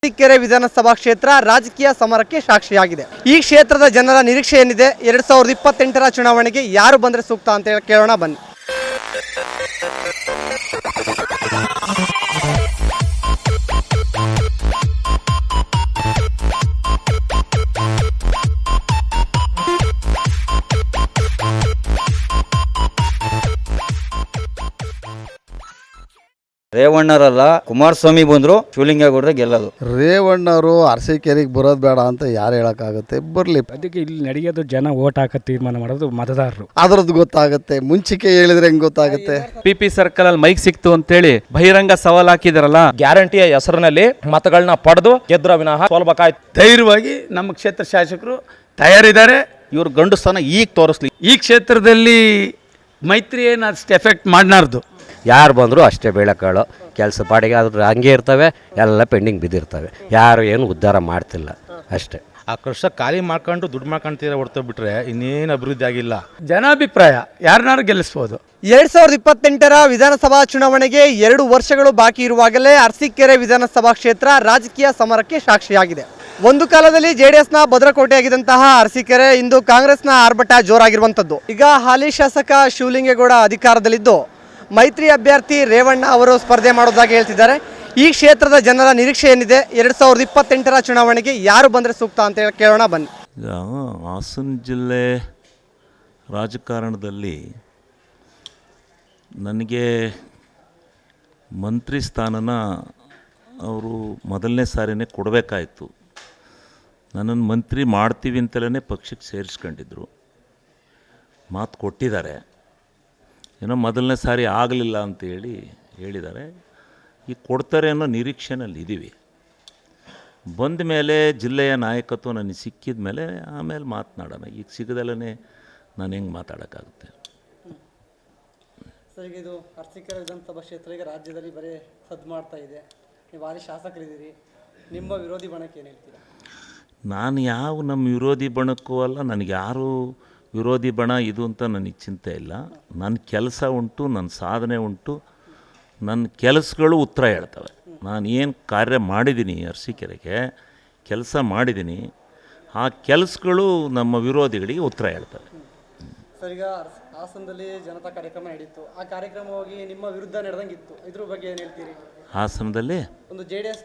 ಅರಸೀಕೆರೆ ವಿಧಾನಸಭಾ ಕ್ಷೇತ್ರ ರಾಜಕೀಯ ಸಮರಕ್ಕೆ ಸಾಕ್ಷಿಯಾಗಿದೆ. ಈ ಕ್ಷೇತ್ರದ ಜನರ ನಿರೀಕ್ಷೆ ಏನಿದೆ? 2028ರ ಚುನಾವಣೆಗೆ ಯಾರು ಬಂದರೆ ಸೂಕ್ತ ಅಂತ ಹೇಳಿ ಕೇಳೋಣ ಬನ್ನಿ. ರೇವಣ್ಣರಲ್ಲ, ಕುಮಾರಸ್ವಾಮಿ ಬಂದ್ರು ಶಿವಲಿಂಗೇಗೌಡರೇ ಗೆಲ್ಲೋದು. ರೇವಣ್ಣವರು ಅರಸೀಕೆರೆಗೆ ಬರೋದು ಬೇಡ ಅಂತ ಯಾರು ಹೇಳೋಕ್ಕಾಗುತ್ತೆ? ಬರಲಿ. ಅದಕ್ಕೆ ಇಲ್ಲಿ ನಡೆಯೋದು ಜನ ಓಟ್ ಹಾಕೋ ತೀರ್ಮಾನ ಮಾಡೋದು ಮತದಾರರು. ಅದ್ರದ್ದು ಗೊತ್ತಾಗುತ್ತೆ. ಮುಂಚಿಕೆ ಹೇಳಿದ್ರೆ ಹೆಂಗ್ ಗೊತ್ತಾಗುತ್ತೆ? PP ಸರ್ಕಲ್ ಅಲ್ಲಿ ಮೈಕ್ ಸಿಕ್ತು ಅಂತೇಳಿ ಬಹಿರಂಗ ಸವಾಲ್ ಹಾಕಿದಾರಲ್ಲ, ಗ್ಯಾರಂಟಿಯ ಹೆಸರಿನಲ್ಲಿ ಮತಗಳನ್ನ ಪಡೆದು ಗೆದ್ರ ವಿನಃ ಸೋಲ್ಬೇಕಾಯ್ತು. ಧೈರ್ಯವಾಗಿ ನಮ್ಮ ಕ್ಷೇತ್ರ ಶಾಸಕರು ತಯಾರಿದ್ದಾರೆ. ಇವ್ರ ಗಂಡು ಸ್ಥಾನ ಈಗ ತೋರಿಸ್ಲಿ. ಈ ಕ್ಷೇತ್ರದಲ್ಲಿ ಮೈತ್ರಿ ಏನು ಅಷ್ಟು ಎಫೆಕ್ಟ್ ಮಾಡನಾರ್ದು. ಯಾರು ಬಂದರೂ ಅಷ್ಟೇ ಬೇಳೆಕಾಳು ಕೆಲಸ ಪಾಡಿಗೆ ಆದ್ರೆ ಹಂಗೆ ಇರ್ತವೆ, ಎಲ್ಲ ಪೆಂಡಿಂಗ್ ಬಿದ್ದಿರ್ತವೆ. ಯಾರು ಏನು ಉದ್ಧಾರ ಮಾಡ್ತಿಲ್ಲ ಅಷ್ಟೇ. ಆ ಕೃಷ ಖಾಲಿ ಮಾಡ್ಕೊಂಡು ದುಡ್ಡು ಮಾಡ್ಕೊಂತೀರ ಹೊರತು ಬಿಟ್ರೆ ಇನ್ನೇನು ಅಭಿವೃದ್ಧಿ ಆಗಿಲ್ಲ. ಜನಾಭಿಪ್ರಾಯ ಯಾರನ್ನಾರು ಗೆಲ್ಲಿಸ್ಬೋದು. 2028ರ ವಿಧಾನಸಭಾ ಚುನಾವಣೆಗೆ 2 ವರ್ಷಗಳು ಬಾಕಿ ಇರುವಾಗಲೇ ಅರಸೀಕೆರೆ ವಿಧಾನಸಭಾ ಕ್ಷೇತ್ರ ರಾಜಕೀಯ ಸಮರಕ್ಕೆ ಸಾಕ್ಷಿಯಾಗಿದೆ. ಒಂದು ಕಾಲದಲ್ಲಿ JDSನ ಭದ್ರಕೋಟೆಯಾಗಿದ್ದಂತಹ ಅರಸೀಕೆರೆ ಇಂದು ಕಾಂಗ್ರೆಸ್ನ ಆರ್ಭಟ ಜೋರಾಗಿರುವಂಥದ್ದು. ಈಗ ಹಾಲಿ ಶಾಸಕ ಶಿವಲಿಂಗೇಗೌಡ ಅಧಿಕಾರದಲ್ಲಿದ್ದು ಮೈತ್ರಿ ಅಭ್ಯರ್ಥಿ ರೇವಣ್ಣ ಅವರು ಸ್ಪರ್ಧೆ ಮಾಡೋದಾಗಿ ಹೇಳ್ತಿದ್ದಾರೆ. ಈ ಕ್ಷೇತ್ರದ ಜನರ ನಿರೀಕ್ಷೆ ಏನಿದೆ? 2028ರ ಚುನಾವಣೆಗೆ ಯಾರು ಬಂದರೆ ಸೂಕ್ತ ಅಂತ ಹೇಳಿ ಕೇಳೋಣ ಬನ್ನಿ. ಈಗ ಹಾಸನ ಜಿಲ್ಲೆ ರಾಜಕಾರಣದಲ್ಲಿ ನನಗೆ ಮಂತ್ರಿ ಸ್ಥಾನನ ಅವರು ಮೊದಲನೇ ಸಾರಿನೇ ಕೊಡಬೇಕಾಯಿತು. ನನ್ನನ್ನು ಮಂತ್ರಿ ಮಾಡ್ತೀವಿ ಅಂತಲೇ ಪಕ್ಷಕ್ಕೆ ಸೇರಿಸ್ಕೊಂಡಿದ್ರು, ಮಾತು ಕೊಟ್ಟಿದ್ದಾರೆ. ಏನೋ ಮೊದಲನೇ ಸಾರಿ ಆಗಲಿಲ್ಲ ಅಂತೇಳಿ ಹೇಳಿದ್ದಾರೆ. ಈಗ ಕೊಡ್ತಾರೆ ಅನ್ನೋ ನಿರೀಕ್ಷೆನಲ್ಲಿ ಇದ್ದೀವಿ. ಬಂದ ಮೇಲೆ ಜಿಲ್ಲೆಯ ನಾಯಕತ್ವ ನನಗೆ ಸಿಕ್ಕಿದ ಮೇಲೆ ಆಮೇಲೆ ಮಾತನಾಡೋಣ. ಈಗ ಸಿಗದಲ್ಲೇ ನಾನು ಹೆಂಗೆ ಮಾತಾಡೋಕ್ಕಾಗುತ್ತೆ? ಸರ್, ಈಗ ಇದು ಅರಸೀಕೆರೆ ವಿಧಾನಸಭಾ ಕ್ಷೇತ್ರ ಈಗ ರಾಜ್ಯದಲ್ಲಿ ಬರೀ ಸದ್ದು ಮಾಡ್ತಾ ಇದೆ. ನೀವು ಹಾಲಿ ಶಾಸಕರಿದ್ದೀರಿ, ನಿಮ್ಮ ವಿರೋಧಿ ಬಣಕ್ಕೆ ಏನು ಹೇಳ್ತೀರಾ? ನಾನು ಯಾವ ನಮ್ಮ ವಿರೋಧಿ ಬಣಕ್ಕೂ ಅಲ್ಲ, ನನಗೆ ಯಾರು ವಿರೋಧಿ ಬಣ ಇದು ಅಂತ ನನಗೆ ಚಿಂತೆ ಇಲ್ಲ. ನನ್ನ ಕೆಲಸ ಉಂಟು, ನನ್ನ ಸಾಧನೆ ಉಂಟು, ನನ್ನ ಕೆಲಸಗಳು ಉತ್ತರ ಹೇಳ್ತವೆ. ನಾನು ಏನು ಕಾರ್ಯ ಮಾಡಿದ್ದೀನಿ, ಅರಸೀಕೆರೆಗೆ ಕೆಲಸ ಮಾಡಿದ್ದೀನಿ, ಆ ಕೆಲಸಗಳು ನಮ್ಮ ವಿರೋಧಿಗಳಿಗೆ ಉತ್ತರ ಹೇಳ್ತವೆ. ಸರ್, ಈಗ ಹಾಸನದಲ್ಲಿ ಜನತಾ ಕಾರ್ಯಕ್ರಮ ನಡೀತು. ಆ ಕಾರ್ಯಕ್ರಮ ಹೋಗಿ ನಿಮ್ಮ ವಿರುದ್ಧ ನಡೆದಂಗಿತ್ತು. ಇದ್ರ ಬಗ್ಗೆ ಏನು ಹೇಳ್ತೀರಿ? ಹಾಸನದಲ್ಲಿ ಒಂದು JDS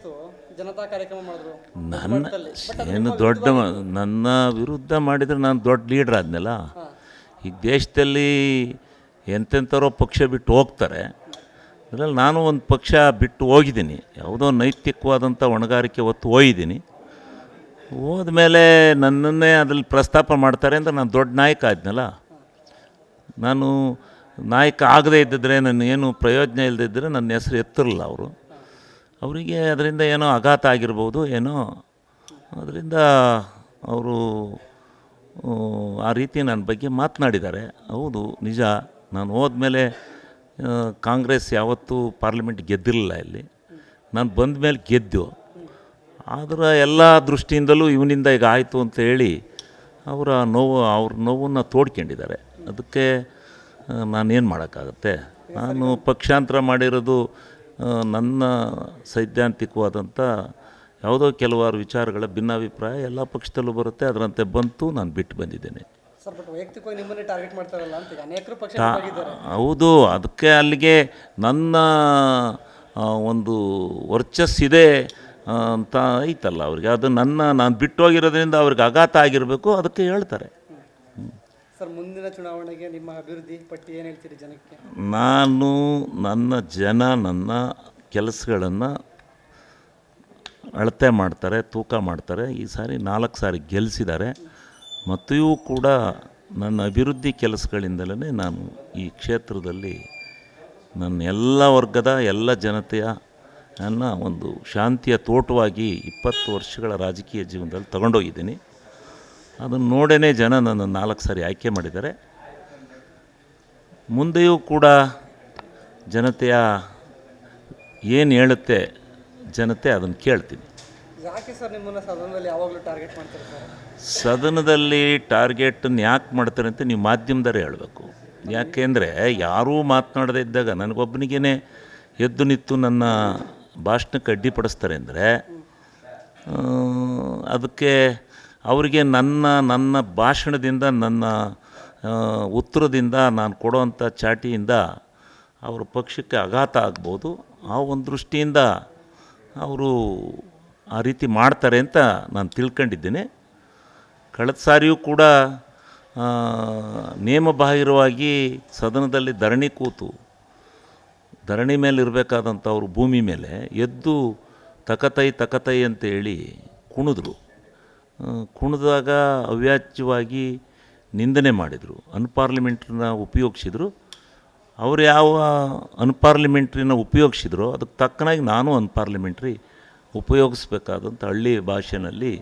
ಜನತಾ ಕಾರ್ಯಕ್ರಮ ಮಾಡಿದ್ರು. ನನ್ನ ವಿರುದ್ಧ ಮಾಡಿದರೆ ನಾನು ದೊಡ್ಡ ಲೀಡ್ರ್ ಆದ್ನಲ್ಲ. ಈಗ ದೇಶದಲ್ಲಿ ಎಂತೆಂಥರೋ ಪಕ್ಷ ಬಿಟ್ಟು ಹೋಗ್ತಾರೆ. ಅದರಲ್ಲಿ ನಾನು ಒಂದು ಪಕ್ಷ ಬಿಟ್ಟು ಹೋಗಿದ್ದೀನಿ. ಯಾವುದೋ ನೈತಿಕವಾದಂಥ ಹೊಣೆಗಾರಿಕೆ ಹೊತ್ತು ಹೋಗಿದ್ದೀನಿ. ಹೋದ್ಮೇಲೆ ನನ್ನನ್ನೇ ಅದ್ರಲ್ಲಿ ಪ್ರಸ್ತಾಪ ಮಾಡ್ತಾರೆ ಅಂದರೆ ನಾನು ದೊಡ್ಡ ನಾಯಕ ಆದ್ನಲ್ಲ. ನಾನು ನಾಯಕ ಆಗದೇ ಇದ್ದಿದ್ರೆ, ನನ್ನ ಏನು ಪ್ರಯೋಜನ ಇಲ್ಲದಿದ್ದರೆ ನನ್ನ ಹೆಸರು ಎತ್ತಿರಲ್ಲ ಅವರು. ಅವರಿಗೆ ಅದರಿಂದ ಏನೋ ಆಘಾತ ಆಗಿರ್ಬೋದು, ಏನೋ ಅದರಿಂದ ಅವರು ಆ ರೀತಿ ನನ್ನ ಬಗ್ಗೆ ಮಾತನಾಡಿದ್ದಾರೆ. ಹೌದು, ನಿಜ. ನಾನು ಹೋದ್ಮೇಲೆ ಕಾಂಗ್ರೆಸ್ ಯಾವತ್ತೂ ಪಾರ್ಲಿಮೆಂಟ್ ಗೆದ್ದಿರಲಿಲ್ಲ ಇಲ್ಲಿ. ನಾನು ಬಂದ ಮೇಲೆ ಗೆದ್ದು, ಆದರೆ ಎಲ್ಲ ದೃಷ್ಟಿಯಿಂದಲೂ ಇವನಿಂದ ಈಗ ಆಯಿತು ಅಂತ ಹೇಳಿ ಅವ್ರ ನೋವನ್ನು ತೋಡ್ಕೊಂಡಿದ್ದಾರೆ. ಅದಕ್ಕೆ ನಾನೇನು ಮಾಡೋಕ್ಕಾಗತ್ತೆ? ನಾನು ಪಕ್ಷಾಂತರ ಮಾಡಿರೋದು ನನ್ನ ಸೈದ್ಧಾಂತಿಕವಾದಂಥ ಯಾವುದೋ ಕೆಲವಾರು ವಿಚಾರಗಳ ಭಿನ್ನಾಭಿಪ್ರಾಯ ಎಲ್ಲ ಪಕ್ಷದಲ್ಲೂ ಬರುತ್ತೆ. ಅದರಂತೆ ಬಂತು, ನಾನು ಬಿಟ್ಟು ಬಂದಿದ್ದೇನೆ. ಹೌದು, ಅದಕ್ಕೆ ಅಲ್ಲಿಗೆ ನನ್ನ ಒಂದು ವರ್ಚಸ್ಸಿದೆ ಅಂತ ಐತಲ್ಲ ಅವ್ರಿಗೆ. ಅದು ನಾನು ಬಿಟ್ಟು ಹೋಗಿರೋದ್ರಿಂದ ಅವ್ರಿಗೆ ಆಘಾತ ಆಗಿರಬೇಕು, ಅದಕ್ಕೆ ಹೇಳ್ತಾರೆ. ಸರ್, ಮುಂದಿನ ಚುನಾವಣೆಗೆ ನಿಮ್ಮ ಅಭಿವೃದ್ಧಿ ಪಟ್ಟಿ ಏನು ಹೇಳ್ತೀರಿ ಜನಕ್ಕೆ? ನಾನು ನನ್ನ ಕೆಲಸಗಳನ್ನು ಅಳತೆ ಮಾಡ್ತಾರೆ, ತೂಕ ಮಾಡ್ತಾರೆ. ಈ ಸಾರಿ 4 ಸಾರಿ ಗೆಲ್ಲಿಸಿದ್ದಾರೆ. ಮತ್ತು ಇವು ಕೂಡ ನನ್ನ ಅಭಿವೃದ್ಧಿ ಕೆಲಸಗಳಿಂದಲೇ ನಾನು ಈ ಕ್ಷೇತ್ರದಲ್ಲಿ ನನ್ನ ಎಲ್ಲ ವರ್ಗದ ಎಲ್ಲ ಜನತೆಯ ನನ್ನ ಒಂದು ಶಾಂತಿಯ ತೋಟವಾಗಿ 20 ವರ್ಷಗಳ ರಾಜಕೀಯ ಜೀವನದಲ್ಲಿ ತಗೊಂಡೋಗಿದ್ದೀನಿ. ಅದನ್ನು ನೋಡೇ ಜನ ನನ್ನ 4 ಸಾರಿ ಆಯ್ಕೆ ಮಾಡಿದ್ದಾರೆ. ಮುಂದೆಯೂ ಕೂಡ ಜನತೆಯ ಏನು ಹೇಳುತ್ತೆ ಜನತೆ, ಅದನ್ನು ಕೇಳ್ತೀನಿ. ಯಾಕೆ ಸರ್ ನಿಮ್ಮನ್ನು ಸದನದಲ್ಲಿ ಯಾವಾಗಲೂ ಟಾರ್ಗೆಟ್ ಮಾಡ್ತಾರೆ ಸರ್? ಸದನದಲ್ಲಿ ಟಾರ್ಗೆಟನ್ನು ಯಾಕೆ ಮಾಡ್ತಾರೆ ಅಂತ ನೀವು ಮಾಧ್ಯಮದವರೇ ಹೇಳಬೇಕು. ಯಾಕೆಂದರೆ ಯಾರೂ ಮಾತನಾಡದೇ ಇದ್ದಾಗ ನನಗೊಬ್ಬನಿಗೇ ಎದ್ದು ನಿಂತು ನನ್ನ ಭಾಷಣಕ್ಕೆ ಅಡ್ಡಿಪಡಿಸ್ತಾರೆ ಅಂದರೆ ಅದಕ್ಕೆ ಅವರಿಗೆ ನನ್ನ ಭಾಷಣದಿಂದ ನನ್ನ ಉತ್ತರದಿಂದ ನಾನು ಕೊಡೋವಂಥ ಚಾಟಿಯಿಂದ ಅವರ ಪಕ್ಷಕ್ಕೆ ಆಘಾತ ಆಗ್ಬೋದು. ಆ ಒಂದು ದೃಷ್ಟಿಯಿಂದ ಅವರು ಆ ರೀತಿ ಮಾಡ್ತಾರೆ ಅಂತ ನಾನು ತಿಳ್ಕೊಂಡಿದ್ದೀನಿ. ಕಳೆದ ಸಾರಿಯೂ ಕೂಡ ನೇಮಬಾಹಿರವಾಗಿ ಸದನದಲ್ಲಿ ಧರಣಿ ಮೇಲೆ ಇರಬೇಕಾದಂಥವ್ರು ಭೂಮಿ ಮೇಲೆ ಎದ್ದು ತಕತೈ ಅಂತೇಳಿ ಕುಣಿದಾಗ ಅವ್ಯಾಚ್ಯವಾಗಿ ನಿಂದನೆ ಮಾಡಿದರು, ಅನ್ಪಾರ್ಲಿಮೆಂಟ್ರಿನ ಉಪಯೋಗಿಸಿದರು. ಅವರು ಯಾವ ಅನ್ಪಾರ್ಲಿಮೆಂಟ್ರಿನ ಉಪಯೋಗಿಸಿದ್ರೋ ಅದಕ್ಕೆ ತಕ್ಕನಾಗಿ ನಾನು ಅನ್ಪಾರ್ಲಿಮೆಂಟ್ರಿ ಉಪಯೋಗಿಸ್ಬೇಕಾದಂಥ ಹಳ್ಳಿ ಭಾಷೆಯಲ್ಲಿ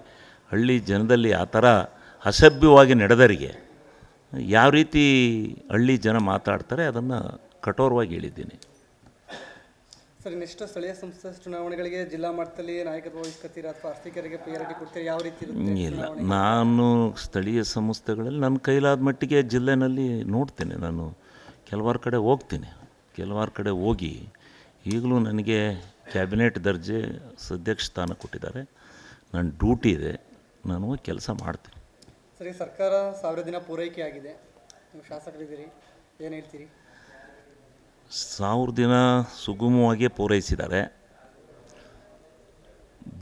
ಹಳ್ಳಿ ಜನದಲ್ಲಿ ಆ ಥರ ಅಸಭ್ಯವಾಗಿ ನಡೆದರಿಗೆ ಯಾವ ರೀತಿ ಹಳ್ಳಿ ಜನ ಮಾತಾಡ್ತಾರೆ ಅದನ್ನು ಕಠೋರವಾಗಿ ಹೇಳಿದ್ದೀನಿ. ಸರ್, ನೆಕ್ಸ್ಟ್ ಸ್ಥಳೀಯ ಸಂಸ್ಥೆ ಚುನಾವಣೆಗಳಿಗೆ ಜಿಲ್ಲಾ ಮಟ್ಟದಲ್ಲಿ ನಾಯಕತ್ವ ವಹಿಸ್ಕೊತೀರಾ ಅಥವಾ ಅರ್ಸಿಕೆರೆಗೆ ಪ್ರಿಯಾರಿಟಿ ಕೊಡ್ತೀರಾ? ಯಾವ ರೀತಿ ಇಲ್ಲ, ನಾನು ಸ್ಥಳೀಯ ಸಂಸ್ಥೆಗಳಲ್ಲಿ ನನ್ನ ಕೈಲಾದ ಮಟ್ಟಿಗೆ ಜಿಲ್ಲೆನಲ್ಲಿ ನೋಡ್ತೇನೆ. ನಾನು ಕೆಲವಾರು ಕಡೆ ಹೋಗಿ ಈಗಲೂ ನನಗೆ ಕ್ಯಾಬಿನೆಟ್ ದರ್ಜೆ ಅಧ್ಯಕ್ಷ ಸ್ಥಾನ ಕೊಟ್ಟಿದ್ದಾರೆ. ನನ್ನ ಡ್ಯೂಟಿ ಇದೆ, ನಾನು ಕೆಲಸ ಮಾಡ್ತೀನಿ. ಸರಿ, ಸರ್ಕಾರ 1000 ದಿನ ಪೂರೈಕೆ ಆಗಿದೆ, ನೀವು ಶಾಸಕರಿದ್ದೀರಿ, ಏನು ಹೇಳ್ತೀರಿ? 1000 ದಿನ ಸುಗಮವಾಗಿ ಪೂರೈಸಿದ್ದಾರೆ.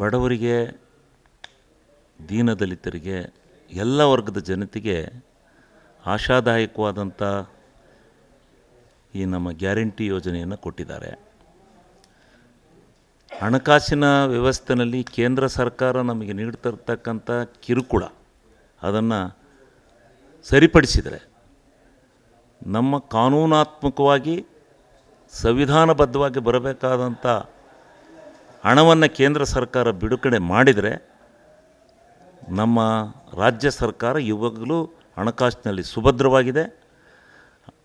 ಬಡವರಿಗೆ, ದೀನದಲಿತರಿಗೆ, ಎಲ್ಲ ವರ್ಗದ ಜನತೆಗೆ ಆಶಾದಾಯಕವಾದಂಥ ಈ ನಮ್ಮ ಗ್ಯಾರಂಟಿ ಯೋಜನೆಯನ್ನು ಕೊಟ್ಟಿದ್ದಾರೆ. ಹಣಕಾಸಿನ ವ್ಯವಸ್ಥೆಯಲ್ಲಿ ಕೇಂದ್ರ ಸರ್ಕಾರ ನಮಗೆ ನೀಡ್ತಿರ್ತಕ್ಕಂಥ ಕಿರುಕುಳ ಅದನ್ನು ಸರಿಪಡಿಸಿದರೆ ನಮ್ಮ ಕಾನೂನಾತ್ಮಕವಾಗಿ ಸಂವಿಧಾನಬದ್ಧವಾಗಿ ಬರಬೇಕಾದಂಥ ಹಣವನ್ನು ಕೇಂದ್ರ ಸರ್ಕಾರ ಬಿಡುಗಡೆ ಮಾಡಿದರೆ ನಮ್ಮ ರಾಜ್ಯ ಸರ್ಕಾರ ಇವಾಗಲೂ ಹಣಕಾಸಿನಲ್ಲಿ ಸುಭದ್ರವಾಗಿದೆ.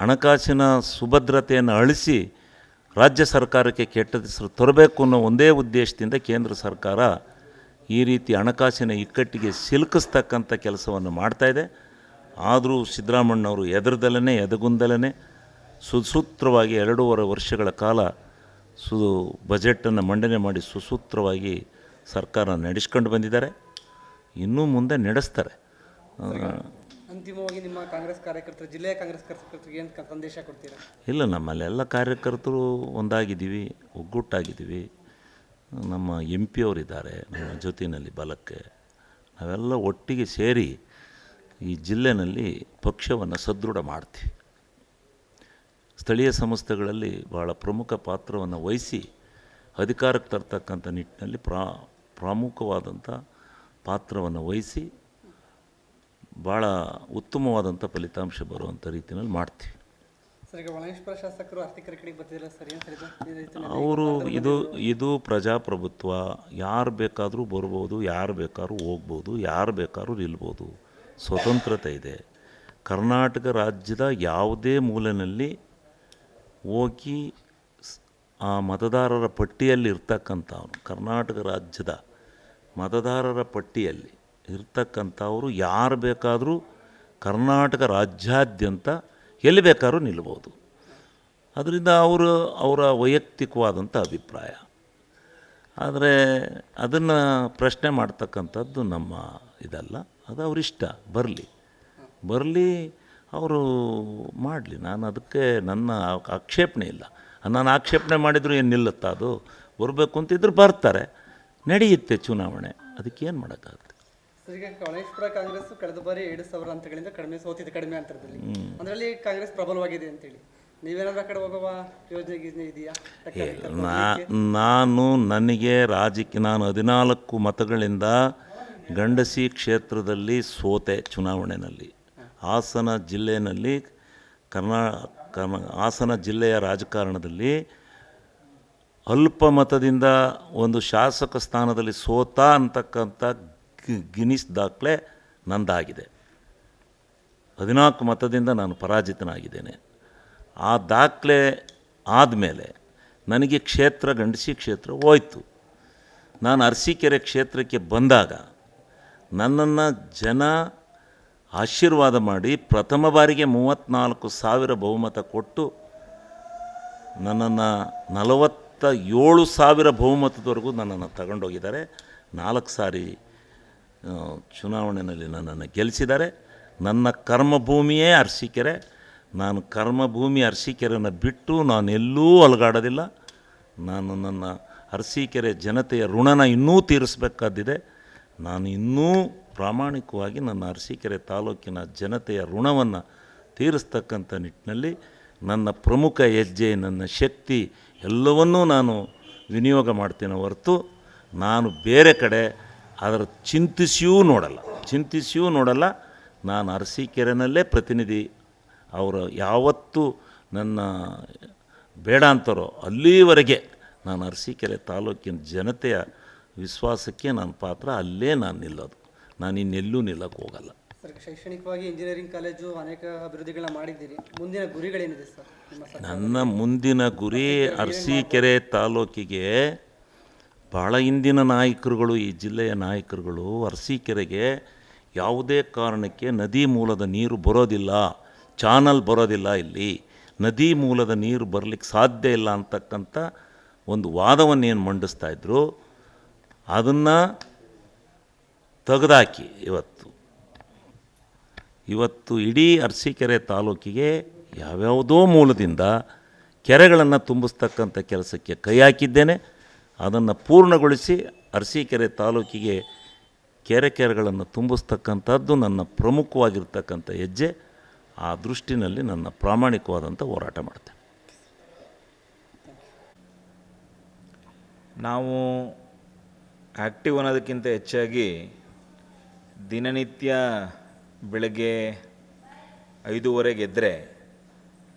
ಹಣಕಾಸಿನ ಸುಭದ್ರತೆಯನ್ನು ಅಳಿಸಿ ರಾಜ್ಯ ಸರ್ಕಾರಕ್ಕೆ ಕೆಟ್ಟ ಹೆಸರು ತರಬೇಕು ಅನ್ನೋ ಒಂದೇ ಉದ್ದೇಶದಿಂದ ಕೇಂದ್ರ ಸರ್ಕಾರ ಈ ರೀತಿ ಹಣಕಾಸಿನ ಇಕ್ಕಟ್ಟಿಗೆ ಸಿಲುಕಿಸ್ತಕ್ಕಂಥ ಕೆಲಸವನ್ನು ಮಾಡ್ತಾಯಿದೆ. ಆದರೂ ಸಿದ್ದರಾಮಣ್ಣವರು ಎದೆಗುಂದಲೇ ಸುಸೂತ್ರವಾಗಿ 2.5 ವರ್ಷಗಳ ಕಾಲ ಬಜೆಟನ್ನು ಮಂಡನೆ ಮಾಡಿ ಸುಸೂತ್ರವಾಗಿ ಸರ್ಕಾರ ನಡೆಸ್ಕೊಂಡು ಬಂದಿದ್ದಾರೆ, ಇನ್ನೂ ಮುಂದೆ ನಡೆಸ್ತಾರೆ. ಅಂತಿಮವಾಗಿ ನಿಮ್ಮ ಕಾಂಗ್ರೆಸ್ ಕಾರ್ಯಕರ್ತರು, ಜಿಲ್ಲೆಯ ಕಾಂಗ್ರೆಸ್ ಕಾರ್ಯಕರ್ತರಿಗೆ ಏನು ಸಂದೇಶ ಕೊಡ್ತೀರಾ? ಇಲ್ಲ, ನಮ್ಮಲ್ಲೆಲ್ಲ ಕಾರ್ಯಕರ್ತರು ಒಂದಾಗಿದ್ದೀವಿ, ಒಗ್ಗೂಟಾಗಿದ್ದೀವಿ. ನಮ್ಮ MP ಅವರಿದ್ದಾರೆ ನಮ್ಮ ಜೊತೆಯಲ್ಲಿ ಬಲಕ್ಕೆ. ನಾವೆಲ್ಲ ಒಟ್ಟಿಗೆ ಸೇರಿ ಈ ಜಿಲ್ಲೆಯಲ್ಲಿ ಪಕ್ಷವನ್ನು ಸದೃಢ ಮಾಡ್ತೀವಿ. ಸ್ಥಳೀಯ ಸಂಸ್ಥೆಗಳಲ್ಲಿ ಭಾಳ ಪ್ರಮುಖ ಪಾತ್ರವನ್ನು ವಹಿಸಿ ಅಧಿಕಾರಕ್ಕೆ ತರ್ತಕ್ಕಂಥ ನಿಟ್ಟಿನಲ್ಲಿ ಪ್ರಾಮುಖವಾದಂಥ ಪಾತ್ರವನ್ನು ವಹಿಸಿ ಭಾಳ ಉತ್ತಮವಾದಂಥ ಫಲಿತಾಂಶ ಬರುವಂಥ ರೀತಿಯಲ್ಲಿ ಮಾಡ್ತೀವಿ. ಸರ್, ಈಗ ಒಳೇಶ್ವರ ಶಾಸಕರು ಅರ್ತಿಕೆರೆ ಕಡೆಗೆ ಬರ್ತಿಲ್ಲ ಸರ್, ಏನು ಸರಿ? ಅವರು ಇದು ಪ್ರಜಾಪ್ರಭುತ್ವ. ಯಾರು ಬೇಕಾದರೂ ಬರ್ಬೋದು, ಯಾರು ಬೇಕಾದ್ರೂ ಹೋಗ್ಬೋದು, ಯಾರು ಬೇಕಾದ್ರೂ ನಿಲ್ಬೋದು, ಸ್ವತಂತ್ರತೆ ಇದೆ. ಕರ್ನಾಟಕ ರಾಜ್ಯದ ಯಾವುದೇ ಮೂಲೆಯಲ್ಲಿ ಹೋಗಿ ಆ ಮತದಾರರ ಪಟ್ಟಿಯಲ್ಲಿ ಇರ್ತಕ್ಕಂಥವ್ರು, ಕರ್ನಾಟಕ ರಾಜ್ಯದ ಮತದಾರರ ಪಟ್ಟಿಯಲ್ಲಿ ಇರ್ತಕ್ಕಂಥವರು ಯಾರು ಬೇಕಾದರೂ ಕರ್ನಾಟಕ ರಾಜ್ಯಾದ್ಯಂತ ಎಲ್ಲಿ ಬೇಕಾದ್ರೂ ನಿಲ್ಬೋದು. ಅದರಿಂದ ಅವರ ವೈಯಕ್ತಿಕವಾದಂಥ ಅಭಿಪ್ರಾಯ. ಆದರೆ ಅದನ್ನು ಪ್ರಶ್ನೆ ಮಾಡ್ತಕ್ಕಂಥದ್ದು ನಮ್ಮ ಇದಲ್ಲ, ಅದು ಅವರಿಷ್ಟ. ಬರಲಿ ಅವರು ಮಾಡಲಿ. ನಾನು ಅದಕ್ಕೆ ನನ್ನ ಆಕ್ಷೇಪಣೆ ಇಲ್ಲ. ನಾನು ಆಕ್ಷೇಪಣೆ ಮಾಡಿದರೂ ಏನು ನಿಲ್ಲುತ್ತಾ? ಅದು ಬರಬೇಕು ಅಂತಿದ್ರು ಬರ್ತಾರೆ, ನಡೆಯುತ್ತೆ ಚುನಾವಣೆ, ಅದಕ್ಕೇನು ಮಾಡೋಕ್ಕಾಗುತ್ತೆ. ಈಗ ಒಳೇಶ್ವರ ಕಾಂಗ್ರೆಸ್ ಕಳೆದ ಬಾರಿ 7,000 ಅಂತಗಳಿಂದ ಸೋತಿದೆ, ಕಡಿಮೆ ಅಂತರದಲ್ಲಿ. ಅದರಲ್ಲಿ ಕಾಂಗ್ರೆಸ್ ಪ್ರಬಲವಾಗಿದೆ ಅಂತೇಳಿ ನೀವೇನಾದ್ರೂ ಆ ಕಡೆ ಹೋಗುವ ಯೋಜನೆ ಇದೆಯಾ? ನನಗೆ ನಾನು 14 ಮತಗಳಿಂದ ಗಂಡಸಿ ಕ್ಷೇತ್ರದಲ್ಲಿ ಸೋತೆ ಚುನಾವಣೆಯಲ್ಲಿ. ಹಾಸನ ಜಿಲ್ಲೆಯಲ್ಲಿ ಹಾಸನ ಜಿಲ್ಲೆಯ ರಾಜಕಾರಣದಲ್ಲಿ ಅಲ್ಪ ಮತದಿಂದ ಒಂದು ಶಾಸಕ ಸ್ಥಾನದಲ್ಲಿ ಸೋತ ಅಂತಕ್ಕಂಥ ಗಿನ್ನಿಸ್ ದಾಖಲೆ ನಂದಾಗಿದೆ. 14 ಮತದಿಂದ ನಾನು ಪರಾಜಿತನಾಗಿದ್ದೇನೆ. ಆ ದಾಖಲೆ ಆದಮೇಲೆ ನನಗೆ ಗಂಡಸಿ ಕ್ಷೇತ್ರ ಹೋಯ್ತು. ನಾನು ಅರಸೀಕೆರೆ ಕ್ಷೇತ್ರಕ್ಕೆ ಬಂದಾಗ ನನ್ನನ್ನು ಜನ ಆಶೀರ್ವಾದ ಮಾಡಿ ಪ್ರಥಮ ಬಾರಿಗೆ 34,000 ಬಹುಮತ ಕೊಟ್ಟು ನನ್ನನ್ನು 47,000 ಬಹುಮತದವರೆಗೂ ನನ್ನನ್ನು ತಗೊಂಡೋಗಿದ್ದಾರೆ. 4 ಸಾರಿ ಚುನಾವಣೆಯಲ್ಲಿ ನನ್ನನ್ನು ಗೆಲ್ಲಿಸಿದ್ದಾರೆ. ನನ್ನ ಕರ್ಮಭೂಮಿಯೇ ಅರಸೀಕೆರೆ. ನಾನು ಕರ್ಮಭೂಮಿ ಅರಸೀಕೆರೆಯನ್ನು ಬಿಟ್ಟು ನಾನೆಲ್ಲೂ ಅಲುಗಾಡೋದಿಲ್ಲ. ನಾನು ನನ್ನ ಅರಸೀಕೆರೆ ಜನತೆಯ ಋಣನ ಇನ್ನೂ ತೀರಿಸಬೇಕಾದಿದೆ. ನಾನು ಇನ್ನೂ ಪ್ರಾಮಾಣಿಕವಾಗಿ ನನ್ನ ಅರಸೀಕೆರೆ ತಾಲೂಕಿನ ಜನತೆಯ ಋಣವನ್ನು ತೀರಿಸ್ತಕ್ಕಂಥ ನಿಟ್ಟಿನಲ್ಲಿ ನನ್ನ ಪ್ರಮುಖ ಹೆಜ್ಜೆ, ನನ್ನ ಶಕ್ತಿ ಎಲ್ಲವನ್ನೂ ನಾನು ವಿನಿಯೋಗ ಮಾಡ್ತೇನೆ ಹೊರತು ನಾನು ಬೇರೆ ಕಡೆ ಅದರ ಚಿಂತಿಸಿಯೂ ನೋಡಲ್ಲ. ನಾನು ಅರಸೀಕೆರೆನಲ್ಲೇ ಪ್ರತಿನಿಧಿ. ಅವರು ಯಾವತ್ತೂ ನನ್ನ ಬೇಡ ಅಂತಾರೋ ಅಲ್ಲಿವರೆಗೆ ನಾನು ಅರಸೀಕೆರೆ ತಾಲೂಕಿನ ಜನತೆಯ ವಿಶ್ವಾಸಕ್ಕೆ ನಾನು ಪಾತ್ರ. ಅಲ್ಲೇ ನಾನು ನಿಲ್ಲೋದು. ನಾನು ಇನ್ನೆಲ್ಲೂ ನಿಲ್ಲಕ್ಕೆ ಹೋಗಲ್ಲ. ಸರ್, ಶೈಕ್ಷಣಿಕವಾಗಿ ಇಂಜಿನಿಯರಿಂಗ್ ಕಾಲೇಜು ಅನೇಕ ಅಭಿವೃದ್ಧಿಗಳನ್ನ ಮಾಡಿದ್ದೀರಿ. ಮುಂದಿನ ಗುರಿಗಳೇನಿದೆ ಸರ್ ನಿಮ್ಮ ಸರ್ಕಾರ? ನನ್ನ ಮುಂದಿನ ಗುರಿ ಅರಸೀಕೆರೆ ತಾಲೂಕಿಗೆ ಭಾಳ ಹಿಂದಿನ ನಾಯಕರುಗಳು, ಈ ಜಿಲ್ಲೆಯ ನಾಯಕರುಗಳು ಅರಸೀಕೆರೆಗೆ ಯಾವುದೇ ಕಾರಣಕ್ಕೆ ನದಿ ಮೂಲದ ನೀರು ಬರೋದಿಲ್ಲ, ಚಾನಲ್ ಬರೋದಿಲ್ಲ, ಇಲ್ಲಿ ನದಿ ಮೂಲದ ನೀರು ಬರಲಿಕ್ಕೆ ಸಾಧ್ಯ ಇಲ್ಲ ಅಂತಕ್ಕಂಥ ಒಂದು ವಾದವನ್ನೇನು ಮಂಡಿಸ್ತಾಯಿದ್ರು ಅದನ್ನು ತೆಗೆದಾಕಿ ಇವತ್ತು ಇಡೀ ಅರಸೀಕೆರೆ ತಾಲೂಕಿಗೆ ಯಾವ್ಯಾವುದೋ ಮೂಲದಿಂದ ಕೆರೆಗಳನ್ನು ತುಂಬಿಸ್ತಕ್ಕಂಥ ಕೆಲಸಕ್ಕೆ ಕೈ ಹಾಕಿದ್ದೇನೆ. ಅದನ್ನು ಪೂರ್ಣಗೊಳಿಸಿ ಅರಸೀಕೆರೆ ತಾಲೂಕಿಗೆ ಕೆರೆಗಳನ್ನು ತುಂಬಿಸ್ತಕ್ಕಂಥದ್ದು ನನ್ನ ಪ್ರಮುಖವಾಗಿರ್ತಕ್ಕಂಥ ಹೆಜ್ಜೆ. ಆ ದೃಷ್ಟಿನಲ್ಲಿ ನನ್ನ ಪ್ರಾಮಾಣಿಕವಾದಂಥ ಹೋರಾಟ ಮಾಡ್ತೇನೆ. ನಾವು ಆ್ಯಕ್ಟಿವ್ ಅನ್ನೋದಕ್ಕಿಂತ ಹೆಚ್ಚಾಗಿ ದಿನನಿತ್ಯ ಬೆಳಗ್ಗೆ 5:30 ಎದ್ದರೆ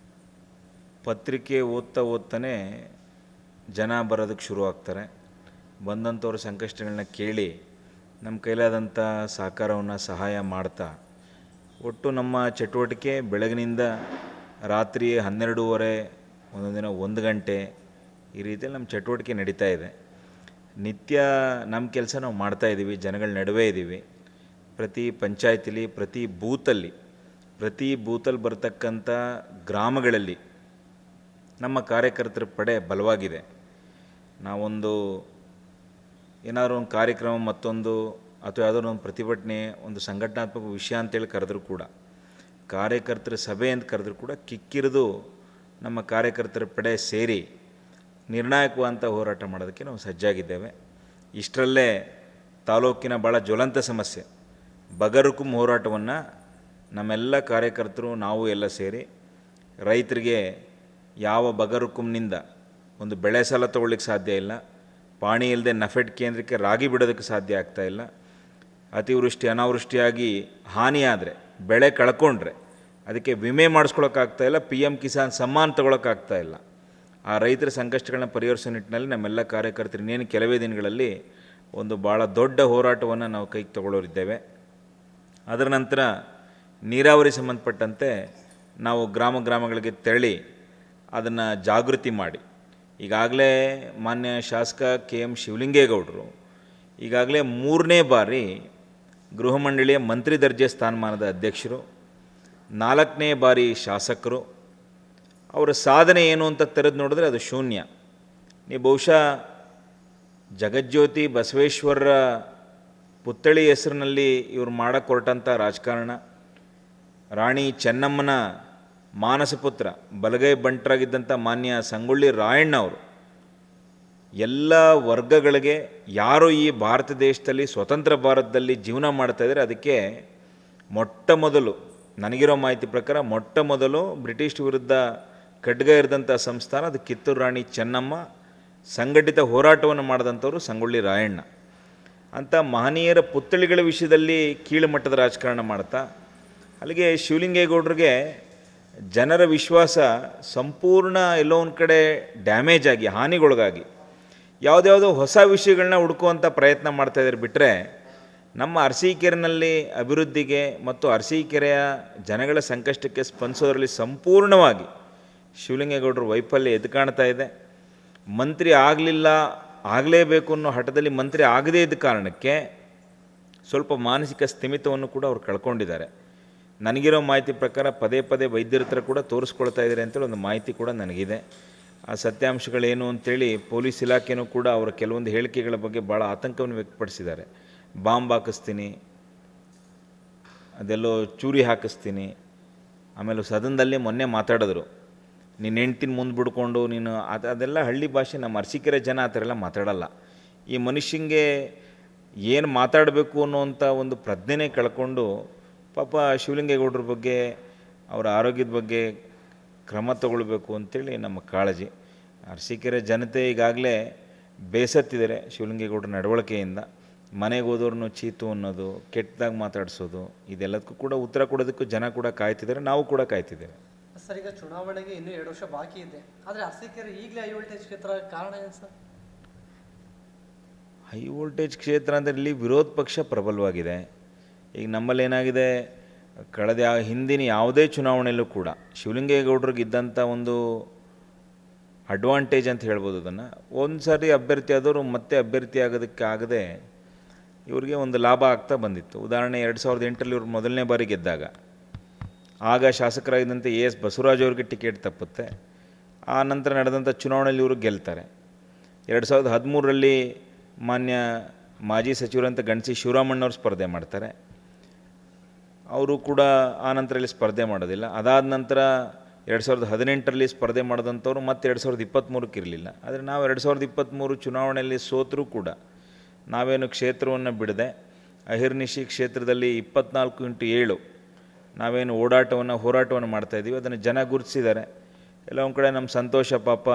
ಪತ್ರಿಕೆ ಓದ್ತಾನೆ ಜನ ಬರೋದಕ್ಕೆ ಶುರು ಆಗ್ತಾರೆ. ಬಂದಂಥವ್ರ ಸಂಕಷ್ಟಗಳನ್ನ ಕೇಳಿ ನಮ್ಮ ಕೈಲಾದಂಥ ಸಹಕಾರವನ್ನು ಸಹಾಯ ಮಾಡ್ತಾ ಒಟ್ಟು ನಮ್ಮ ಚಟುವಟಿಕೆ ಬೆಳಗಿನಿಂದ ರಾತ್ರಿ 12:30, ಒಂದೊಂದು ದಿನ 1 ಗಂಟೆ ಈ ರೀತಿಯಲ್ಲಿ ನಮ್ಮ ಚಟುವಟಿಕೆ ನಡೀತಾ ಇದೆ. ನಿತ್ಯ ನಮ್ಮ ಕೆಲಸ ನಾವು ಮಾಡ್ತಾಯಿದ್ದೀವಿ, ಜನಗಳ ನಡುವೆ ಇದ್ದೀವಿ. ಪ್ರತಿ ಪಂಚಾಯತಿಲಿ, ಪ್ರತಿ ಬೂತಲ್ಲಿ ಬರ್ತಕ್ಕಂಥ ಗ್ರಾಮಗಳಲ್ಲಿ ನಮ್ಮ ಕಾರ್ಯಕರ್ತರ ಪಡೆ ಬಲವಾಗಿದೆ. ನಾವೊಂದು ಏನಾದರೂ ಒಂದು ಕಾರ್ಯಕ್ರಮ, ಮತ್ತೊಂದು ಅಥವಾ ಯಾವುದಾದ್ರು ಒಂದು ಪ್ರತಿಭಟನೆ, ಒಂದು ಸಂಘಟನಾತ್ಮಕ ವಿಷಯ ಅಂತೇಳಿ ಕರೆದ್ರೂ ಕೂಡ, ಕಾರ್ಯಕರ್ತರ ಸಭೆ ಅಂತ ಕರೆದ್ರೂ ಕೂಡ ಕಿಕ್ಕಿರಿದು ನಮ್ಮ ಕಾರ್ಯಕರ್ತರ ಪಡೆ ಸೇರಿ ನಿರ್ಣಾಯಕವಾದಂಥ ಹೋರಾಟ ಮಾಡೋದಕ್ಕೆ ನಾವು ಸಜ್ಜಾಗಿದ್ದೇವೆ. ಇಷ್ಟರಲ್ಲೇ ತಾಲೂಕಿನ ಭಾಳ ಜ್ವಲಂತ ಸಮಸ್ಯೆ ಬಗರುಕುಂ ಹೋರಾಟವನ್ನು ನಮ್ಮೆಲ್ಲ ಕಾರ್ಯಕರ್ತರು ನಾವು ಎಲ್ಲ ಸೇರಿ ರೈತರಿಗೆ ಯಾವ ಬಗರುಕುಂನಿಂದ ಒಂದು ಬೆಳೆ ಸಾಲ ತೊಗೊಳ್ಳಿಕ್ಕೆ ಸಾಧ್ಯ ಇಲ್ಲ, ಪಾಣಿ ಇಲ್ಲದೆ ನಫೆಡ್ ಕೇಂದ್ರಕ್ಕೆ ರಾಗಿ ಬಿಡೋದಕ್ಕೆ ಸಾಧ್ಯ ಆಗ್ತಾಯಿಲ್ಲ, ಅತಿವೃಷ್ಟಿ ಅನಾವೃಷ್ಟಿಯಾಗಿ ಹಾನಿಯಾದರೆ, ಬೆಳೆ ಕಳ್ಕೊಂಡ್ರೆ ಅದಕ್ಕೆ ವಿಮೆ ಮಾಡಿಸ್ಕೊಳಕ್ಕಾಗ್ತಾಯಿಲ್ಲ, PM ಕಿಸಾನ್ ಸಮ್ಮಾನ್ ತೊಗೊಳಕ್ಕಾಗ್ತಾಯಿಲ್ಲ. ಆ ರೈತರ ಸಂಕಷ್ಟಗಳನ್ನ ಪರಿಹರಿಸೋ ನಿಟ್ಟಿನಲ್ಲಿ ನಮ್ಮೆಲ್ಲ ಕಾರ್ಯಕರ್ತರು ಇನ್ನೇನು ಕೆಲವೇ ದಿನಗಳಲ್ಲಿ ಒಂದು ಭಾಳ ದೊಡ್ಡ ಹೋರಾಟವನ್ನು ನಾವು ಕೈಗೆ ತಗೊಳ್ಳೋರಿದ್ದೇವೆ. ಅದರ ನಂತರ ನೀರಾವರಿ ಸಂಬಂಧಪಟ್ಟಂತೆ ನಾವು ಗ್ರಾಮಗಳಿಗೆ ತೆರಳಿ ಅದನ್ನು ಜಾಗೃತಿ ಮಾಡಿ, ಈಗಾಗಲೇ ಮಾನ್ಯ ಶಾಸಕ KM ಶಿವಲಿಂಗೇಗೌಡರು ಈಗಾಗಲೇ 3ನೇ ಬಾರಿ ಗೃಹ ಮಂಡಳಿಯ ಮಂತ್ರಿ ದರ್ಜೆ ಸ್ಥಾನಮಾನದ ಅಧ್ಯಕ್ಷರು, 4ನೇ ಬಾರಿ ಶಾಸಕರು. ಅವರ ಸಾಧನೆ ಏನು ಅಂತ ತೆರೆದು ನೋಡಿದ್ರೆ ಅದು ಶೂನ್ಯ. ನೀವು ಬಹುಶಃ ಜಗಜ್ಯೋತಿ ಬಸವೇಶ್ವರರ ಪುತ್ಥಳಿ ಹೆಸರಿನಲ್ಲಿ ಇವರು ಮಾಡಕ್ಕೆ ಹೊರಟಂಥ ರಾಜಕಾರಣ, ರಾಣಿ ಚೆನ್ನಮ್ಮನ ಮಾನಸ ಪುತ್ರ ಬಲಗೈ ಬಂಟರಾಗಿದ್ದಂಥ ಮಾನ್ಯ ಸಂಗೊಳ್ಳಿ ರಾಯಣ್ಣ ಅವರು ಎಲ್ಲ ವರ್ಗಗಳಿಗೆ ಯಾರು ಈ ಭಾರತ ದೇಶದಲ್ಲಿ ಸ್ವತಂತ್ರ ಭಾರತದಲ್ಲಿ ಜೀವನ ಮಾಡ್ತಾಯಿದ್ದಾರೆ ಅದಕ್ಕೆ ಮೊಟ್ಟ ಮೊದಲು ನನಗಿರೋ ಮಾಹಿತಿ ಪ್ರಕಾರ ಬ್ರಿಟಿಷ್ ವಿರುದ್ಧ ಖಡ್ಗ ಇರಿದಂಥ ಸಂಸ್ಥಾನ ಅದು ಕಿತ್ತೂರು ರಾಣಿ ಚೆನ್ನಮ್ಮ. ಸಂಘಟಿತ ಹೋರಾಟವನ್ನು ಮಾಡಿದಂಥವ್ರು ಸಂಗೊಳ್ಳಿ ರಾಯಣ್ಣ. ಅಂಥ ಮಹನೀಯರ ಪುತ್ಥಳಿಗಳ ವಿಷಯದಲ್ಲಿ ಕೀಳುಮಟ್ಟದ ರಾಜಕಾರಣ ಮಾಡ್ತಾ, ಅಲ್ಲಿಗೆ ಶಿವಲಿಂಗೇಗೌಡರಿಗೆ ಜನರ ವಿಶ್ವಾಸ ಸಂಪೂರ್ಣ ಎಲ್ಲೋ ಒಂದು ಕಡೆ ಡ್ಯಾಮೇಜ್ ಆಗಿ, ಹಾನಿಗೊಳಗಾಗಿ ಯಾವುದ್ಯಾವುದೋ ಹೊಸ ವಿಷಯಗಳನ್ನ ಹುಡುಕುವಂಥ ಪ್ರಯತ್ನ ಮಾಡ್ತಾಯಿದ್ದಾರೆ. ಬಿಟ್ಟರೆ ನಮ್ಮ ಅರಸೀಕೆರೆನಲ್ಲಿ ಅಭಿವೃದ್ಧಿಗೆ ಮತ್ತು ಅರಸೀಕೆರೆಯ ಜನಗಳ ಸಂಕಷ್ಟಕ್ಕೆ ಸ್ಪಂದಿಸೋದ್ರಲ್ಲಿ ಸಂಪೂರ್ಣವಾಗಿ ಶಿವಲಿಂಗೇಗೌಡರ ವೈಫಲ್ಯ ಎದ್ದು ಕಾಣ್ತಾ ಇದೆ. ಮಂತ್ರಿ ಆಗಲೇಬೇಕು ಅನ್ನೋ ಹಠದಲ್ಲಿ ಮಂತ್ರಿ ಆಗದೇ ಇದ್ದ ಕಾರಣಕ್ಕೆ ಸ್ವಲ್ಪ ಮಾನಸಿಕ ಸ್ಥಿಮಿತವನ್ನು ಕೂಡ ಅವ್ರು ಕಳ್ಕೊಂಡಿದ್ದಾರೆ. ನನಗಿರೋ ಮಾಹಿತಿ ಪ್ರಕಾರ ಪದೇ ವೈದ್ಯರ ಹತ್ರ ಕೂಡ ತೋರಿಸ್ಕೊಳ್ತಾ ಇದ್ದಾರೆ ಅಂತೇಳಿ ಒಂದು ಮಾಹಿತಿ ಕೂಡ ನನಗಿದೆ. ಆ ಸತ್ಯಾಂಶಗಳೇನು ಅಂತೇಳಿ ಪೊಲೀಸ್ ಇಲಾಖೆನೂ ಕೂಡ ಅವರ ಕೆಲವೊಂದು ಹೇಳಿಕೆಗಳ ಬಗ್ಗೆ ಭಾಳ ಆತಂಕವನ್ನು ವ್ಯಕ್ತಪಡಿಸಿದ್ದಾರೆ. ಬಾಂಬ್ ಹಾಕಿಸ್ತೀನಿ, ಅದೆಲ್ಲೋ ಚೂರಿ ಹಾಕಿಸ್ತೀನಿ, ಆಮೇಲೆ ಸದನದಲ್ಲಿ ಮೊನ್ನೆ ಮಾತಾಡಿದ್ರು, ನೀನು ಹೆಂಡ್ತಿನ ಮುಂದೆ ಬಿಡ್ಕೊಂಡು ನೀನು ಅದೆಲ್ಲ ಹಳ್ಳಿ ಭಾಷೆ. ನಮ್ಮ ಅರಸೀಕೆರೆ ಜನ ಆ ಥರ ಎಲ್ಲ ಮಾತಾಡಲ್ಲ. ಈ ಮನುಷ್ಯಂಗೆ ಏನು ಮಾತಾಡಬೇಕು ಅನ್ನೋವಂಥ ಒಂದು ಪ್ರಜ್ಞೆನೇ ಕಳ್ಕೊಂಡು ಪಾಪ ಶಿವಲಿಂಗೇಗೌಡರ ಬಗ್ಗೆ, ಅವರ ಆರೋಗ್ಯದ ಬಗ್ಗೆ ಕ್ರಮ ತಗೊಳ್ಬೇಕು ಅಂತೇಳಿ ನಮ್ಮ ಕಾಳಜಿ. ಅರಸೀಕೆರೆ ಜನತೆ ಈಗಾಗಲೇ ಬೇಸತ್ತಿದ್ದಾರೆ ಶಿವಲಿಂಗೇಗೌಡರ ನಡವಳಿಕೆಯಿಂದ. ಮನೆಗೆ ಹೋದವ್ರನ್ನು ಚೀತು ಅನ್ನೋದು, ಕೆಟ್ಟದಾಗಿ ಮಾತಾಡಿಸೋದು, ಇದೆಲ್ಲದಕ್ಕೂ ಕೂಡ ಉತ್ತರ ಕೊಡೋದಕ್ಕೂ ಜನ ಕೂಡ ಕಾಯ್ತಿದ್ದಾರೆ, ನಾವು ಕೂಡ ಕಾಯ್ತಿದ್ದೇವೆ. ಸರ್, ಈಗ ಚುನಾವಣೆಗೆ ಇನ್ನೂ 2 ವರ್ಷ ಬಾಕಿ ಇದೆ, ಆದರೆ ಅರಸೀಕೆರೆ ಈಗಲೇ ಹೈ ವೋಲ್ಟೇಜ್ ಕ್ಷೇತ್ರ, ಕಾರಣ ಏನು ಸರ್? ಹೈ ವೋಲ್ಟೇಜ್ ಕ್ಷೇತ್ರ ಅಂದರೆ ಇಲ್ಲಿ ವಿರೋಧ ಪಕ್ಷ ಪ್ರಬಲವಾಗಿದೆ. ಈಗ ನಮ್ಮಲ್ಲಿ ಏನಾಗಿದೆ, ಕಳೆದ ಹಿಂದಿನ ಯಾವುದೇ ಚುನಾವಣೆಯಲ್ಲೂ ಕೂಡ ಶಿವಲಿಂಗೇಗೌಡರಿಗಿದ್ದಂಥ ಒಂದು ಅಡ್ವಾಂಟೇಜ್ ಅಂತ ಹೇಳ್ಬೋದು. ಅದನ್ನು ಒಂದು ಸಾರಿ ಅಭ್ಯರ್ಥಿ ಆದವರು ಮತ್ತೆ ಅಭ್ಯರ್ಥಿ ಆಗೋದಕ್ಕಾಗದೆ ಇವ್ರಿಗೆ ಒಂದು ಲಾಭ ಆಗ್ತಾ ಬಂದಿತ್ತು. ಉದಾಹರಣೆ 2008ರಲ್ಲಿ ಇವ್ರು ಮೊದಲನೇ ಬಾರಿ ಗೆದ್ದಾಗ, ಆಗ ಶಾಸಕರಾಗಿದ್ದಂಥ ಎಸ್ ಬಸವರಾಜ್ ಅವ್ರಿಗೆ ಟಿಕೆಟ್ ತಪ್ಪುತ್ತೆ. ಆ ನಂತರ ನಡೆದಂಥ ಚುನಾವಣೆಯಲ್ಲಿ ಇವರು ಗೆಲ್ತಾರೆ. 2013ರಲ್ಲಿ ಮಾನ್ಯ ಮಾಜಿ ಸಚಿವರಂತ ಗಣಸಿ ಶಿವರಾಮಣ್ಣವ್ರು ಸ್ಪರ್ಧೆ ಮಾಡ್ತಾರೆ. ಅವರು ಕೂಡ ಆ ನಂತರಲ್ಲಿ ಸ್ಪರ್ಧೆ ಮಾಡೋದಿಲ್ಲ. ಅದಾದ ನಂತರ 2018ರಲ್ಲಿ ಸ್ಪರ್ಧೆ ಮಾಡಿದಂಥವ್ರು ಮತ್ತೆ 2023ಕ್ಕೆ ಇರಲಿಲ್ಲ. ಆದರೆ ನಾವು 2023 ಚುನಾವಣೆಯಲ್ಲಿ ಸೋತರೂ ಕೂಡ ನಾವೇನು ಕ್ಷೇತ್ರವನ್ನು ಬಿಡದೆ ಅಹಿರ್ನಿಶಿ ಕ್ಷೇತ್ರದಲ್ಲಿ 24x7 ನಾವೇನು ಹೋರಾಟವನ್ನು ಮಾಡ್ತಾಯಿದ್ದೀವಿ, ಅದನ್ನು ಜನ ಗುರುತಿಸಿದ್ದಾರೆ. ಎಲ್ಲ ಒಂದು ಕಡೆ ನಮ್ಮ ಸಂತೋಷ ಪಾಪ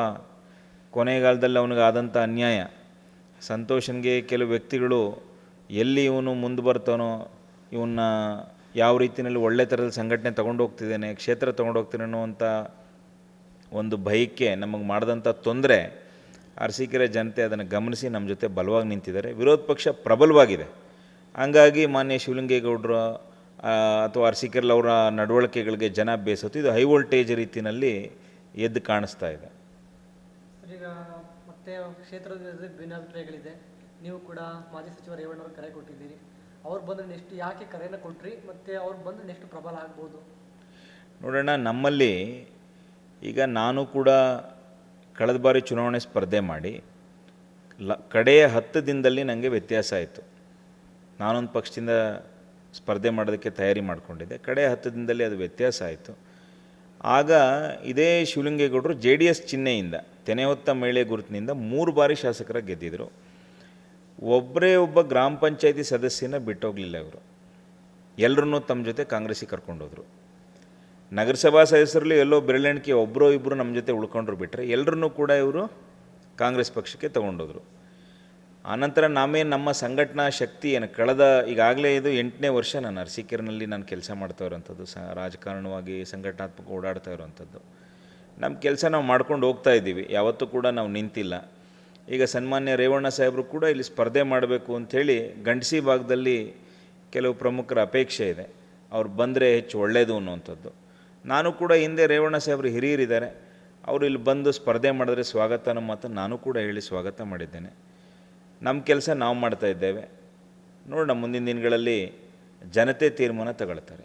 ಕೊನೆಗಾಲದಲ್ಲಿ ಅವನಿಗೆ ಆದಂಥ ಅನ್ಯಾಯ, ಸಂತೋಷನಿಗೆ ಕೆಲವು ವ್ಯಕ್ತಿಗಳು ಎಲ್ಲಿ ಇವನು ಮುಂದೆ ಬರ್ತಾನೋ, ಇವನ್ನ ಯಾವ ರೀತಿಯಲ್ಲಿ ಒಳ್ಳೆ ಥರದ ಸಂಘಟನೆ ತೊಗೊಂಡೋಗ್ತಿದ್ದೇನೆ, ಕ್ಷೇತ್ರ ತೊಗೊಂಡೋಗ್ತೀನಿ ಅನ್ನುವಂಥ ಒಂದು ಭಯಕ್ಕೆ ನಮಗೆ ಮಾಡಿದಂಥ ತೊಂದರೆ ಅರಸೀಕೆರೆ ಜನತೆ ಅದನ್ನು ಗಮನಿಸಿ ನಮ್ಮ ಜೊತೆ ಬಲವಾಗಿ ನಿಂತಿದ್ದಾರೆ. ವಿರೋಧ ಪಕ್ಷ ಪ್ರಬಲವಾಗಿದೆ. ಹಂಗಾಗಿ ಮಾನ್ಯ ಶಿವಲಿಂಗೇಗೌಡರು ಅಥವಾ ಅರಸೀಕೆರೆ ಅವರ ನಡವಳಿಕೆಗಳಿಗೆ ಜನ ಬೇಸತ್ತು. ಇದು ಹೈ ವೋಲ್ಟೇಜ್ ರೀತಿಯಲ್ಲಿ ಎದ್ದು ಕಾಣಿಸ್ತಾ ಇದೆ. ಈಗ ಮತ್ತೆ ಕ್ಷೇತ್ರದ ಭಿನ್ನಾಭಿಪ್ರಾಯಗಳಿದೆ. ನೀವು ಕೂಡ ಮಾಜಿ ಸಚಿವ ರೇವಣ್ಣವ್ರು ಕರೆ ಕೊಟ್ಟಿದ್ದೀರಿ. ಅವ್ರು ಬಂದರೆ ನೆಕ್ಸ್ಟ್ ಯಾಕೆ ಕರೆಯನ್ನು ಕೊಟ್ರಿ, ಮತ್ತು ಅವ್ರು ಬಂದರೆ ನೆಕ್ಸ್ಟ್ ಪ್ರಬಲ ಆಗ್ಬೋದು? ನೋಡೋಣ, ನಮ್ಮಲ್ಲಿ ಈಗ ನಾನು ಕೂಡ ಕಳೆದ ಬಾರಿ ಚುನಾವಣೆ ಸ್ಪರ್ಧೆ ಮಾಡಿ ಕಡೆಯ 10 ದಿನದಲ್ಲಿ ನನಗೆ ವ್ಯತ್ಯಾಸ ಆಯಿತು. ನಾನೊಂದು ಪಕ್ಷದಿಂದ ಸ್ಪರ್ಧೆ ಮಾಡೋದಕ್ಕೆ ತಯಾರಿ ಮಾಡಿಕೊಂಡಿದ್ದೆ. ಕಡೆಯ 10 ದಿನದಲ್ಲಿ ಅದು ವ್ಯತ್ಯಾಸ ಆಯಿತು. ಆಗ ಇದೇ ಶಿವಲಿಂಗೇಗೌಡರು JDS ಚಿಹ್ನೆಯಿಂದ ತೆನೆ ಹೊತ್ತ ಮಹಿಳೆ ಗುರುತಿನಿಂದ 3 ಬಾರಿ ಶಾಸಕರಾಗಿ ಗೆದ್ದಿದ್ರು. ಒಬ್ಬ ಗ್ರಾಮ ಪಂಚಾಯತಿ ಸದಸ್ಯನ ಬಿಟ್ಟೋಗಲಿಲ್ಲ ಇವರು. ಎಲ್ಲರನ್ನೂ ತಮ್ಮ ಜೊತೆ ಕಾಂಗ್ರೆಸ್ಸಿಗೆ ಕರ್ಕೊಂಡೋದ್ರು. ನಗರಸಭಾ ಸದಸ್ಯರಲ್ಲಿ ಎಲ್ಲೋ ಬೆರಳೆಣಿಕೆ ಒಬ್ಬರೋ ಇಬ್ಬರು ನಮ್ಮ ಜೊತೆ ಉಳ್ಕೊಂಡ್ರು ಬಿಟ್ಟರೆ ಎಲ್ಲರನ್ನೂ ಕೂಡ ಇವರು ಕಾಂಗ್ರೆಸ್ ಪಕ್ಷಕ್ಕೆ ತೊಗೊಂಡೋದ್ರು. ಆನಂತರ ನಮ್ಮ ಸಂಘಟನಾ ಶಕ್ತಿ ಏನು ಈಗಾಗಲೇ ಇದು 8ನೇ ವರ್ಷ ನಾನು ಅರಸೀಕೆರೆನಲ್ಲಿ ನಾನು ಕೆಲಸ ಮಾಡ್ತಾ ಇರೋವಂಥದ್ದು, ರಾಜಕಾರಣವಾಗಿ ಸಂಘಟನಾತ್ಮಕ ಓಡಾಡ್ತಾ ಇರೋವಂಥದ್ದು. ನಮ್ಮ ಕೆಲಸ ನಾವು ಮಾಡ್ಕೊಂಡು ಹೋಗ್ತಾ ಇದ್ದೀವಿ, ಯಾವತ್ತೂ ಕೂಡ ನಾವು ನಿಂತಿಲ್ಲ. ಈಗ ಸನ್ಮಾನ್ಯ ರೇವಣ್ಣ ಸಾಹೇಬರು ಕೂಡ ಇಲ್ಲಿ ಸ್ಪರ್ಧೆ ಮಾಡಬೇಕು ಅಂಥೇಳಿ ಗಂಡಸಿ ಭಾಗದಲ್ಲಿ ಕೆಲವು ಪ್ರಮುಖರ ಅಪೇಕ್ಷೆ ಇದೆ. ಅವ್ರು ಬಂದರೆ ಹೆಚ್ಚು ಒಳ್ಳೆಯದು ಅನ್ನುವಂಥದ್ದು. ನಾನು ಕೂಡ ಹಿಂದೆ ರೇವಣ್ಣ ಸಾಹೇಬರು ಹಿರಿಯರಿದ್ದಾರೆ, ಅವರು ಇಲ್ಲಿ ಬಂದು ಸ್ಪರ್ಧೆ ಮಾಡಿದ್ರೆ ಸ್ವಾಗತ ಅನ್ನೋ ಮಾತನ್ನು ನಾನು ಕೂಡ ಹೇಳಿ ಸ್ವಾಗತ ಮಾಡಿದ್ದೇನೆ. ನಮ್ಮ ಕೆಲಸ ನಾವು ಮಾಡ್ತಾ ಇದ್ದೇವೆ. ನೋಡೋಣ, ಮುಂದಿನ ದಿನಗಳಲ್ಲಿ ಜನತೆ ತೀರ್ಮಾನ ತಗೊಳ್ತಾರೆ.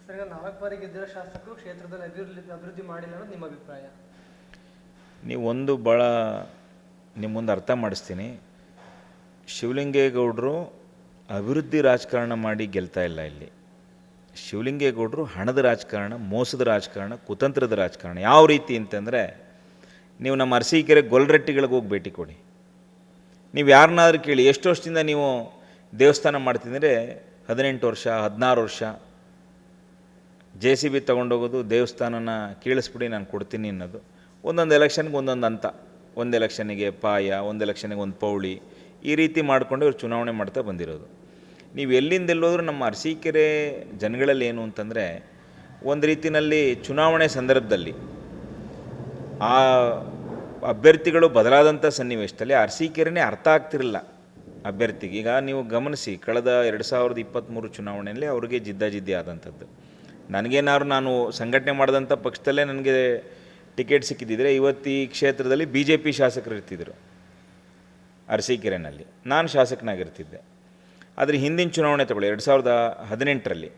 ಸರ್, 4 ಬಾರಿ ಗೆದ್ದಿರೋ ಶಾಸಕರು ಕ್ಷೇತ್ರದಲ್ಲಿ ಅಭಿವೃದ್ಧಿ ಮಾಡಿಲ್ಲ ಅನ್ನೋದು ನಿಮ್ಮ ಅಭಿಪ್ರಾಯ? ನೀವು ಒಂದು ಭಾಳ ನಿಮ್ಮ ಮುಂದೆ ಅರ್ಥ ಮಾಡಿಸ್ತೀನಿ. ಶಿವಲಿಂಗೇಗೌಡರು ಅಭಿವೃದ್ಧಿ ರಾಜಕಾರಣ ಮಾಡಿ ಗೆಲ್ತಾ ಇಲ್ಲ. ಇಲ್ಲಿ ಶಿವಲಿಂಗೇಗೌಡರು ಹಣದ ರಾಜಕಾರಣ, ಮೋಸದ ರಾಜಕಾರಣ, ಕುತಂತ್ರದ ರಾಜಕಾರಣ. ಯಾವ ರೀತಿ ಅಂತಂದರೆ, ನೀವು ನಮ್ಮ ಅರಸೀಕೆರೆ ಗೊಲ್ರಟ್ಟಿಗಳಿಗೆ ಹೋಗಿ ಭೇಟಿ ಕೊಡಿ. ನೀವು ಯಾರನ್ನಾದ್ರೂ ಕೇಳಿ, ಎಷ್ಟು ವರ್ಷದಿಂದ ನೀವು ದೇವಸ್ಥಾನ ಮಾಡ್ತಿದ್ರೆ 18 ವರ್ಷ 16 ವರ್ಷ JCB ತೊಗೊಂಡೋಗೋದು, ದೇವಸ್ಥಾನನ ಕೀಳಿಸ್ಬಿಡಿ ನಾನು ಕೊಡ್ತೀನಿ ಅನ್ನೋದು. ಒಂದೊಂದು ಎಲೆಕ್ಷನ್ಗೆ ಒಂದೊಂದು ಅಂತ, ಒಂದು ಎಲೆಕ್ಷನ್ನಿಗೆ ಪಾಯ, ಒಂದು ಎಲೆಕ್ಷನ್ನಿಗೆ ಒಂದು ಪೌಳಿ, ಈ ರೀತಿ ಮಾಡಿಕೊಂಡು ಇವ್ರು ಚುನಾವಣೆ ಮಾಡ್ತಾ ಬಂದಿರೋದು. ನೀವು ಎಲ್ಲಿಂದ ಎಲ್ಲೋದ್ರೂ ನಮ್ಮ ಅರಸೀಕೆರೆ ಜನಗಳಲ್ಲಿ ಏನು ಅಂತಂದರೆ, ಒಂದು ರೀತಿಯಲ್ಲಿ ಚುನಾವಣೆ ಸಂದರ್ಭದಲ್ಲಿ ಆ ಅಭ್ಯರ್ಥಿಗಳು ಬದಲಾದಂಥ ಸನ್ನಿವೇಶದಲ್ಲಿ ಅರಸೀಕೆರೆನೇ ಅರ್ಥ ಆಗ್ತಿರಲಿಲ್ಲ ಅಭ್ಯರ್ಥಿಗೆ. ಈಗ ನೀವು ಗಮನಿಸಿ, ಕಳೆದ 2023 ಚುನಾವಣೆಯಲ್ಲಿ ಅವ್ರಿಗೆ ಜಿದ್ದಾಜಿದ್ದಿ ಆದಂಥದ್ದು. ನಾನು ಸಂಘಟನೆ ಮಾಡಿದಂಥ ಪಕ್ಷದಲ್ಲೇ ನನಗೆ ಟಿಕೆಟ್ ಸಿಕ್ಕಿದ್ದಿದ್ರೆ ಇವತ್ತು ಈ ಕ್ಷೇತ್ರದಲ್ಲಿ BJP ಶಾಸಕರು ಇರ್ತಿದ್ರು ಅರಸೀಕೆರೆನಲ್ಲಿ, ನಾನು ಶಾಸಕನಾಗಿರ್ತಿದ್ದೆ. ಆದರೆ ಹಿಂದಿನ ಚುನಾವಣೆ ತಗೊಳ್ಳಿ 2018ರಲ್ಲಿ,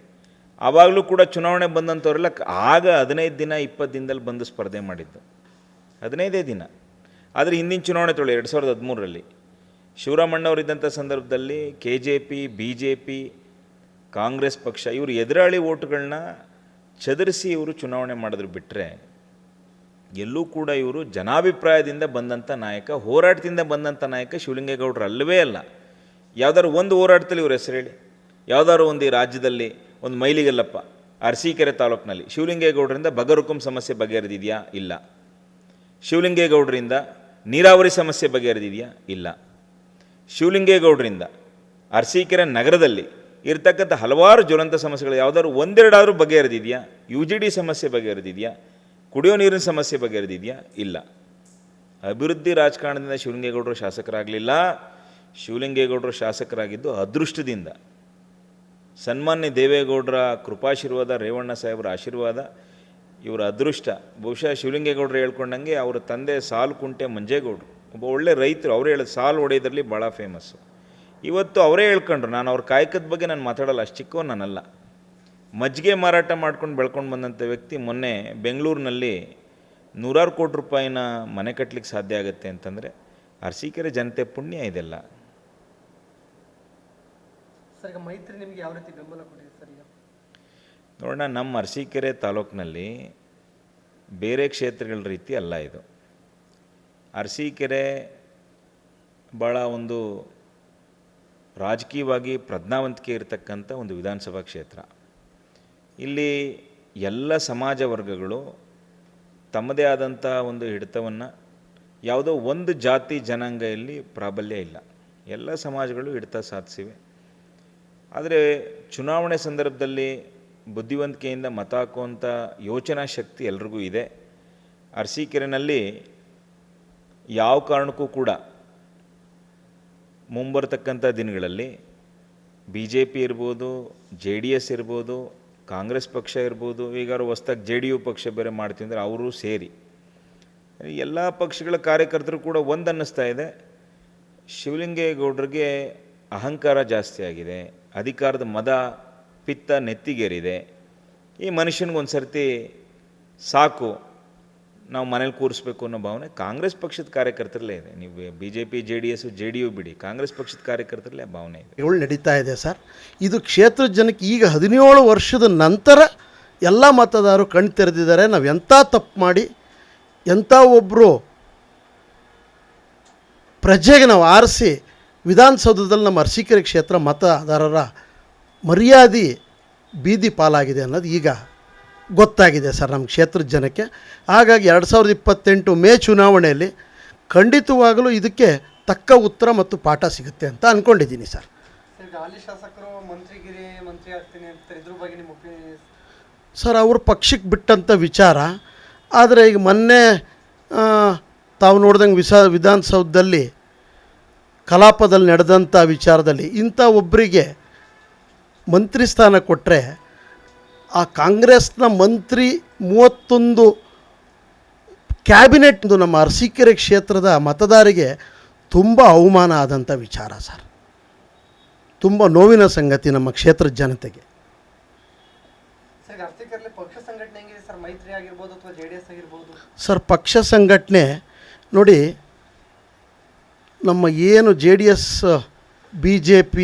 ಆವಾಗಲೂ ಕೂಡ ಚುನಾವಣೆ ಬಂದಂಥವರೆಲ್ಲ ಆಗ 15 ದಿನ 20 ದಿನದಲ್ಲಿ ಬಂದು ಸ್ಪರ್ಧೆ ಮಾಡಿದ್ದು. 15 ದಿನ. ಆದರೆ ಹಿಂದಿನ ಚುನಾವಣೆ ತೊಗೊಳ್ಳಿ 2013ರಲ್ಲಿ ಶಿವರಾಮಣ್ಣವರಿದ್ದಂಥ ಸಂದರ್ಭದಲ್ಲಿ KJP, BJP, ಕಾಂಗ್ರೆಸ್ ಪಕ್ಷ ಇವರು ಎದುರಾಳಿ ಓಟುಗಳನ್ನ ಚದುರಿಸಿ ಇವರು ಚುನಾವಣೆ ಮಾಡಿದ್ರು ಬಿಟ್ಟರೆ ಎಲ್ಲೂ ಕೂಡ ಇವರು ಜನಾಭಿಪ್ರಾಯದಿಂದ ಬಂದಂಥ ನಾಯಕ, ಹೋರಾಟದಿಂದ ಬಂದಂಥ ನಾಯಕ ಶಿವಲಿಂಗೇಗೌಡರು ಅಲ್ಲವೇ ಅಲ್ಲ. ಯಾವುದಾದ್ರು ಒಂದು ಹೋರಾಟದಲ್ಲಿ ಇವ್ರ ಹೆಸರು ಹೇಳಿ. ಯಾವುದಾದ್ರು ಒಂದು ಈ ರಾಜ್ಯದಲ್ಲಿ ಒಂದು ಮೈಲಿಗಲ್ಲಪ್ಪ ಅರಸೀಕೆರೆ ತಾಲೂಕಿನಲ್ಲಿ ಶಿವಲಿಂಗೇಗೌಡರಿಂದ ಬಗರುಕುಂ ಸಮಸ್ಯೆ ಬಗೆಹರಿದಿದೆಯಾ? ಇಲ್ಲ. ಶಿವಲಿಂಗೇಗೌಡರಿಂದ ನೀರಾವರಿ ಸಮಸ್ಯೆ ಬಗೆಹರಿದಿದೆಯಾ? ಇಲ್ಲ. ಶಿವಲಿಂಗೇಗೌಡರಿಂದ ಅರಸೀಕೆರೆ ನಗರದಲ್ಲಿ ಇರ್ತಕ್ಕಂಥ ಹಲವಾರು ಜ್ವಲಂತ ಸಮಸ್ಯೆಗಳು ಯಾವುದಾದ್ರು ಒಂದೆರಡಾದರೂ ಬಗೆಹರಿದಿದೆಯಾ? UGD ಸಮಸ್ಯೆ ಬಗೆಹರಿದಿದೆಯಾ? ಕುಡಿಯೋ ನೀರಿನ ಸಮಸ್ಯೆ ಬಗೆಹರಿದಿದೆಯಾ? ಇಲ್ಲ. ಅಭಿವೃದ್ಧಿ ರಾಜಕಾರಣದಿಂದ ಶಿವಲಿಂಗೇಗೌಡರು ಶಾಸಕರಾಗಲಿಲ್ಲ. ಶಿವಲಿಂಗೇಗೌಡರು ಶಾಸಕರಾಗಿದ್ದು ಅದೃಷ್ಟದಿಂದ. ಸನ್ಮಾನ್ಯ ದೇವೇಗೌಡರ ಕೃಪಾಶೀರ್ವಾದ, ರೇವಣ್ಣ ಸಾಹೇಬರ ಆಶೀರ್ವಾದ, ಇವರ ಅದೃಷ್ಟ. ಬಹುಶಃ ಶಿವಲಿಂಗೇಗೌಡರು ಹೇಳ್ಕೊಂಡಂಗೆ ಅವರ ತಂದೆ ಸಾಲುಕುಂಟೆ ಮಂಜೇಗೌಡರು ಒಬ್ಬ ಒಳ್ಳೆ ರೈತರು. ಅವರೇ ಹೇಳೋದು ಸಾಲು ಹೊಡೆಯೋದ್ರಲ್ಲಿ ಭಾಳ ಫೇಮಸ್ಸು. ಇವತ್ತು ಅವರೇ ಹೇಳ್ಕೊಂಡ್ರು. ನಾನು ಅವ್ರ ಕಾಯಕದ ಬಗ್ಗೆ ನಾನು ಮಾತಾಡೋಲ್ಲ, ಅಷ್ಟು ಚಿಕ್ಕವ ನಾನಲ್ಲ. ಮಜ್ಜಿಗೆ ಮಾರಾಟ ಮಾಡ್ಕೊಂಡು ಬೆಳ್ಕೊಂಡು ಬಂದಂಥ ವ್ಯಕ್ತಿ ಮೊನ್ನೆ ಬೆಂಗಳೂರಿನಲ್ಲಿ 100 ಕೋಟಿ ರೂಪಾಯಿನ ಮನೆ ಕಟ್ಟಲಿಕ್ಕೆ ಸಾಧ್ಯ ಆಗುತ್ತೆ ಅಂತಂದರೆ ಅರಸೀಕೆರೆ ಜನತೆ ಪುಣ್ಯ ಇದೆಲ್ಲ. ಸರ್, ಈಗ ಮೈತ್ರಿ ನಿಮಗೆ ಯಾವ ರೀತಿ ಬೆಂಬಲ ಕೊಟ್ಟಿದೆ ಸರ್? ಈಗ ನೋಡೋಣ, ನಮ್ಮ ಅರಸೀಕೆರೆ ತಾಲೂಕಿನಲ್ಲಿ ಬೇರೆ ಕ್ಷೇತ್ರಗಳ ರೀತಿ ಅಲ್ಲ ಇದು. ಅರಸೀಕೆರೆ ಭಾಳ ಒಂದು ರಾಜಕೀಯವಾಗಿ ಪ್ರಜ್ಞಾವಂತಿಕೆ ಇರತಕ್ಕಂಥ ಒಂದು ವಿಧಾನಸಭಾ ಕ್ಷೇತ್ರ. ಇಲ್ಲಿ ಎಲ್ಲ ಸಮಾಜ ವರ್ಗಗಳು ತಮ್ಮದೇ ಆದಂಥ ಒಂದು ಹಿಡಿತವನ್ನು, ಯಾವುದೋ ಒಂದು ಜಾತಿ ಜನಾಂಗ ಇಲ್ಲಿ ಪ್ರಾಬಲ್ಯ ಇಲ್ಲ. ಎಲ್ಲ ಸಮಾಜಗಳು ಹಿಡಿತ ಸಾಧಿಸಿವೆ. ಆದರೆ ಚುನಾವಣೆ ಸಂದರ್ಭದಲ್ಲಿ ಬುದ್ಧಿವಂತಿಕೆಯಿಂದ ಮತ ಹಾಕುವಂಥ ಯೋಚನಾ ಶಕ್ತಿ ಎಲ್ರಿಗೂ ಇದೆ. ಅರಸೀಕೆರೆನಲ್ಲಿ ಯಾವ ಕಾರಣಕ್ಕೂ ಕೂಡ ಮುಂಬರ್ತಕ್ಕಂಥ ದಿನಗಳಲ್ಲಿ BJP ಇರ್ಬೋದು, JDS ಇರ್ಬೋದು, ಕಾಂಗ್ರೆಸ್ ಪಕ್ಷ ಇರ್ಬೋದು, ಈಗಾರು ಹೊಸ್ದಾಗಿ JDU ಪಕ್ಷ ಬೇರೆ ಮಾಡ್ತೀವಿ ಅಂದರೆ ಅವರು ಸೇರಿ ಎಲ್ಲ ಪಕ್ಷಗಳ ಕಾರ್ಯಕರ್ತರು ಕೂಡ ಒಂದು ಅನ್ನಿಸ್ತಾ ಇದೆ, ಶಿವಲಿಂಗೇಗೌಡರಿಗೆ ಅಹಂಕಾರ ಜಾಸ್ತಿ ಆಗಿದೆ, ಅಧಿಕಾರದ ಮದ ಪಿತ್ತ ನೆತ್ತಿಗೇರಿದೆ. ಈ ಮನುಷ್ಯನಿಗೊಂದು ಸರ್ತಿ ಸಾಕು, ನಾವು ಮನೇಲಿ ಕೂರಿಸ್ಬೇಕು ಅನ್ನೋ ಭಾವನೆ ಕಾಂಗ್ರೆಸ್ ಪಕ್ಷದ ಕಾರ್ಯಕರ್ತರಲ್ಲೇ ಇದೆ. ನೀವು BJP, JDS, JDU ಬಿಡಿ, ಕಾಂಗ್ರೆಸ್ ಪಕ್ಷದ ಕಾರ್ಯಕರ್ತರಲ್ಲೇ ಭಾವನೆ ಇದೆ. ನಡೀತಾ ಇದೆ ಸರ್. ಇದು ಕ್ಷೇತ್ರದ ಜನಕ್ಕೆ ಈಗ 17 ವರ್ಷದ ನಂತರ ಎಲ್ಲ ಮತದಾರರು ಕಣ್ಣು ತೆರೆದಿದ್ದಾರೆ. ನಾವು ಎಂಥ ತಪ್ಪು ಮಾಡಿ ಎಂಥ ಒಬ್ಬರು ಪ್ರಜೆಗೆ ನಾವು ಆರಿಸಿ ವಿಧಾನಸೌಧದಲ್ಲಿ ನಮ್ಮ ಅರಸೀಕೆರೆ ಕ್ಷೇತ್ರ ಮತದಾರರ ಮರ್ಯಾದೆ ಬೀದಿ ಪಾಲಾಗಿದೆ ಅನ್ನೋದು ಈಗ ಗೊತ್ತಾಗಿದೆ ಸರ್ ನಮ್ಮ ಕ್ಷೇತ್ರದ ಜನಕ್ಕೆ. ಹಾಗಾಗಿ 2028 ಮೇ ಚುನಾವಣೆಯಲ್ಲಿ ಖಂಡಿತವಾಗಲೂ ಇದಕ್ಕೆ ತಕ್ಕ ಉತ್ತರ ಮತ್ತು ಪಾಠ ಸಿಗುತ್ತೆ ಅಂತ ಅಂದ್ಕೊಂಡಿದ್ದೀನಿ ಸರ್. ಈಗ ಹಾಲಿ ಶಾಸಕರು ಮಂತ್ರಿ ಆಗ್ತೀನಿ ಅಂತ ಇದ್ರ ಬಗ್ಗೆ ನಿಮ್ಮ ಒಪಿನಿಯನ್? ಸರ್, ಅವರು ಪಕ್ಷಕ್ಕೆ ಬಿಟ್ಟಂಥ ವಿಚಾರ. ಆದರೆ ಈಗ ಮೊನ್ನೆ ತಾವು ನೋಡ್ದಂಗೆ ವಿಧಾನಸೌಧದಲ್ಲಿ ಕಲಾಪದಲ್ಲಿ ನಡೆದಂಥ ವಿಚಾರದಲ್ಲಿ ಇಂಥ ಒಬ್ಬರಿಗೆ ಮಂತ್ರಿ ಸ್ಥಾನ ಕೊಟ್ಟರೆ ಆ ಕಾಂಗ್ರೆಸ್ನ ಮಂತ್ರಿ 31 ಕ್ಯಾಬಿನೆಟ್ ನಮ್ಮ ಅರಸೀಕೆರೆ ಕ್ಷೇತ್ರದ ಮತದಾರರಿಗೆ ತುಂಬ ಅವಮಾನ ಆದಂಥ ವಿಚಾರ ಸರ್. ತುಂಬ ನೋವಿನ ಸಂಗತಿ ನಮ್ಮ ಕ್ಷೇತ್ರದ ಜನತೆಗೆ. ಸರ್, ಅರಸೀಕೆರೆಯಲ್ಲಿ ಪಕ್ಷ ಸಂಘಟನೆ ಹೆಂಗಿದೆ ಸರ್? ಮೈತ್ರಿ ಆಗಿರ್ಬೋದು ಅಥವಾ JDS ಆಗಿರ್ಬೋದು? ಸರ್, ಪಕ್ಷ ಸಂಘಟನೆ ನೋಡಿ, ನಮ್ಮ ಏನು JDS BJP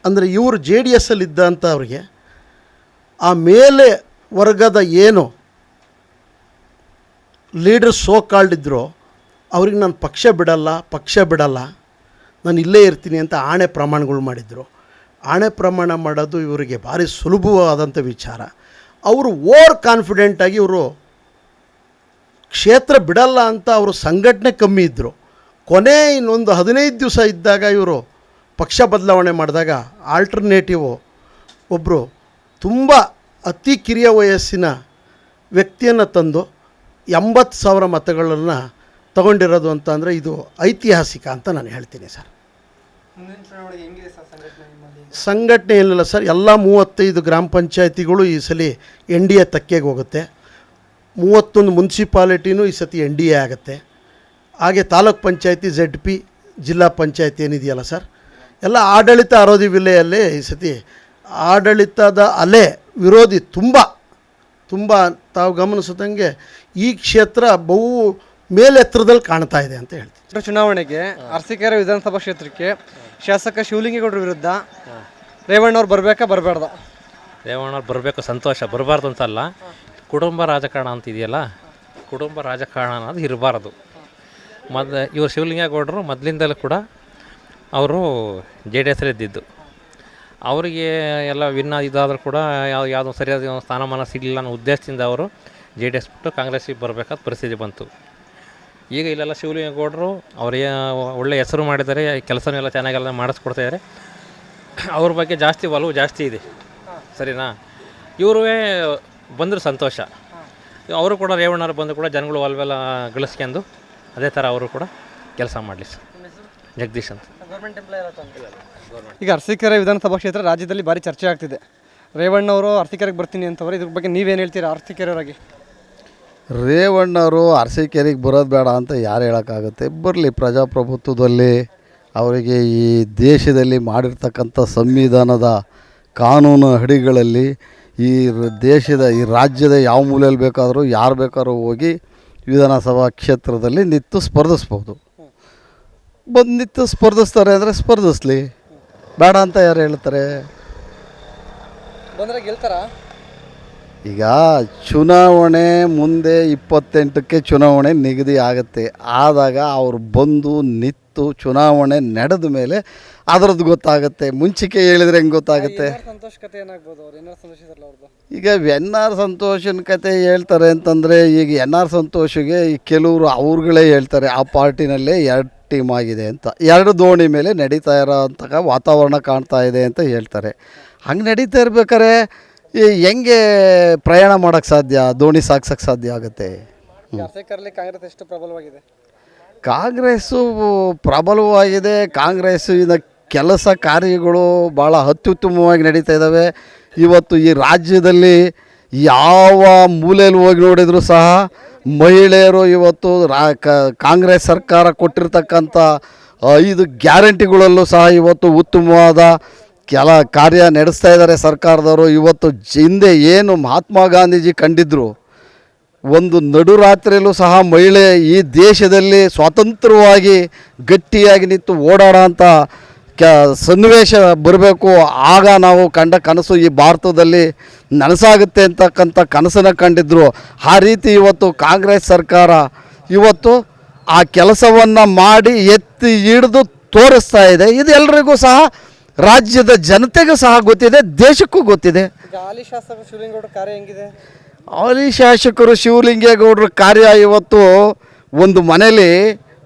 ಅಂದರೆ ಇವರು JDSಲ್ಲಿದ್ದಂಥವ್ರಿಗೆ ಆ ಮೇಲೆ ವರ್ಗದ ಏನು ಲೀಡರ್ ಸೋ ಕಾಲ್ಡ್ ಇದ್ದರು ಅವ್ರಿಗೆ ನಾನು ಪಕ್ಷ ಬಿಡಲ್ಲ, ನಾನು ಇಲ್ಲೇ ಇರ್ತೀನಿ ಅಂತ ಆಣೆ ಪ್ರಮಾಣಗಳು ಮಾಡಿದರು. ಆಣೆ ಪ್ರಮಾಣ ಮಾಡೋದು ಇವರಿಗೆ ಭಾರಿ ಸುಲಭವಾದಂಥ ವಿಚಾರ. ಅವರು ಓವರ್ ಕಾನ್ಫಿಡೆಂಟಾಗಿ ಇವರು ಕ್ಷೇತ್ರ ಬಿಡಲ್ಲ ಅಂತ ಅವರು ಸಂಘಟನೆ ಕಮ್ಮಿ ಇದ್ದರು. ಕೊನೆ ಇನ್ನೊಂದು 15 ದಿವಸ ಇದ್ದಾಗ ಇವರು ಪಕ್ಷ ಬದಲಾವಣೆ ಮಾಡಿದಾಗ ಆಲ್ಟರ್ನೇಟಿವ್ ಒಬ್ಬರು ತುಂಬ ಅತಿ ಕಿರಿಯ ವಯಸ್ಸಿನ ವ್ಯಕ್ತಿಯನ್ನು ತಂದು 80,000 ಮತಗಳನ್ನು ತಗೊಂಡಿರೋದು ಅಂತ ಅಂದರೆ ಇದು ಐತಿಹಾಸಿಕ ಅಂತ ನಾನು ಹೇಳ್ತೀನಿ ಸರ್. ಮುಂದಿನ ಚುನಾವಣೆಗೆ ಹೆಂಗಿದೆ ಸರ್ ಸಂಘಟನೆ ನಿಮ್ಮಲ್ಲಿ? ಸಂಘಟನೆ ಏನಿಲ್ಲ ಸರ್, ಎಲ್ಲ 35 ಗ್ರಾಮ ಪಂಚಾಯತಿಗಳು ಈ ಸಲ NDA ತಕ್ಕೆಗೆ ಹೋಗುತ್ತೆ. 31 ಮುನ್ಸಿಪಾಲಿಟಿನೂ ಈ ಸತಿ NDA ಆಗುತ್ತೆ. ಹಾಗೆ ತಾಲೂಕ್ ಪಂಚಾಯತಿ ZP ಜಿಲ್ಲಾ ಪಂಚಾಯತಿ ಏನಿದೆಯಲ್ಲ ಸರ್, ಎಲ್ಲ ಆಡಳಿತ ಆರೋಧಿ ವಿಲೆಯಲ್ಲೇ ಈ ಸತಿ ಆಡಳಿತದ ಅಲೆ ವಿರೋಧಿ ತುಂಬ ತಾವು ಗಮನಿಸಿದಂಗೆ ಈ ಕ್ಷೇತ್ರ ಬಹು ಮೇಲೆತ್ತರದಲ್ಲಿ ಕಾಣ್ತಾ ಇದೆ ಅಂತ ಹೇಳ್ತೀನಿ. ಚುನಾವಣೆಗೆ ಅರಸೀಕೆರೆ ವಿಧಾನಸಭಾ ಕ್ಷೇತ್ರಕ್ಕೆ ಶಾಸಕ ಶಿವಲಿಂಗೇಗೌಡರ ವಿರುದ್ಧ ರೇವಣ್ಣವ್ರು ಬರಬೇಕಾ ಬರಬಾರ್ದ? ರೇವಣ್ಣವ್ರು ಬರಬೇಕು, ಸಂತೋಷ. ಬರಬಾರ್ದು ಅಂತಲ್ಲ, ಕುಟುಂಬ ರಾಜಕಾರಣ ಅಂತಿದೆಯಲ್ಲ, ಕುಟುಂಬ ರಾಜಕಾರಣ ಅನ್ನೋದು ಇರಬಾರ್ದು. ಇವರು ಶಿವಲಿಂಗೇಗೌಡರು ಮೊದಲಿಂದಲೂ ಕೂಡ ಅವರು JDS ಇದ್ದಿದ್ದು. ಅವರಿಗೆ ಎಲ್ಲ ವಿನ್ ಇದಾದರೂ ಕೂಡ ಯಾವುದೋ ಸರಿಯಾದ ಸ್ಥಾನಮಾನ ಸಿಗಲಿಲ್ಲ ಅನ್ನೋ ಉದ್ದೇಶದಿಂದ ಅವರು JDS ಬಿಟ್ಟು ಕಾಂಗ್ರೆಸ್ಸಿಗೆ ಬರಬೇಕಾದ ಪರಿಸ್ಥಿತಿ ಬಂತು. ಈಗ ಇಲ್ಲೆಲ್ಲ ಶಿವಲಿಂಗೇಗೌಡರು ಅವರಿಗೆ ಒಳ್ಳೆಯ ಹೆಸರು ಮಾಡಿದ್ದಾರೆ, ಕೆಲಸನೆಲ್ಲ ಚೆನ್ನಾಗೆಲ್ಲ ಮಾಡಿಸ್ಕೊಡ್ತಾಯಿದ್ದಾರೆ. ಅವ್ರ ಬಗ್ಗೆ ಜಾಸ್ತಿ ಒಲವು ಜಾಸ್ತಿ ಇದೆ, ಸರಿನಾ? ಇವರು ಬಂದರೂ ಸಂತೋಷ. ಅವರು ಕೂಡ ರೇವಣ್ಣವ್ರು ಬಂದು ಕೂಡ ಜನಗಳು ಒಲವೆಲ್ಲ ಗಳಿಸ್ಕೊಂಡು ಅದೇ ಥರ ಅವರು ಕೂಡ ಕೆಲಸ ಮಾಡಲಿ. ಜಗದೀಶ್ ಅಂತ. ಈಗ ಅರಸೀಕೆರೆ ವಿಧಾನಸಭಾ ಕ್ಷೇತ್ರ ರಾಜ್ಯದಲ್ಲಿ ಭಾರಿ ಚರ್ಚೆ ಆಗ್ತಿದೆ. ರೇವಣ್ಣವರು ಅರಸೀಕೆರೆಗೆ ಬರ್ತೀನಿ ಅಂತವ್ರು, ಇದ್ರ ಬಗ್ಗೆ ನೀವೇನು ಹೇಳ್ತೀರಾ ಅರಸೀಕೆರೆಯವರಾಗಿ? ರೇವಣ್ಣವರು ಅರಸೀಕೆರೆಗೆ ಬರೋದು ಬೇಡ ಅಂತ ಯಾರು ಹೇಳೋಕ್ಕಾಗುತ್ತೆ? ಬರಲಿ. ಪ್ರಜಾಪ್ರಭುತ್ವದಲ್ಲಿ ಅವರಿಗೆ ಈ ದೇಶದಲ್ಲಿ ಮಾಡಿರ್ತಕ್ಕಂಥ ಸಂವಿಧಾನದ ಕಾನೂನು ಅಡಿಗಳಲ್ಲಿ ಈ ದೇಶದ ಈ ರಾಜ್ಯದ ಯಾವ ಮೂಲೆಯಲ್ಲಿ ಬೇಕಾದರೂ ಯಾರು ಬೇಕಾದ್ರೂ ಹೋಗಿ ವಿಧಾನಸಭಾ ಕ್ಷೇತ್ರದಲ್ಲಿ ನಿಂತು ಸ್ಪರ್ಧಿಸ್ಬೋದು. ಬಂದು ನಿಂತು ಸ್ಪರ್ಧಿಸ್ತಾರೆ ಅಂದರೆ ಸ್ಪರ್ಧಿಸ್ಲಿ, ಬೇಡ ಅಂತ ಯಾರು ಹೇಳ್ತಾರೆ? ಬಂದರೆ ಗೆಲ್ತಾರಾ? ಈಗ ಚುನಾವಣೆ ಮುಂದೆ 28ಕ್ಕೆ ಚುನಾವಣೆ ನಿಗದಿ ಆಗುತ್ತೆ. ಆದಾಗ ಅವರು ಬಂದು ನಿಂತು ಚುನಾವಣೆ ನಡೆದ ಮೇಲೆ ಅದರದ್ದು ಗೊತ್ತಾಗುತ್ತೆ. ಮುಂಚಿಕೆ ಹೇಳಿದರೆ ಹೆಂಗೆ ಗೊತ್ತಾಗುತ್ತೆ? ಸಂತೋಷ್ ಕತೆ ಏನಾಗ್ಬೋದು? ಅವ್ರು ಏನಾರು ಸಂತೋಷಿದಾರಲ್ಲ ಅವ್ರದ್ದು. ಈಗ NR ಸಂತೋಷನ ಕತೆ ಹೇಳ್ತಾರೆ ಅಂತಂದರೆ, ಈಗ NR ಸಂತೋಷಿಗೆ ಈ ಕೆಲವರು ಅವ್ರುಗಳೇ ಹೇಳ್ತಾರೆ ಆ ಪಾರ್ಟಿನಲ್ಲೇ 2 ಟೀಮ್ ಆಗಿದೆ ಅಂತ, 2 ದೋಣಿ ಮೇಲೆ ನಡೀತಾ ಇರೋಂಥ ವಾತಾವರಣ ಕಾಣ್ತಾ ಇದೆ ಅಂತ ಹೇಳ್ತಾರೆ. ಹಂಗೆ ನಡೀತಾ ಇರ್ಬೇಕಾರೆ ಹೆಂಗೆ ಪ್ರಯಾಣ ಮಾಡೋಕ್ಕೆ ಸಾಧ್ಯ? ದೋಣಿ ಸಾಗ್ಸೋಕ್ಕೆ ಸಾಧ್ಯ ಆಗುತ್ತೆ? ಅರಸೀಕೆರೆಯಲ್ಲಿ ಕಾಂಗ್ರೆಸ್ ಎಷ್ಟು ಪ್ರಬಲವಾಗಿದೆ? ಕಾಂಗ್ರೆಸ್ಸು ಪ್ರಬಲವಾಗಿದೆ. ಕಾಂಗ್ರೆಸ್ಸಿನ ಕೆಲಸ ಕಾರ್ಯಗಳು ಭಾಳ ಅತ್ಯುತ್ತಮವಾಗಿ ನಡೀತಾ ಇದ್ದಾವೆ. ಇವತ್ತು ಈ ರಾಜ್ಯದಲ್ಲಿ ಯಾವ ಮೂಲೆಯಲ್ಲಿ ಹೋಗಿ ನೋಡಿದರೂ ಸಹ ಮಹಿಳೆಯರು ಇವತ್ತು ಕಾಂಗ್ರೆಸ್ ಸರ್ಕಾರ ಕೊಟ್ಟಿರ್ತಕ್ಕಂಥ 5 ಗ್ಯಾರಂಟಿಗಳಲ್ಲೂ ಸಹ ಇವತ್ತು ಉತ್ತಮವಾದ ಕಾರ್ಯ ನಡೆಸ್ತಾ ಇದ್ದಾರೆ ಸರ್ಕಾರದವರು. ಇವತ್ತು ಹಿಂದೆ ಏನು ಮಹಾತ್ಮ ಗಾಂಧೀಜಿ ಕಂಡಿದ್ದರು, ಒಂದು ನಡುರಾತ್ರಿಯಲ್ಲೂ ಸಹ ಮಹಿಳೆ ಈ ದೇಶದಲ್ಲಿ ಸ್ವತಂತ್ರವಾಗಿ ಗಟ್ಟಿಯಾಗಿ ನಿಂತು ಓಡಾಡೋ ಅಂಥ ಸನ್ನಿವೇಶ ಬರಬೇಕು. ಆಗ ನಾವು ಕಂಡ ಕನಸು ಈ ಭಾರತದಲ್ಲಿ ನನಸಾಗುತ್ತೆ ಅಂತಕ್ಕಂಥ ಕನಸನ್ನು ಕಂಡಿದ್ದರು. ಆ ರೀತಿ ಇವತ್ತು ಕಾಂಗ್ರೆಸ್ ಸರ್ಕಾರ ಇವತ್ತು ಆ ಕೆಲಸವನ್ನು ಮಾಡಿ ಎತ್ತಿ ಹಿಡಿದು ತೋರಿಸ್ತಾ ಇದೆ. ಇದು ಎಲ್ರಿಗೂ ಸಹ, ರಾಜ್ಯದ ಜನತೆಗೂ ಸಹ ಗೊತ್ತಿದೆ, ದೇಶಕ್ಕೂ ಗೊತ್ತಿದೆ. ಈಗ ಹಾಲಿ ಶಾಸಕ ಶಿವಲಿಂಗೇಗೌಡರ ಕಾರ್ಯ ಹೆಂಗಿದೆ? ಹಾಲಿ ಶಾಸಕರು ಶಿವಲಿಂಗೇಗೌಡರ ಕಾರ್ಯ ಇವತ್ತು ಒಂದು ಮನೇಲಿ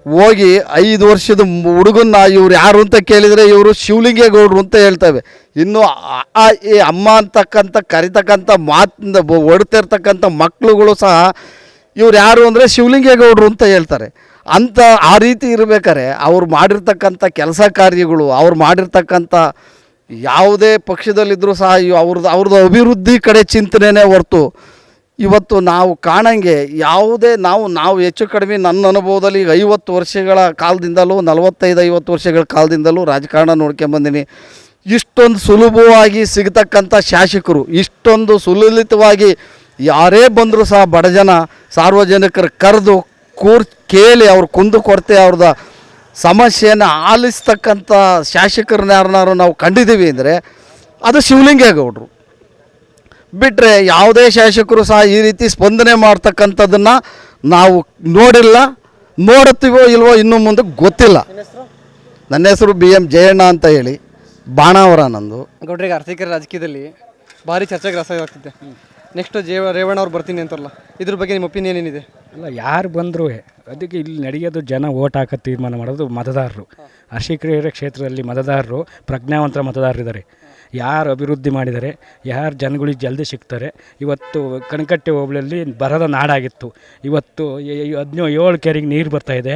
ಹೋಗಿ 5 ವರ್ಷದ ಹುಡುಗನ್ನ ಇವ್ರು ಯಾರು ಅಂತ ಕೇಳಿದರೆ ಇವರು ಶಿವಲಿಂಗೇಗೌಡರು ಅಂತ ಹೇಳ್ತವೆ. ಇನ್ನು ಈ ಅಮ್ಮ ಅಂತಕ್ಕಂಥ ಕರಿತಕ್ಕಂಥ ಮಾತಿಂದ ಹೊಡ್ತಿರ್ತಕ್ಕಂಥ ಮಕ್ಕಳುಗಳು ಸಹ ಇವ್ರು ಯಾರು ಅಂದರೆ ಶಿವಲಿಂಗೇಗೌಡರು ಅಂತ ಹೇಳ್ತಾರೆ. ಅಂತ ಆ ರೀತಿ ಇರಬೇಕಾರೆ ಅವ್ರು ಮಾಡಿರ್ತಕ್ಕಂಥ ಕೆಲಸ ಕಾರ್ಯಗಳು, ಅವ್ರು ಮಾಡಿರ್ತಕ್ಕಂಥ ಯಾವುದೇ ಪಕ್ಷದಲ್ಲಿದ್ದರೂ ಸಹ ಅವ್ರದ್ದು ಅಭಿವೃದ್ಧಿ ಕಡೆ ಚಿಂತನೆನೇ ಹೊರತು ಇವತ್ತು ನಾವು ಕಾಣಂಗೆ ಯಾವುದೇ ನಾವು ಹೆಚ್ಚು ಕಡಿಮೆ ನನ್ನ ಅನುಭವದಲ್ಲಿ ಈಗ 50 ವರ್ಷಗಳ ಕಾಲದಿಂದಲೂ 45-50 ವರ್ಷಗಳ ಕಾಲದಿಂದಲೂ ರಾಜಕಾರಣ ನೋಡ್ಕೊಂಬಂದಿನಿ. ಇಷ್ಟೊಂದು ಸುಲಭವಾಗಿ ಸಿಗತಕ್ಕಂಥ ಶಾಸಕರು, ಇಷ್ಟೊಂದು ಸುಲಲಿತವಾಗಿ ಯಾರೇ ಬಂದರೂ ಸಹ ಬಡ ಜನ ಸಾರ್ವಜನಿಕರು ಕರೆದು ಕೇಳಿ ಅವ್ರ ಕುಂದು ಕೊರತೆ ಅವ್ರದ್ದು ಸಮಸ್ಯೆಯನ್ನು ಆಲಿಸ್ತಕ್ಕಂಥ ಶಾಸಕರನ್ನ ಯಾರನ್ನಾರು ನಾವು ಕಂಡಿದ್ದೀವಿ ಅಂದರೆ ಅದು ಶಿವಲಿಂಗೇಗೌಡರು. ಬಿಟ್ಟರೆ ಯಾವುದೇ ಶಾಸಕರು ಸಹ ಈ ರೀತಿ ಸ್ಪಂದನೆ ಮಾಡ್ತಕ್ಕಂಥದ್ದನ್ನು ನಾವು ನೋಡಿಲ್ಲ, ನೋಡುತ್ತೀವೋ ಇಲ್ವೋ ಇನ್ನೂ ಮುಂದೆ ಗೊತ್ತಿಲ್ಲ. ನನ್ನ ಹೆಸರು BM ಜಯಣ್ಣ ಅಂತ ಹೇಳಿ, ಬಾಣಾವರ ನಂದು. ಗೌಡ್ರಿಗೆ ಅರಸೀಕೆರೆ ರಾಜಕೀಯದಲ್ಲಿ ಭಾರಿ ಚರ್ಚೆಗೆ ರಸವಾಗ್ತಿದೆ. ನೆಕ್ಸ್ಟ್ ರೇವಣ್ಣವ್ರು ಬರ್ತೀನಿ ಅಂತಾರಲ್ಲ, ಇದ್ರ ಬಗ್ಗೆ ನಿಮ್ಮ ಒಪಿನಿಯನ್ ಏನಿದೆ? ಅಲ್ಲ, ಯಾರು ಬಂದರೂ ಅದಕ್ಕೆ ಇಲ್ಲಿ ನಡೆಯೋದು ಜನ ಓಟ್ ಹಾಕೋ ತೀರ್ಮಾನ ಮಾಡೋದು ಮತದಾರರು. ಅರಸೀಕೆರೆ ಕ್ಷೇತ್ರದಲ್ಲಿ ಮತದಾರರು ಪ್ರಜ್ಞಾವಂತರ ಮತದಾರರಿದ್ದಾರೆ. ಯಾರು ಅಭಿವೃದ್ಧಿ ಮಾಡಿದ್ದಾರೆ, ಯಾರು ಜನಗಳಿಗೆ ಜಲ್ದಿ ಸಿಗ್ತಾರೆ. ಇವತ್ತು ಕಣಕಟ್ಟೆ ಹೋಬಳಿಯಲ್ಲಿ ಬರದ ನಾಡಾಗಿತ್ತು, ಇವತ್ತು 17 ಕೆರೆಗೆ ನೀರು ಬರ್ತಾಯಿದೆ.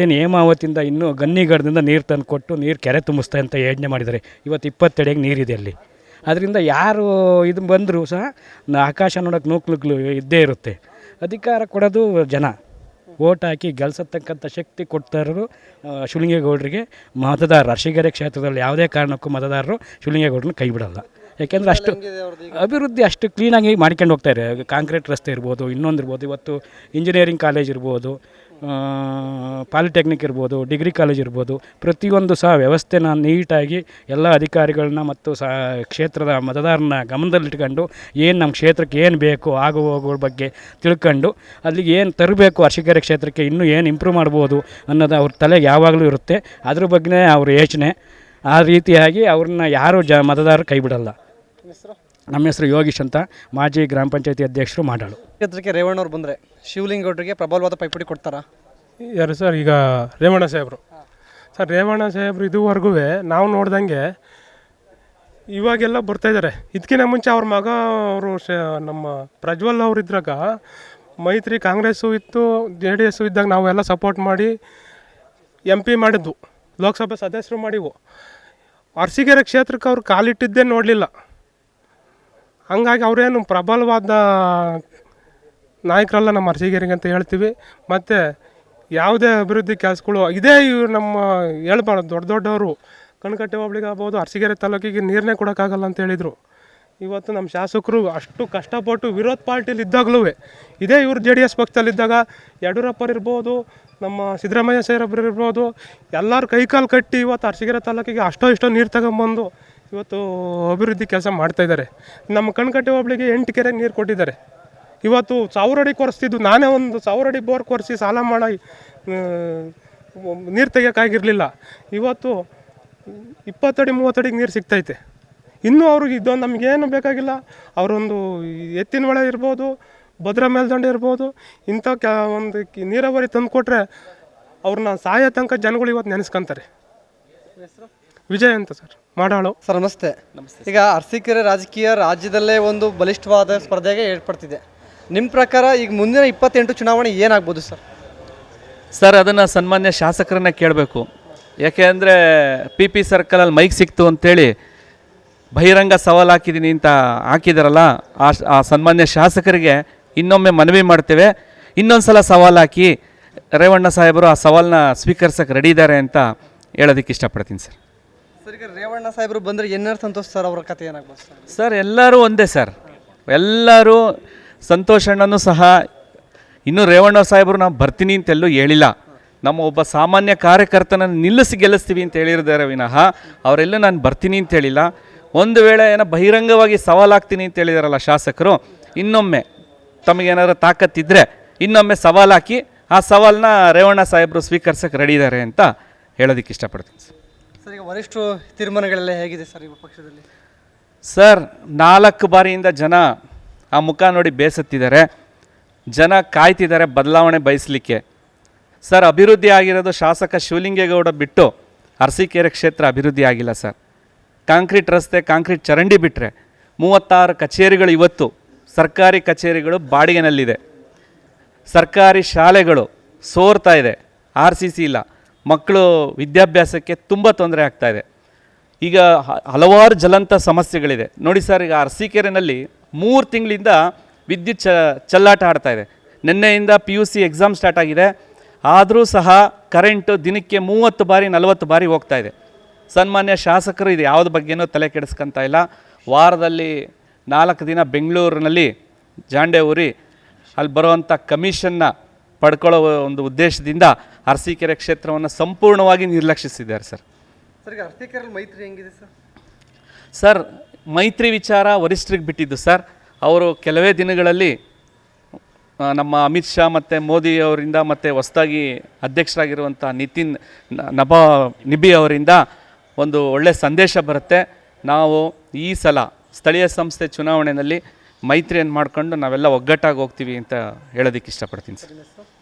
ಏನು ಹೇಮಾವತಿಯಿಂದ ಇನ್ನೂ ಗನ್ನಿಗಡದಿಂದ ನೀರು ತಂದು ಕೊಟ್ಟು ನೀರು ಕೆರೆ ತುಂಬಿಸ್ತಾ ಅಂತ ಯೋಜನೆ ಮಾಡಿದ್ದಾರೆ. ಇವತ್ತು 20 ಅಡಿಗೆ ನೀರಿದೆ ಅಲ್ಲಿ. ಅದರಿಂದ ಯಾರು ಇದು ಬಂದರೂ ಸಹ ಆಕಾಶ ನೋಡೋಕೆ ನೂಕ್ಲು ಇದ್ದೇ ಇರುತ್ತೆ. ಅಧಿಕಾರ ಕೊಡೋದು ಜನ. ಓಟ್ ಹಾಕಿ ಗೆಲ್ಸತಕ್ಕಂಥ ಶಕ್ತಿ ಕೊಡ್ತಾ ಇರೋರು ಶಿವಲಿಂಗೇಗೌಡರಿಗೆ ಮತದಾರರು. ಅರಸೀಕೆರೆ ಕ್ಷೇತ್ರದಲ್ಲಿ ಯಾವುದೇ ಕಾರಣಕ್ಕೂ ಮತದಾರರು ಶಿವಲಿಂಗೇಗೌಡರನ್ನ ಕೈ ಬಿಡಲ್ಲ. ಯಾಕೆಂದರೆ ಅಷ್ಟು ಅಭಿವೃದ್ಧಿ ಅಷ್ಟು ಕ್ಲೀನಾಗಿ ಮಾಡ್ಕೊಂಡು ಹೋಗ್ತಾರೆ. ಕಾಂಕ್ರೀಟ್ ರಸ್ತೆ ಇರ್ಬೋದು, ಇನ್ನೊಂದು ಇರ್ಬೋದು, ಇವತ್ತು ಇಂಜಿನಿಯರಿಂಗ್ ಕಾಲೇಜ್ ಇರ್ಬೋದು, ಪಾಲಿಟೆಕ್ನಿಕ್ ಇರ್ಬೋದು, ಡಿಗ್ರಿ ಕಾಲೇಜ್ ಇರ್ಬೋದು, ಪ್ರತಿಯೊಂದು ಸಹ ವ್ಯವಸ್ಥೆನ ನೀಟಾಗಿ ಎಲ್ಲ ಅಧಿಕಾರಿಗಳನ್ನ ಮತ್ತು ಕ್ಷೇತ್ರದ ಮತದಾರನ ಗಮನದಲ್ಲಿಟ್ಕೊಂಡು ಏನು ನಮ್ಮ ಕ್ಷೇತ್ರಕ್ಕೆ ಏನು ಬೇಕು ಆಗು ಹೋಗುವ ಬಗ್ಗೆ ತಿಳ್ಕೊಂಡು ಅಲ್ಲಿಗೆ ಏನು ತರಬೇಕು, ಅರಸೀಕೆರೆ ಕ್ಷೇತ್ರಕ್ಕೆ ಇನ್ನೂ ಏನು ಇಂಪ್ರೂವ್ ಮಾಡ್ಬೋದು ಅನ್ನೋದು ಅವ್ರ ತಲೆಗೆ ಯಾವಾಗಲೂ ಇರುತ್ತೆ. ಅದ್ರ ಬಗ್ಗೆ ಅವ್ರ ಯೋಚನೆ. ಆ ರೀತಿಯಾಗಿ ಅವ್ರನ್ನ ಯಾರು ಮತದಾರರು ಕೈ ಬಿಡಲ್ಲ. ನಮ್ಮ ಹೆಸರು ಯೋಗೀಶ್ ಅಂತ, ಮಾಜಿ ಗ್ರಾಮ ಪಂಚಾಯತಿ ಅಧ್ಯಕ್ಷರು, ಮಾಡಾಳು. ಕ್ಷೇತ್ರಕ್ಕೆ ರೇವಣ್ಣವ್ರು ಬಂದರೆ ಶಿವಲಿಂಗೌಡರಿಗೆ ಪ್ರಬಲವಾದ ಪೈಪೋಟಿ ಕೊಡ್ತಾರಾ? ಯಾರು ಸರ್? ಈಗ ರೇವಣ್ಣ ಸಾಹೇಬರು ಸರ್, ರೇವಣ್ಣ ಸಾಹೇಬರು ಇದುವರೆಗೂ ನಾವು ನೋಡ್ದಂಗೆ ಇವಾಗೆಲ್ಲ ಬರ್ತಾಯಿದ್ದಾರೆ. ಇದಕ್ಕಿಂತ ಮುಂಚೆ ಅವ್ರ ಮಗ ಅವರು ನಮ್ಮ ಪ್ರಜ್ವಲ್ ಅವರು ಇದ್ರಾಗ ಮೈತ್ರಿ ಕಾಂಗ್ರೆಸ್ಸು ಇತ್ತು, JDS ಇದ್ದಾಗ ನಾವೆಲ್ಲ ಸಪೋರ್ಟ್ ಮಾಡಿ MP ಮಾಡಿದ್ವು, ಲೋಕಸಭೆ ಸದಸ್ಯರು ಮಾಡಿವು. ಅರಸೀಕೆರೆ ಕ್ಷೇತ್ರಕ್ಕೆ ಅವ್ರು ಕಾಲಿಟ್ಟಿದ್ದೇ ನೋಡಲಿಲ್ಲ. ಹಂಗಾಗಿ ಅವರೇನು ಪ್ರಬಲವಾದ ನಾಯಕರಲ್ಲ ನಮ್ಮ ಅರಸೀಕೆರೆಗೆ ಅಂತ ಹೇಳ್ತೀವಿ. ಮತ್ತು ಯಾವುದೇ ಅಭಿವೃದ್ಧಿ ಕೆಲಸಗಳು ಇದೇ ಇವ್ರು ನಮ್ಮ ಹೇಳ್ಬಾರ್ದು, ದೊಡ್ಡ ದೊಡ್ಡವರು ಕಣ್ಕಟ್ಟೆ ಹೋಬಳಿಗೆ ಆಗ್ಬೋದು, ಅರಸೀಕೆರೆ ತಾಲೂಕಿಗೆ ನೀರನ್ನೇ ಕೊಡೋಕ್ಕಾಗಲ್ಲ ಅಂತ ಹೇಳಿದರು. ಇವತ್ತು ನಮ್ಮ ಶಾಸಕರು ಅಷ್ಟು ಕಷ್ಟಪಟ್ಟು ವಿರೋಧ ಪಾರ್ಟಿಲಿ ಇದ್ದಾಗಲೂ ಇದೇ ಇವರು JDS ಪಕ್ಷದಲ್ಲಿದ್ದಾಗ ಯಡಿಯೂರಪ್ಪರು ಇರ್ಬೋದು, ನಮ್ಮ ಸಿದ್ದರಾಮಯ್ಯ ಸಾಹೇಬ್ರು ಇರ್ಬೋದು, ಎಲ್ಲರೂ ಕೈಕಾಲು ಕಟ್ಟಿ ಇವತ್ತು ಅರಸೀಕೆರೆ ತಾಲೂಕಿಗೆ ಇಷ್ಟೋ ನೀರು ತಗೊಂಬಂದು ಇವತ್ತು ಅಭಿವೃದ್ಧಿ ಕೆಲಸ ಮಾಡ್ತಾಯಿದ್ದಾರೆ. ನಮ್ಮ ಕಣ್ಕಟ್ಟೆ ಹೋಬಳಿಗೆ 8 ಕೆರೆಗೆ ನೀರು ಕೊಟ್ಟಿದ್ದಾರೆ. ಇವತ್ತು 1000 ಅಡಿ ಕೊರೆಸ್ತಿದ್ದು, ನಾನೇ ಒಂದು 1000 ಅಡಿ ಬೋರ್ ಕೊರೆಸಿ ಸಾಲ ಮಾಡಿ ನೀರು ತೆಗಿಯೋಕ್ಕಾಗಿರಲಿಲ್ಲ. ಇವತ್ತು 20 ಅಡಿ 30 ಅಡಿಗೆ ನೀರು ಸಿಗ್ತೈತೆ. ಇನ್ನೂ ಅವ್ರಿಗೆ ಇದೊಂದು ನಮಗೇನು ಬೇಕಾಗಿಲ್ಲ. ಅವರೊಂದು ಎತ್ತಿನ ಹೊಳೆ ಇರ್ಬೋದು, ಭದ್ರಾ ಮೇಲ್ದಂಡೆ ಇರ್ಬೋದು, ಇಂಥ ಒಂದು ನೀರಾವರಿ ತಂದು ಕೊಟ್ಟರೆ ಅವ್ರನ್ನ ಸಾಯೋ ತನಕ ಜನಗಳು ಇವತ್ತು ನೆನೆಸ್ಕೊಂತಾರೆ. ವಿಜಯ್ ಅಂತ ಸರ್, ಮಾಡಾಳು. ಸರ್ ನಮಸ್ತೆ. ಈಗ ಅರಸೀಕೆರೆ ರಾಜಕೀಯ ರಾಜ್ಯದಲ್ಲೇ ಒಂದು ಬಲಿಷ್ಠವಾದ ಸ್ಪರ್ಧೆಗೆ ಏರ್ಪಡ್ತಿದೆ. ನಿಮ್ಮ ಪ್ರಕಾರ ಈಗ ಮುಂದಿನ 28 ಚುನಾವಣೆ ಏನಾಗ್ಬೋದು ಸರ್? ಸರ್, ಅದನ್ನು ಸನ್ಮಾನ್ಯ ಶಾಸಕರನ್ನ ಕೇಳಬೇಕು. ಯಾಕೆ ಅಂದರೆ PP ಸರ್ಕಲಲ್ಲಿ ಮೈಕ್ ಸಿಕ್ತು ಅಂತೇಳಿ ಬಹಿರಂಗ ಸವಾಲು ಹಾಕಿದ್ದೀನಿ ಅಂತ ಹಾಕಿದಾರಲ್ಲ, ಆ ಸನ್ಮಾನ್ಯ ಶಾಸಕರಿಗೆ ಇನ್ನೊಮ್ಮೆ ಮನವಿ ಮಾಡ್ತೇವೆ. ಇನ್ನೊಂದು ಸಲ ಸವಾಲು ಹಾಕಿ ರೇವಣ್ಣ ಸಾಹೇಬರು ಆ ಸವಾಲನ್ನ ಸ್ವೀಕರಿಸೋಕೆ ರೆಡಿ ಇದ್ದಾರೆ ಅಂತ ಹೇಳೋದಕ್ಕೆ ಇಷ್ಟಪಡ್ತೀನಿ ಸರ್. ಸರ್, ಈಗ ರೇವಣ್ಣ ಸಾಹೇಬರು ಬಂದರೆ ಎನ್ಆರ್ ಸಂತೋಷ್ ಸರ್ ಅವರ ಕಥೆ ಏನಾಗ್ಬೋದು ಸರ್? ಸರ್, ಎಲ್ಲರೂ ಒಂದೇ ಸರ್, ಎಲ್ಲರೂ. ಸಂತೋಷ್ ಅಣ್ಣನೂ ಸಹ ಇನ್ನೂ ರೇವಣ್ಣ ಸಾಹೇಬರು ನಾವು ಬರ್ತೀನಿ ಅಂತೆಲ್ಲೂ ಹೇಳಿಲ್ಲ. ನಮ್ಮ ಒಬ್ಬ ಸಾಮಾನ್ಯ ಕಾರ್ಯಕರ್ತನನ್ನು ನಿಲ್ಲಿಸಿ ಗೆಲ್ಲಿಸ್ತೀವಿ ಅಂತ ಹೇಳಿದ್ದಾರೆ ವಿನಃ ಅವರೆಲ್ಲೂ ನಾನು ಬರ್ತೀನಿ ಅಂತ ಹೇಳಿಲ್ಲ. ಒಂದು ವೇಳೆ ಏನೋ ಬಹಿರಂಗವಾಗಿ ಸವಾಲಾಗ್ತೀನಿ ಅಂತ ಹೇಳಿದಾರಲ್ಲ ಶಾಸಕರು, ಇನ್ನೊಮ್ಮೆ ತಮಗೇನಾದ್ರು ತಾಕತ್ತಿದ್ದರೆ ಇನ್ನೊಮ್ಮೆ ಸವಾಲು ಹಾಕಿ ಆ ಸವಾಲನ್ನ ರೇವಣ್ಣ ಸಾಹೇಬರು ಸ್ವೀಕರಿಸೋಕೆ ರೆಡಿ ಇದ್ದಾರೆ ಅಂತ ಹೇಳೋದಕ್ಕೆ ಇಷ್ಟಪಡ್ತೀನಿ ಸರ್. ಸರ್, ಈಗ ವರಿಷ್ಠ ತೀರ್ಮಾನಗಳೆಲ್ಲ ಹೇಗಿದೆ ಸರ್ ಈ ಪಕ್ಷದಲ್ಲಿ? ಸರ್, 4 ಬಾರಿಯಿಂದ ಜನ ಆ ಮುಖ ನೋಡಿ ಬೇಸತ್ತಿದ್ದಾರೆ. ಜನ ಕಾಯ್ತಿದ್ದಾರೆ ಬದಲಾವಣೆ ಬಯಸಲಿಕ್ಕೆ. ಸರ್, ಅಭಿವೃದ್ಧಿ ಆಗಿರೋದು ಶಾಸಕ ಶಿವಲಿಂಗೇಗೌಡ ಬಿಟ್ಟು ಅರಸೀಕೆರೆ ಕ್ಷೇತ್ರ ಅಭಿವೃದ್ಧಿ ಆಗಿಲ್ಲ ಸರ್. ಕಾಂಕ್ರೀಟ್ ರಸ್ತೆ, ಕಾಂಕ್ರೀಟ್ ಚರಂಡಿ ಬಿಟ್ಟರೆ 36 ಕಚೇರಿಗಳು ಇವತ್ತು ಸರ್ಕಾರಿ ಕಚೇರಿಗಳು ಬಾಡಿಗೆನಲ್ಲಿದೆ. ಸರ್ಕಾರಿ ಶಾಲೆಗಳು ಸೋರ್ತಾ ಇದೆ, RCC ಇಲ್ಲ. ಮಕ್ಕಳು ವಿದ್ಯಾಭ್ಯಾಸಕ್ಕೆ ತುಂಬ ತೊಂದರೆ ಆಗ್ತಾಯಿದೆ. ಈಗ ಹಲವಾರು ಜ್ವಲಂತ ಸಮಸ್ಯೆಗಳಿದೆ ನೋಡಿ ಸರ್. ಈಗ ಅರಸೀಕೆರೆನಲ್ಲಿ 3 ತಿಂಗಳಿಂದ ವಿದ್ಯುತ್ ಚೆಲ್ಲಾಟ ಆಡ್ತಾ ಇದೆ. ನಿನ್ನೆಯಿಂದ PUC ಎಕ್ಸಾಮ್ ಸ್ಟಾರ್ಟ್ ಆಗಿದೆ. ಆದರೂ ಸಹ ಕರೆಂಟು ದಿನಕ್ಕೆ 30 ಬಾರಿ 40 ಬಾರಿ ಹೋಗ್ತಾ ಇದೆ. ಸನ್ಮಾನ್ಯ ಶಾಸಕರು ಇದು ಯಾವುದ್ರ ಬಗ್ಗೆನೂ ತಲೆ ಕೆಡಿಸ್ಕೊತಾ ಇಲ್ಲ. ವಾರದಲ್ಲಿ 4 ದಿನ ಬೆಂಗಳೂರಿನಲ್ಲಿ ಜಾಂಡೆ ಊರಿ ಅಲ್ಲಿ ಬರುವಂಥ ಕಮಿಷನ್ನ ಪಡ್ಕೊಳ್ಳೋ ಒಂದು ಉದ್ದೇಶದಿಂದ ಅರಸೀಕೆರೆ ಕ್ಷೇತ್ರವನ್ನು ಸಂಪೂರ್ಣವಾಗಿ ನಿರ್ಲಕ್ಷಿಸಿದ್ದಾರೆ ಸರ್. ಸರ್, ಈಗ ಅರಸೀಕೆರೆಯಲ್ಲಿ ಮೈತ್ರಿ ಹೆಂಗಿದೆ ಸರ್? ಸರ್, ಮೈತ್ರಿ ವಿಚಾರ ವರಿಷ್ಠರಿಗೆ ಬಿಟ್ಟಿದ್ದು ಸರ್. ಅವರು ಕೆಲವೇ ದಿನಗಳಲ್ಲಿ ನಮ್ಮ ಅಮಿತ್ ಶಾ ಮತ್ತು ಮೋದಿ ಅವರಿಂದ ಮತ್ತು ಹೊಸದಾಗಿ ಅಧ್ಯಕ್ಷರಾಗಿರುವಂಥ ನಿಬಿ ಅವರಿಂದ ಒಂದು ಒಳ್ಳೆಯ ಸಂದೇಶ ಬರುತ್ತೆ. ನಾವು ಈ ಸಲ ಸ್ಥಳೀಯ ಸಂಸ್ಥೆ ಚುನಾವಣೆಯಲ್ಲಿ ಮೈತ್ರಿಯನ್ನು ಮಾಡಿಕೊಂಡು ನಾವೆಲ್ಲ ಒಗ್ಗಟ್ಟಾಗಿ ಹೋಗ್ತೀವಿ ಅಂತ ಹೇಳೋದಕ್ಕೆ ಇಷ್ಟಪಡ್ತೀನಿ ಸರ್.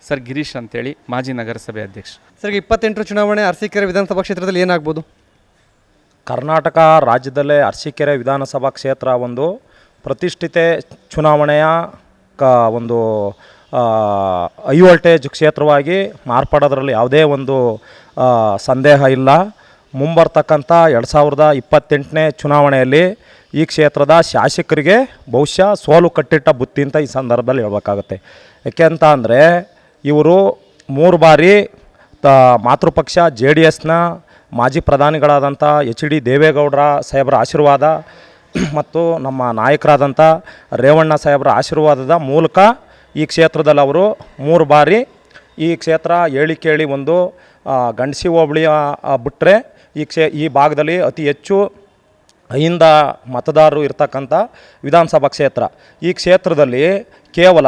ಸರ್, ಗಿರೀಶ್ ಅಂತೇಳಿ, ಮಾಜಿ ನಗರಸಭೆ ಅಧ್ಯಕ್ಷ. ಸರ್, 28 ಚುನಾವಣೆ ಅರಸೀಕೆರೆ ವಿಧಾನಸಭಾ ಕ್ಷೇತ್ರದಲ್ಲಿ ಏನಾಗ್ಬೋದು? ಕರ್ನಾಟಕ ರಾಜ್ಯದಲ್ಲೇ ಅರಸೀಕೆರೆ ವಿಧಾನಸಭಾ ಕ್ಷೇತ್ರ ಒಂದು ಪ್ರತಿಷ್ಠಿತ ಚುನಾವಣೆಯ ಒಂದು ಹೈ ವೋಲ್ಟೇಜ್ ಕ್ಷೇತ್ರವಾಗಿ ಮಾರ್ಪಡೋದ್ರಲ್ಲಿ ಯಾವುದೇ ಒಂದು ಸಂದೇಹ ಇಲ್ಲ. ಮುಂಬರ್ತಕ್ಕಂಥ 2028ನೇ ಚುನಾವಣೆಯಲ್ಲಿ ಈ ಕ್ಷೇತ್ರದ ಶಾಸಕರಿಗೆ ಬಹುಶಃ ಸೋಲು ಕಟ್ಟಿಟ್ಟ ಬುತ್ತಿ ಅಂತ ಈ ಸಂದರ್ಭದಲ್ಲಿ ಹೇಳ್ಬೇಕಾಗತ್ತೆ. ಯಾಕೆ ಅಂತ ಅಂದರೆ ಇವರು 3 ಬಾರಿ ಮಾತೃಪಕ್ಷ JDSನ ಮಾಜಿ ಪ್ರಧಾನಿಗಳಾದಂಥ HD ದೇವೇಗೌಡರ ಸಾಹೇಬರ ಆಶೀರ್ವಾದ, ಮತ್ತು ನಮ್ಮ ನಾಯಕರಾದಂಥ ರೇವಣ್ಣ ಸಾಹೇಬರ ಆಶೀರ್ವಾದದ ಮೂಲಕ ಈ ಕ್ಷೇತ್ರದಲ್ಲಿ ಅವರು 3 ಬಾರಿ ಈ ಕ್ಷೇತ್ರ ಹೇಳಿ ಕೇಳಿ ಒಂದು ಗಂಡಸಿ ಹೋಬಳಿಯ ಬಿಟ್ಟರೆ ಈ ಭಾಗದಲ್ಲಿ ಅತಿ ಹೆಚ್ಚು ಅಹಿಂದ ಮತದಾರರು ಇರ್ತಕ್ಕಂಥ ವಿಧಾನಸಭಾ ಕ್ಷೇತ್ರ. ಈ ಕ್ಷೇತ್ರದಲ್ಲಿ ಕೇವಲ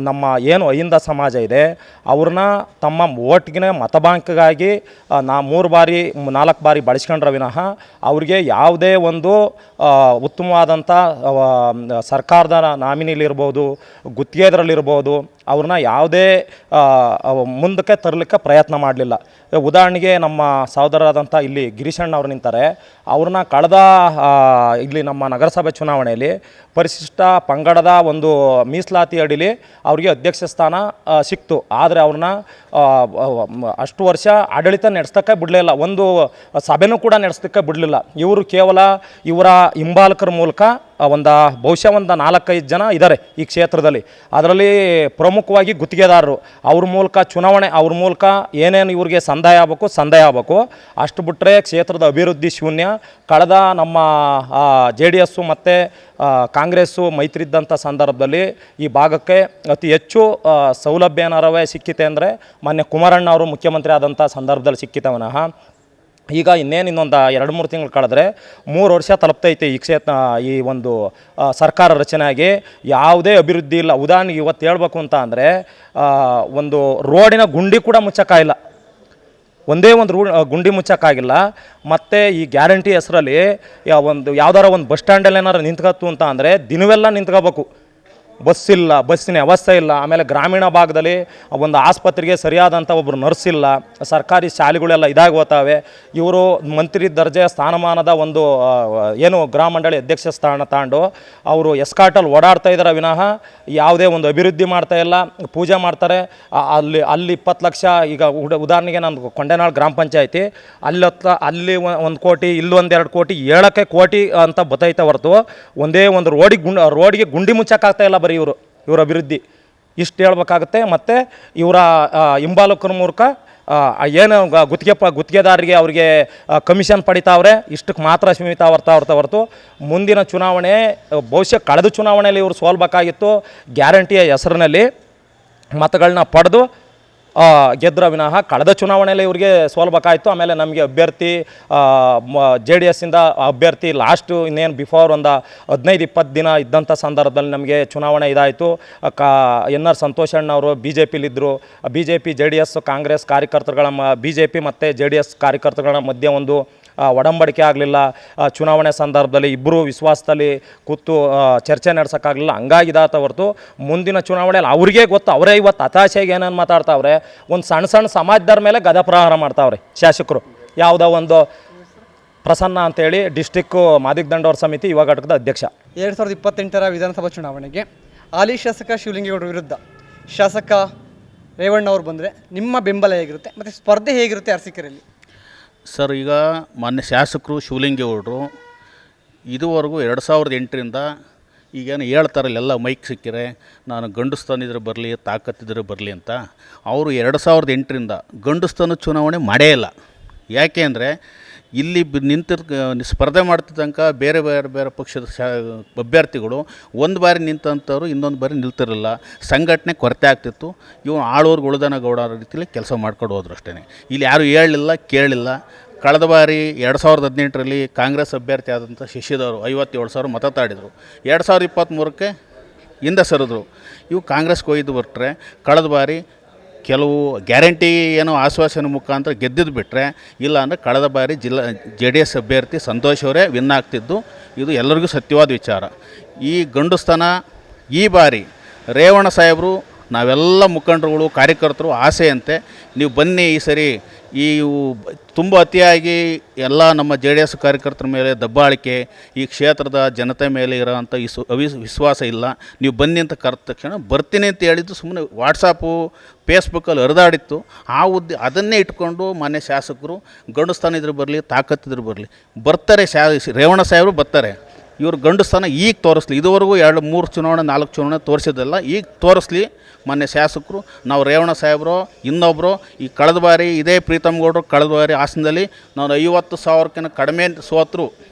ನಮ್ಮ ಏನು ಅಹಿಂದ ಸಮಾಜ ಇದೆ ಅವ್ರನ್ನ ತಮ್ಮ ಓಟ್ಗಿನ ಮತ ಬ್ಯಾಂಕ್ಗಾಗಿ 3 ಬಾರಿ 4 ಬಾರಿ ಬಳಸ್ಕೊಂಡ್ರೆ ವಿನಃ ಅವ್ರಿಗೆ ಯಾವುದೇ ಒಂದು ಉತ್ತಮವಾದಂಥ ಸರ್ಕಾರದ ನಾಮಿನಿಲಿರ್ಬೋದು, ಗುತ್ತಿಗೆದರಲ್ಲಿರ್ಬೋದು ಅವ್ರನ್ನ ಯಾವುದೇ ಮುಂದಕ್ಕೆ ತರಲಿಕ್ಕೆ ಪ್ರಯತ್ನ ಮಾಡಲಿಲ್ಲ. ಉದಾಹರಣೆಗೆ ನಮ್ಮ ಸಹೋದರರಾದಂಥ ಇಲ್ಲಿ ಗಿರೀಶಣ್ಣ ಅವ್ರು ನಿಂತಾರೆ. ಅವ್ರನ್ನ ಕಳೆದ ಇಲ್ಲಿ ನಮ್ಮ ನಗರಸಭೆ ಚುನಾವಣೆಯಲ್ಲಿ ಪರಿಶಿಷ್ಟ ಪಂಗಡದ ಒಂದು ಮೀಸಲಾತಿ ಅಡಿಲಿ ಅವರಿಗೆ ಅಧ್ಯಕ್ಷ ಸ್ಥಾನ ಸಿಕ್ತು. ಆದರೆ ಅವ್ರನ್ನ ಅಷ್ಟು ವರ್ಷ ಆಡಳಿತ ನಡೆಸ್ತಕ್ಕೆ ಬಿಡಲಿಲ್ಲ, ಒಂದು ಸಭೆನೂ ಕೂಡ ನಡೆಸೋದಕ್ಕೆ ಬಿಡಲಿಲ್ಲ. ಇವರು ಕೇವಲ ಇವರ ಹಿಂಬಾಲಕರ ಮೂಲಕ ಬಹುಶಃ ಒಂದು 4-5 ಜನ ಇದ್ದಾರೆ ಈ ಕ್ಷೇತ್ರದಲ್ಲಿ. ಅದರಲ್ಲಿ ಪ್ರಮುಖವಾಗಿ ಗುತ್ತಿಗೆದಾರರು. ಅವ್ರ ಮೂಲಕ ಏನೇನು ಇವ್ರಿಗೆ ಸಂದಾಯ ಆಗಬೇಕು. ಅಷ್ಟು ಬಿಟ್ಟರೆ ಕ್ಷೇತ್ರದ ಅಭಿವೃದ್ಧಿ ಶೂನ್ಯ. ಕಳೆದ ನಮ್ಮ JDS ಮತ್ತು ಕಾಂಗ್ರೆಸ್ಸು ಮೈತ್ರಿ ಇದ್ದಂಥ ಸಂದರ್ಭದಲ್ಲಿ ಈ ಭಾಗಕ್ಕೆ ಅತಿ ಹೆಚ್ಚು ಸೌಲಭ್ಯ ಏನಾರವೇ ಸಿಕ್ಕಿತೆ ಅಂದರೆ ಮಾನ್ಯ ಕುಮಾರಣ್ಣ ಅವರು ಮುಖ್ಯಮಂತ್ರಿ ಆದಂಥ ಸಂದರ್ಭದಲ್ಲಿ ಸಿಕ್ಕಿತವನಃ ಈಗ ಇನ್ನೊಂದು 2-3 ತಿಂಗಳು ಕಳೆದ್ರೆ 3 ವರ್ಷ ತಲುಪ್ತೈತೆ ಈ ಒಂದು ಸರ್ಕಾರ ರಚನೆಯಾಗಿ ಯಾವುದೇ ಅಭಿವೃದ್ಧಿ ಇಲ್ಲ. ಉದಾಹರಣೆಗೆ ಇವತ್ತು ಹೇಳ್ಬೇಕು ಅಂತ ಅಂದರೆ ಒಂದು ರೋಡಿನ ಗುಂಡಿ ಕೂಡ ಮುಚ್ಚಕ್ಕಾಗಿಲ್ಲ, ಒಂದೇ ಒಂದು ಗುಂಡಿ ಮುಚ್ಚಕ್ಕಾಗಿಲ್ಲ. ಮತ್ತು ಈ ಗ್ಯಾರಂಟಿ ಹೆಸರಲ್ಲಿ ಯಾವ್ದಾರ ಒಂದು ಬಸ್ ಸ್ಟ್ಯಾಂಡಲ್ಲಿ ಏನಾರು ನಿಂತ್ಕತ್ತು ಅಂತ ಅಂದರೆ ದಿನವೆಲ್ಲ ನಿಂತ್ಕೋಬೇಕು. ಬಸ್ಸಿನ ವ್ಯವಸ್ಥೆ ಇಲ್ಲ. ಆಮೇಲೆ ಗ್ರಾಮೀಣ ಭಾಗದಲ್ಲಿ ಒಂದು ಆಸ್ಪತ್ರೆಗೆ ಸರಿಯಾದಂಥ ಒಬ್ಬರು ನರ್ಸ್ ಇಲ್ಲ. ಸರ್ಕಾರಿ ಶಾಲೆಗಳೆಲ್ಲ ಇದಾಗಿ ಹೋಗ್ತವೆ. ಇವರು ಮಂತ್ರಿ ದರ್ಜೆಯ ಸ್ಥಾನಮಾನದ ಒಂದು ಏನು ಗ್ರಾಮ ಮಂಡಳಿ ಅಧ್ಯಕ್ಷ ಸ್ಥಾನ ತಗೊಂಡು ಅವರು ಎಸ್ಕಾಟಲ್ಲಿ ಓಡಾಡ್ತಾ ಇದ್ದಾರೆ ವಿನಃ ಯಾವುದೇ ಒಂದು ಅಭಿವೃದ್ಧಿ ಮಾಡ್ತಾ ಇಲ್ಲ. ಪೂಜೆ ಮಾಡ್ತಾರೆ. ಅಲ್ಲಿ 20 ಲಕ್ಷ. ಈಗ ಉದಾಹರಣೆಗೆ ನಾನು ಕೊಂಡೇನಾಳು ಗ್ರಾಮ ಪಂಚಾಯತಿ ಅಲ್ಲಿ 1 ಕೋಟಿ, ಇಲ್ಲಿ 1-2 ಕೋಟಿ, 7 ಕೋಟಿ ಅಂತ ಬತ್ತೈತೆ ಹೊರತು ಒಂದೇ ಒಂದು ರೋಡಿಗೆ ಗುಂಡಿ ಮುಚ್ಚಕ್ಕಾಗ್ತಾ ಇಲ್ಲ. ಬರೀ ಇವ್ರ ಅಭಿವೃದ್ಧಿ ಇಷ್ಟು ಹೇಳ್ಬೇಕಾಗುತ್ತೆ. ಮತ್ತು ಇವರ ಹಿಂಬಾಲಕರ ಮೂಲಕ ಏನು ಗುತ್ತಿಗೆದಾರರಿಗೆ ಅವರಿಗೆ ಕಮಿಷನ್ ಪಡಿತಾವ್ರೆ, ಇಷ್ಟಕ್ಕೆ ಮಾತ್ರ ಸೀಮಿತ ಹೊರತು ಮುಂದಿನ ಚುನಾವಣೆ ಬಹುಶಃ ಕಳೆದ ಚುನಾವಣೆಯಲ್ಲಿ ಇವರು ಸೋಲ್ಬೇಕಾಗಿತ್ತು. ಗ್ಯಾರಂಟಿಯ ಹೆಸರಿನಲ್ಲಿ ಮತಗಳನ್ನ ಪಡೆದು ಗೆದ್ರ ವಿನಃ ಕಳೆದ ಚುನಾವಣೆಯಲ್ಲಿ ಇವರಿಗೆ ಸೋಲ್ಬೇಕಾಯಿತು. ಆಮೇಲೆ ನಮಗೆ ಅಭ್ಯರ್ಥಿ JDSಯಿಂದ ಅಭ್ಯರ್ಥಿ ಲಾಸ್ಟು ಬಿಫೋರ್ ಒಂದು 15-20 ದಿನ ಇದ್ದಂಥ ಸಂದರ್ಭದಲ್ಲಿ ನಮಗೆ ಚುನಾವಣೆ ಇದಾಯಿತು. NR ಸಂತೋಷಣ್ಣ ಅವರು BJPಲಿದ್ದರು. BJP JDS ಕಾಂಗ್ರೆಸ್ ಕಾರ್ಯಕರ್ತರುಗಳ BJP ಮತ್ತು JDS ಕಾರ್ಯಕರ್ತರುಗಳ ಮಧ್ಯೆ ಒಂದು ಒಡಂಬಡಿಕೆ ಆಗಲಿಲ್ಲ. ಚುನಾವಣೆ ಸಂದರ್ಭದಲ್ಲಿ ಇಬ್ಬರು ವಿಶ್ವಾಸದಲ್ಲಿ ಕೂತು ಚರ್ಚೆ ನಡೆಸೋಕ್ಕಾಗಲಿಲ್ಲ. ಹಂಗಾಗಿದಾತ ಹೊರತು ಮುಂದಿನ ಚುನಾವಣೆಯಲ್ಲಿ ಅವ್ರಿಗೆ ಗೊತ್ತು. ಅವರೇ ಇವತ್ತು ಹತಾಶೆಗೆ ಏನೇನು ಮಾತಾಡ್ತಾವ್ರೆ. ಒಂದು ಸಣ್ಣ ಸಮಾಜದವ್ರ ಮೇಲೆ ಗದೆ ಪ್ರಹಾರ ಮಾಡ್ತಾವ್ರೆ ಶಾಸಕರು. ಯಾವುದೋ ಒಂದು ಪ್ರಸನ್ನ ಅಂತೇಳಿ ಡಿಸ್ಟಿಕ್ಕು ಮಾದಿಗ ದಂಡೋರ ಸಮಿತಿ ಯುವ ಘಟಕದ ಅಧ್ಯಕ್ಷ. 2028ರ ವಿಧಾನಸಭಾ ಚುನಾವಣೆಗೆ ಹಾಲಿ ಶಾಸಕ ಶಿವಲಿಂಗೇಗೌಡರ ವಿರುದ್ಧ ಶಾಸಕ ರೇವಣ್ಣ ಅವರು ಬಂದರೆ ನಿಮ್ಮ ಬೆಂಬಲ ಹೇಗಿರುತ್ತೆ ಮತ್ತು ಸ್ಪರ್ಧೆ ಹೇಗಿರುತ್ತೆ ಅರಸೀಕೆರೆಯಲ್ಲಿ? ಸರ್, ಈಗ ಮಾನ್ಯ ಶಾಸಕರು ಶಿವಲಿಂಗೇಗೌಡರು ಇದುವರೆಗೂ 2008ರಿಂದ ಈಗೇನು ಹೇಳ್ತಾರಲ್ಲ, ಎಲ್ಲ ಮೈಕ್ ಸಿಕ್ಕಿರೆ ನಾನು ಗಂಡಸ್ತಾನಿದ್ರೆ ಬರಲಿ, ತಾಕತ್ತಿದ್ರೆ ಬರಲಿ ಅಂತ. ಅವರು 2008ರಿಂದ ಗಂಡಸ್ತಾನ ಚುನಾವಣೆ ಮಾಡೇ ಇಲ್ಲ. ಯಾಕೆ ಅಂದರೆ ಇಲ್ಲಿ ಸ್ಪರ್ಧೆ ಮಾಡ್ತಿದ್ದಂಕ ಬೇರೆ ಪಕ್ಷದ ಅಭ್ಯರ್ಥಿಗಳು ಒಂದು ಬಾರಿ ನಿಂತಂಥವ್ರು ಇನ್ನೊಂದು ಬಾರಿ ನಿಲ್ತಿರಲಿಲ್ಲ. ಸಂಘಟನೆ ಕೊರತೆ ಆಗ್ತಿತ್ತು. ಇವನು ಆಳೂರು ಗುಳದನ ಗೌಡ ರೀತಿಯಲ್ಲಿ ಕೆಲಸ ಮಾಡ್ಕೊಂಡು ಹೋದ್ರು ಅಷ್ಟೇ. ಇಲ್ಲಿ ಯಾರು ಹೇಳಲಿಲ್ಲ, ಕೇಳಲಿಲ್ಲ. ಕಳೆದ ಬಾರಿ 2018ರಲ್ಲಿ ಕಾಂಗ್ರೆಸ್ ಅಭ್ಯರ್ಥಿ ಆದಂಥ ಶಶಿದವರು 57,000 ಮತ ತಾಡಿದರು. 2023ಕ್ಕೆ ಹಿಂದೆ ಸರಿದ್ರು. ಇವು ಕಾಂಗ್ರೆಸ್ಗೆ ಒಯ್ದು ಬಿಟ್ಟರೆ ಕಳೆದ ಬಾರಿ ಕೆಲವು ಗ್ಯಾರಂಟಿ ಏನೋ ಆಶ್ವಾಸನೆ ಮುಖಾಂತರ ಗೆದ್ದಿದ್ದು ಬಿಟ್ಟರೆ, ಇಲ್ಲ ಅಂದರೆ ಕಳೆದ ಬಾರಿ JDS ಅಭ್ಯರ್ಥಿ ಸಂತೋಷ್ ಅವರೇ ವಿನ್ ಆಗ್ತಿದ್ದು. ಇದು ಎಲ್ಲರಿಗೂ ಸತ್ಯವಾದ ವಿಚಾರ. ಈ ಗಂಡುಸ್ಥಾನ ಈ ಬಾರಿ ರೇವಣ್ಣ ಸಾಹೇಬರು, ನಾವೆಲ್ಲ ಮುಖಂಡರುಗಳು, ಕಾರ್ಯಕರ್ತರು ಆಸೆಯಂತೆ ನೀವು ಬನ್ನಿ, ಈ ಸರಿ ಈ ತುಂಬ ಅತಿಯಾಗಿ ಎಲ್ಲ ನಮ್ಮ JDS ಕಾರ್ಯಕರ್ತರ ಮೇಲೆ ದಬ್ಬಾಳಿಕೆ, ಈ ಕ್ಷೇತ್ರದ ಜನತೆ ಮೇಲೆ ಇರೋವಂಥ ವಿಶ್ವಾಸ ಇಲ್ಲ, ನೀವು ಬನ್ನಿ ಅಂತ ಕರೆದ ತಕ್ಷಣ ಬರ್ತೀನಿ ಅಂತ ಹೇಳಿದ್ದು ಸುಮ್ಮನೆ ವಾಟ್ಸಪ್ಪು ಫೇಸ್ಬುಕ್ಕಲ್ಲಿ ಹರಿದಾಡಿತ್ತು. ಅದನ್ನೇ ಇಟ್ಕೊಂಡು ಮಾನ್ಯ ಶಾಸಕರು ಗಂಡುಸ್ಥಾನ ಇದ್ರೆ ಬರಲಿ, ತಾಕತ್ತಿದ್ರೆ ಬರಲಿ ಬರ್ತಾರೆ. ರೇವಣ್ಣ ಸಾಹೇಬರು ಬರ್ತಾರೆ. ಇವರು ಗಂಡುಸ್ಥಾನ ಈಗ ತೋರಿಸ್ಲಿ. ಇದುವರೆಗೂ 2-3 ಚುನಾವಣೆ 4 ಚುನಾವಣೆ ತೋರಿಸಿದ್ದಲ್ಲ, ಈಗ ತೋರಿಸ್ಲಿ ಮಾನ್ಯ ಶಾಸಕರು. ನಾವು ರೇವಣ್ಣ ಸಾಹೇಬರು, ಇನ್ನೊಬ್ಬರು ಈ ಕಳೆದ ಬಾರಿ ಇದೇ ಪ್ರೀತಮ್ ಗೌಡರು ಕಳೆದ ಬಾರಿ ಹಾಸನದಲ್ಲಿ ನಾವು 50,000ಕ್ಕಿಂತ ಕಡಿಮೆ ಸೋತರು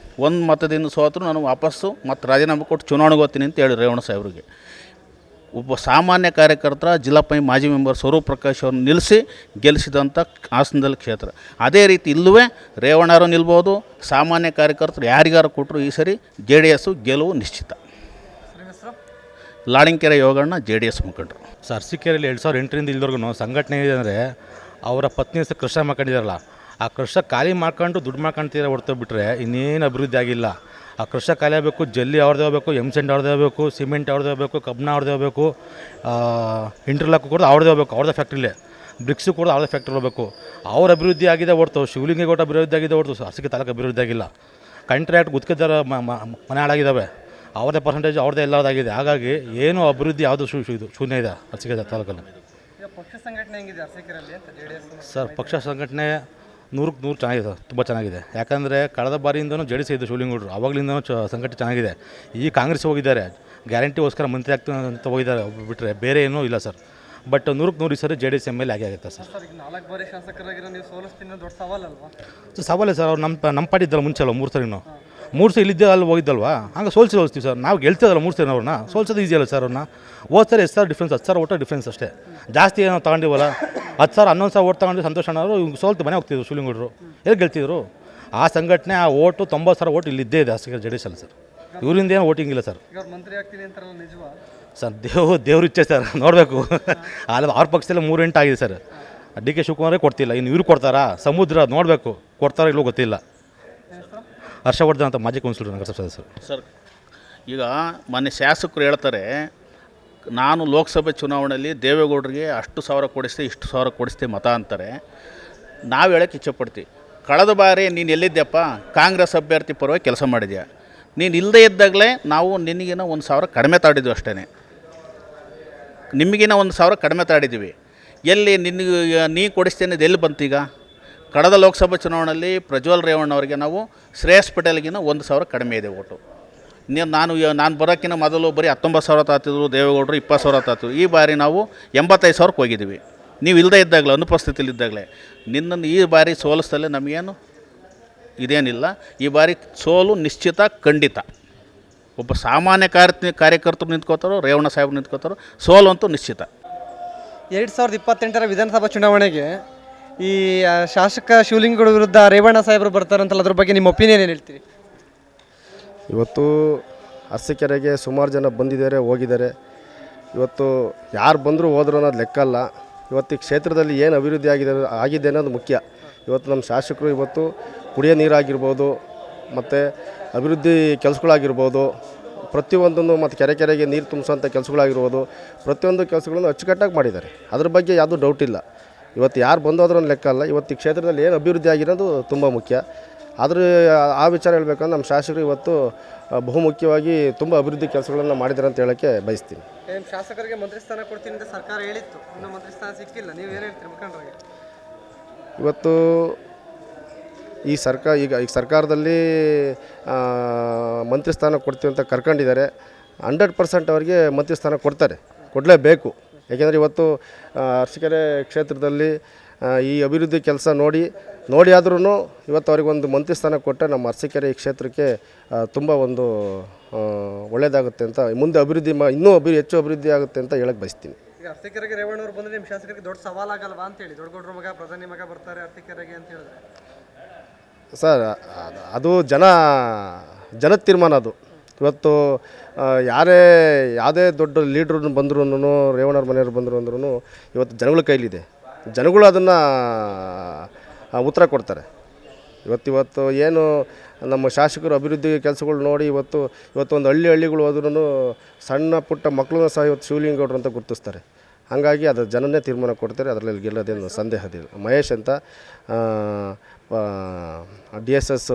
ಒಂದು ಮತದಿಂದ ಸೋತರು ನಾನು ವಾಪಸ್ಸು ಮತ್ತು ರಾಜೀನಾಮೆ ಕೊಟ್ಟು ಚುನಾವಣೆಗೆ ಹೋಗ್ತೀನಿ ಅಂತ ಹೇಳಿ ರೇವಣ್ಣ ಸಾಹೇಬ್ರಿಗೆ. ಒಬ್ಬ ಸಾಮಾನ್ಯ ಕಾರ್ಯಕರ್ತ ಜಿಲ್ಲಾ ಮಾಜಿ ಮೆಂಬರ್ ಸ್ವರೂಪ್ ಪ್ರಕಾಶ್ ಅವ್ರನ್ನ ನಿಲ್ಲಿಸಿ ಗೆಲ್ಲಿಸಿದಂಥ ಹಾಸನದಲ್ಲಿ ಕ್ಷೇತ್ರ. ಅದೇ ರೀತಿ ಇಲ್ಲೂ ರೇವಣ್ಣರು ನಿಲ್ಬೋದು, ಸಾಮಾನ್ಯ ಕಾರ್ಯಕರ್ತರು ಯಾರಿಗಾರು ಕೊಟ್ಟರು ಈ ಸರಿ JDS ಗೆಲುವು ನಿಶ್ಚಿತ. ಲಾಳಿಂಕೆರೆ ಯೋಗಣ್ಣ JDS ಮುಖಂಡರು. ಸರ್ ಅರಸೀಕೆರೆಯಲ್ಲಿ 2008ರಿಂದ ಇಲ್ಲಿವರೆಗೂ ಸಂಘಟನೆ ಇದೆ ಅಂದರೆ ಅವರ ಪತ್ನಿ ಹೆಸರು ಕೃಷ್ಣ ಮಾಡ್ಕೊಂಡಿದ್ದಾರಲ್ಲ, ಆ ಕೃಷ್ಣ ಖಾಲಿ ಮಾಡ್ಕೊಂಡು ದುಡ್ಡು ಮಾಡ್ಕೊಂತೀರ ಹೊರತು ಬಿಟ್ಟರೆ ಇನ್ನೇನು ಅಭಿವೃದ್ಧಿ ಆಗಿಲ್ಲ. ಆ ಕೃಷಿ ಖಾಲಿ ಆಗಬೇಕು, ಜಲ್ಲಿ ಅವ್ರದ್ದೇ ಹೋಗಬೇಕು, ಎಮ್ಸೆಂಟ್ ಅವ್ರದ್ದೇ ಹೋಗಬೇಕು, ಸಿಮೆಂಟ್ ಅವ್ರದ್ದೇ ಹೋಗಬೇಕು, ಕಬ್ಬಣ ಅವ್ರದ್ದೇ ಹೋಗಬೇಕು, ಇಂಟರ್ಲಾಕ್ ಕೂಡ ಅವ್ರದ್ದೇ ಹೋಗಬೇಕು, ಅವ್ರದ್ದೇ ಫ್ಯಾಕ್ಟ್ರಿಲೇ, ಬ್ರಿಕ್ಸು ಕೂಡ ಅವ್ರದ್ದೇ ಫ್ಯಾಕ್ಟ್ರಿ ಹೋಗಬೇಕು. ಅವ್ರ ಅಭಿವೃದ್ಧಿ ಆಗಿದೆ ಹೊರತು ಶಿವಲಿಂಗೇಗೌಡ ಅಭಿವೃದ್ಧಿ ಆಗಿದೆ ಹೊರತು ಅರಸೀಕೆರೆ ತಾಲೂಕು ಅಭಿವೃದ್ಧಿ ಆಗಿಲ್ಲ. ಕಾಂಟ್ರಾಕ್ಟ್ ಗುತ್ತಿಗೆದಾರ ಮನೆ ಹಾಳಾಗಿದ್ದಾವೆ, ಅವ್ರದ್ದೇ ಪರ್ಸೆಂಟೇಜ್ ಅವ್ರದ್ದೇ ಎಲ್ಲದಾಗಿದೆ. ಹಾಗಾಗಿ ಏನು ಅಭಿವೃದ್ಧಿ ಯಾವುದು ಇದು ಶೂನ್ಯ ಇದೆ ಅರಸೀಕೆರೆ ತಾಲೂಕಲ್ಲಿ. ಪಕ್ಷ ಸಂಘಟನೆ ಹೆಂಗಿದೆ ಅರಸೀಕೆರೆಯಲ್ಲಿ ಅಂತ JDS? ಸರ್ ಪಕ್ಷ ಸಂಘಟನೆ 100ಕ್ಕೆ 100 ಚೆನ್ನಾಗಿದೆ, ತುಂಬ ಚೆನ್ನಾಗಿದೆ. ಯಾಕಂದರೆ ಕಳೆದ ಬಾರಿಯಿಂದನೂ JDS ಇದ್ದು ಶಿವಲಿಂಗೇಗೌಡರು, ಆವಾಗಲಿಂದನೂ ಸಂಘಟನೆ ಚೆನ್ನಾಗಿದೆ. ಈ ಕಾಂಗ್ರೆಸ್ ಹೋಗಿದ್ದಾರೆ, ಗ್ಯಾರಂಟಿಗೋಸ್ಕರ ಮಂತ್ರಿ ಆಗ್ತಾನೆ ಅಂತ ಹೋಗಿದ್ದಾರೆ ಬಿಟ್ಟರೆ ಬೇರೆ ಏನೂ ಇಲ್ಲ ಸರ್. ಬಟ್ 100ಕ್ಕೆ 100 ಈ ಸರಿ JDS MLA ಆಗುತ್ತೆ ಸರ್. ಈಗ 4 ಬಾರಿ ಶಾಸಕರಾಗಿರೋ ನೀವು ಸೋಲಿಸ್ತೀನಿ ದೊಡ್ಡ ಸವಾಲಲ್ವಾ? ಸವಾಲೇ ಸರ್. ಅವ್ರು ನಮ್ಮ ಪಾಟಿದ್ದಲ್ಲ ಮುಂಚೆ ಅಲ್ವ 3 ಸರಿನೂ 3 ಸರಿ ಇಲ್ಲಿದ್ದೆ ಅಲ್ಲಿ ಹೋಗಿದ್ದಲ್ವಾ, ಹಂಗೆ ಸೋಲಿಸ್ತೀವಿ ಸರ್. ನಾವು ಗೆಲ್ತೀವಲ್ಲ 3 ಸರಿ ಅವ್ರನ್ನ ಸೋಲ್ಸೋದು ಈಸಿ ಅಲ್ಲ ಸರ್. ಅವ್ರನ್ನ ಹೋದ ಸರಿ 10,000 ಡಿಫ್ರೆನ್ಸ್, 10,000 ಓಟ ಡಿಫ್ರೆನ್ಸ್ ಅಷ್ಟೇ, ಜಾಸ್ತಿ ಏನೋ ತೊಗೊಂಡಿವಲ್ಲ. 10,000 11,000 ಓಟ್ ತೊಗೊಂಡು ಸಂತೋಷ ಅಣ್ಣವರು ಸೋಲ್ತು ಮನೆ ಹೋಗ್ತಿದ್ರು ಶಿವಲಿಂಗೇಗೌಡರು, ಎಲ್ಲಿ ಗೆಲ್ತಿದ್ರು? ಆ ಸಂಘಟನೆ ಆ ಓಟು 90,000 ಓಟ್ ಇಲ್ಲಿ ಇದ್ದೇ ಇದೆ ಅರಸೀಕೆರೆ JDS ಅಲ್ಲಿ ಸರ್. ಇವರಿಂದ ಏನು ವೋಟಿಂಗ್ ಇಲ್ಲ ಸರ್. ಮಂತ್ರಿ ಆಗ್ತೀನಿ ಅಂತಾರಲ್ಲ ನಿಜವಾ ಸರ್? ದೇವ್ರ ಇಚ್ಛೆ ಸರ್, ನೋಡಬೇಕು. ಅಲ್ಲಿ ಅವ್ರ ಪಕ್ಷದಲ್ಲಿ 3 8 ಆಗಿದೆ ಸರ್. DK ಶಿವಕುಮಾರೇ ಕೊಡ್ತಿಲ್ಲ, ಇನ್ನು ಇವ್ರು ಕೊಡ್ತಾರಾ? ಸಮುದ್ರ ನೋಡಬೇಕು, ಕೊಡ್ತಾರೋ ಇಲ್ಲೋ ಗೊತ್ತಿಲ್ಲ. ಹರ್ಷವರ್ಧನ್ ಅಂತ ಮಾಜಿ ಕೌನ್ಸಿಲರ್ ನಗರಸಭಾ ಸದಸ್ಯರು ಸರ್. ಈಗ ಮೊನ್ನೆ ಶಾಸಕರು ಹೇಳ್ತಾರೆ, ನಾನು ಲೋಕಸಭೆ ಚುನಾವಣೆಯಲ್ಲಿ ದೇವೇಗೌಡರಿಗೆ ಅಷ್ಟು ಸಾವಿರ ಕೊಡಿಸ್ತೆ ಇಷ್ಟು ಸಾವಿರ ಕೊಡಿಸ್ತೆ ಮತ ಅಂತಾರೆ. ನಾವು ಹೇಳೋಕ್ಕೆ ಇಚ್ಛೆಪಡ್ತೀವಿ, ಕಳೆದ ಬಾರಿ ನೀನು ಎಲ್ಲಿದ್ದೆಪ್ಪ? ಕಾಂಗ್ರೆಸ್ ಅಭ್ಯರ್ಥಿ ಪರವಾಗಿ ಕೆಲಸ ಮಾಡಿದ್ಯಾ. ನೀನು ಇಲ್ಲದೇ ಇದ್ದಾಗಲೇ ನಾವು ನಿನಗಿನ 1,000 ಕಡಿಮೆ ತಾಡಿದ್ವಿ ಅಷ್ಟೇ, ನಿಮಗಿನ 1,000 ಕಡಿಮೆ ತಾಡಿದ್ದೀವಿ. ಎಲ್ಲಿ ನೀ ಕೊಡಿಸ್ತೇನೆ ಎಲ್ಲಿ ಬಂತೀಗ? ಕಳೆದ ಲೋಕಸಭಾ ಚುನಾವಣೆಯಲ್ಲಿ ಪ್ರಜ್ವಲ್ ರೇವಣ್ಣ ಅವರಿಗೆ ನಾವು ಶ್ರೇಯಸ್ ಪಟೇಲ್ಗಿನ 1,000 ಕಡಿಮೆ ಇದೆ ಓಟು. ನಾನು ಬರೋಕ್ಕಿಂತ ಮೊದಲು ಬರೀ 19,000 ತಾತಿದ್ರು ದೇವೇಗೌಡರು, 20,000 ತಾತಿದ್ರು. ಈ ಬಾರಿ ನಾವು 85,000ಕ್ಕೆ ಹೋಗಿದ್ದೀವಿ. ನೀವು ಇಲ್ಲದೇ ಇದ್ದಾಗಲೇ, ಅನುಪಸ್ಥಿತಿಯಲ್ಲಿ ಇದ್ದಾಗಲೇ. ನಿನ್ನನ್ನು ಈ ಬಾರಿ ಸೋಲಿಸ್ತಲೇ ನಮಗೇನು ಇದೇನಿಲ್ಲ. ಈ ಬಾರಿ ಸೋಲು ನಿಶ್ಚಿತ, ಖಂಡಿತ. ಒಬ್ಬ ಸಾಮಾನ್ಯ ಕಾರ್ಯಕರ್ತರು ನಿಂತ್ಕೋತಾರೋ, ರೇವಣ್ಣ ಸಾಹೇಬ್ರು ನಿಂತ್ಕೋತಾರೋ, ಸೋಲು ಅಂತೂ ನಿಶ್ಚಿತ. 2028ರ ವಿಧಾನಸಭಾ ಚುನಾವಣೆಗೆ ಈ ಶಾಸಕ ಶಿವಲಿಂಗೇಗೌಡ ವಿರುದ್ಧ ರೇವಣ್ಣ ಸಾಹೇಬರು ಬರ್ತಾರಂತಲ್ಲ, ಅದ್ರ ಬಗ್ಗೆ ನಿಮ್ಮ ಒಪಿನಿಯನ್ ಏನು ಹೇಳ್ತೀರಿ? ಇವತ್ತು ಅರಸೀಕೆರೆಗೆ ಸುಮಾರು ಜನ ಬಂದಿದ್ದಾರೆ, ಹೋಗಿದ್ದಾರೆ. ಇವತ್ತು ಯಾರು ಬಂದರೂ ಹೋದ್ರು ಅನ್ನೋದು ಲೆಕ್ಕ ಅಲ್ಲ. ಇವತ್ತು ಈ ಕ್ಷೇತ್ರದಲ್ಲಿ ಏನು ಅಭಿವೃದ್ಧಿ ಆಗಿದೆ ಅನ್ನೋದು ಮುಖ್ಯ. ಇವತ್ತು ನಮ್ಮ ಶಾಸಕರು ಇವತ್ತು ಕುಡಿಯೋ ನೀರಾಗಿರ್ಬೋದು, ಮತ್ತು ಅಭಿವೃದ್ಧಿ ಕೆಲಸಗಳಾಗಿರ್ಬೋದು, ಪ್ರತಿಯೊಂದನ್ನು ಮತ್ತು ಕೆರೆಗೆ ನೀರು ತುಂಬಿಸೋಂಥ ಕೆಲಸಗಳಾಗಿರ್ಬೋದು, ಪ್ರತಿಯೊಂದು ಕೆಲಸಗಳನ್ನು ಅಚ್ಚುಕಟ್ಟಾಗಿ ಮಾಡಿದ್ದಾರೆ. ಅದ್ರ ಬಗ್ಗೆ ಯಾವುದೂ ಡೌಟ್ ಇಲ್ಲ. ಇವತ್ತು ಯಾರು ಬಂದೋದ್ರೂ ಲೆಕ್ಕ ಅಲ್ಲ. ಇವತ್ತು ಈ ಕ್ಷೇತ್ರದಲ್ಲಿ ಏನು ಅಭಿವೃದ್ಧಿ ಆಗಿರೋದು ತುಂಬ ಮುಖ್ಯ. ಆದರೆ ಆ ವಿಚಾರ ಹೇಳ್ಬೇಕಂದ್ರೆ ನಮ್ಮ ಶಾಸಕರು ಇವತ್ತು ಬಹುಮುಖ್ಯವಾಗಿ ತುಂಬ ಅಭಿವೃದ್ಧಿ ಕೆಲಸಗಳನ್ನು ಮಾಡಿದ್ದಾರೆ ಅಂತ ಹೇಳೋಕ್ಕೆ ಬಯಸ್ತೀನಿ. ಶಾಸಕರಿಗೆ ಮಂತ್ರಿ ಸ್ಥಾನ ಕೊಡ್ತೀನಿ ಅಂತ ಸರ್ಕಾರ ಹೇಳಿತ್ತು, ಇನ್ನೂ ಮಂತ್ರಿ ಸ್ಥಾನ ಸಿಕ್ಕಿಲ್ಲ. ನೀವು ಏನು ಹೇಳ್ತೀರಿ ಮುಖಂಡರಿಗೆ? ಇವತ್ತು ಈ ಸರ್ಕಾರದಲ್ಲಿ ಮಂತ್ರಿ ಸ್ಥಾನ ಕೊಡ್ತೀವಿ ಅಂತ ಕರ್ಕೊಂಡಿದ್ದಾರೆ. 100% ಅವರಿಗೆ ಮಂತ್ರಿ ಸ್ಥಾನ ಕೊಡಲೇಬೇಕು. ಏಕೆಂದರೆ ಇವತ್ತು ಅರಸೀಕೆರೆ ಕ್ಷೇತ್ರದಲ್ಲಿ ಈ ಅಭಿವೃದ್ಧಿ ಕೆಲಸ ನೋಡಿ ಆದ್ರೂ ಇವತ್ತು ಅವರಿಗೊಂದು ಮಂತ್ರಿ ಸ್ಥಾನ ಕೊಟ್ಟರೆ ನಮ್ಮ ಅರಸೀಕೆರೆ ಈ ಕ್ಷೇತ್ರಕ್ಕೆ ತುಂಬ ಒಂದು ಒಳ್ಳೆಯದಾಗುತ್ತೆ ಅಂತ, ಮುಂದೆ ಅಭಿವೃದ್ಧಿ ಇನ್ನೂ ಹೆಚ್ಚು ಅಭಿವೃದ್ಧಿ ಆಗುತ್ತೆ ಅಂತ ಹೇಳಕ್ಕೆ ಬಯಸ್ತೀನಿ. ಈಗ ಅರಸೀಕೆರೆಗೆ ರೇವಣ್ಣವ್ರು ಬಂದರೆ ನಿಮ್ಮ ಶಾಸಕರಿಗೆ ದೊಡ್ಡ ಸವಾಲಾಗಲ್ವಾ ಅಂತೇಳಿ? ದೊಡ್ಡಗೌಡರ ಮಗ ಪ್ರಧಾನಿ ಮಗ ಬರ್ತಾರೆ ಅರಸೀಕೆರೆಗೆ ಅಂತ ಹೇಳಿದ್ರೆ ಸರ್, ಅದು ಜನದ ತೀರ್ಮಾನ. ಅದು ಇವತ್ತು ಯಾವುದೇ ದೊಡ್ಡ ಲೀಡ್ರು ಬಂದರೂ, ರೇವಣ್ಣವ್ರ ಮನೆಯವರು ಬಂದರು ಅಂದ್ರೂ ಇವತ್ತು ಜನಗಳ ಕೈಲಿದೆ. ಜನಗಳು ಅದನ್ನು ಉತ್ತರ ಕೊಡ್ತಾರೆ. ಇವತ್ತು ಏನು ನಮ್ಮ ಶಾಸಕರು ಅಭಿವೃದ್ಧಿ ಕೆಲಸಗಳು ನೋಡಿ ಇವತ್ತು ಒಂದು ಹಳ್ಳಿಗಳು ಹೋದ್ರೂ ಸಣ್ಣ ಪುಟ್ಟ ಮಕ್ಕಳನ್ನ ಸಹ ಇವತ್ತು ಶಿವಲಿಂಗೇಗೌಡರು ಅಂತ ಗುರುತಿಸ್ತಾರೆ. ಹಾಗಾಗಿ ಅದು ಜನನೇ ತೀರ್ಮಾನ ಕೊಡ್ತಾರೆ, ಅದರಲ್ಲಿ ಗೆಲ್ಲೋದೇನು ಸಂದೇಹದಿಲ್ಲ. ಮಹೇಶ್ ಅಂತ DSS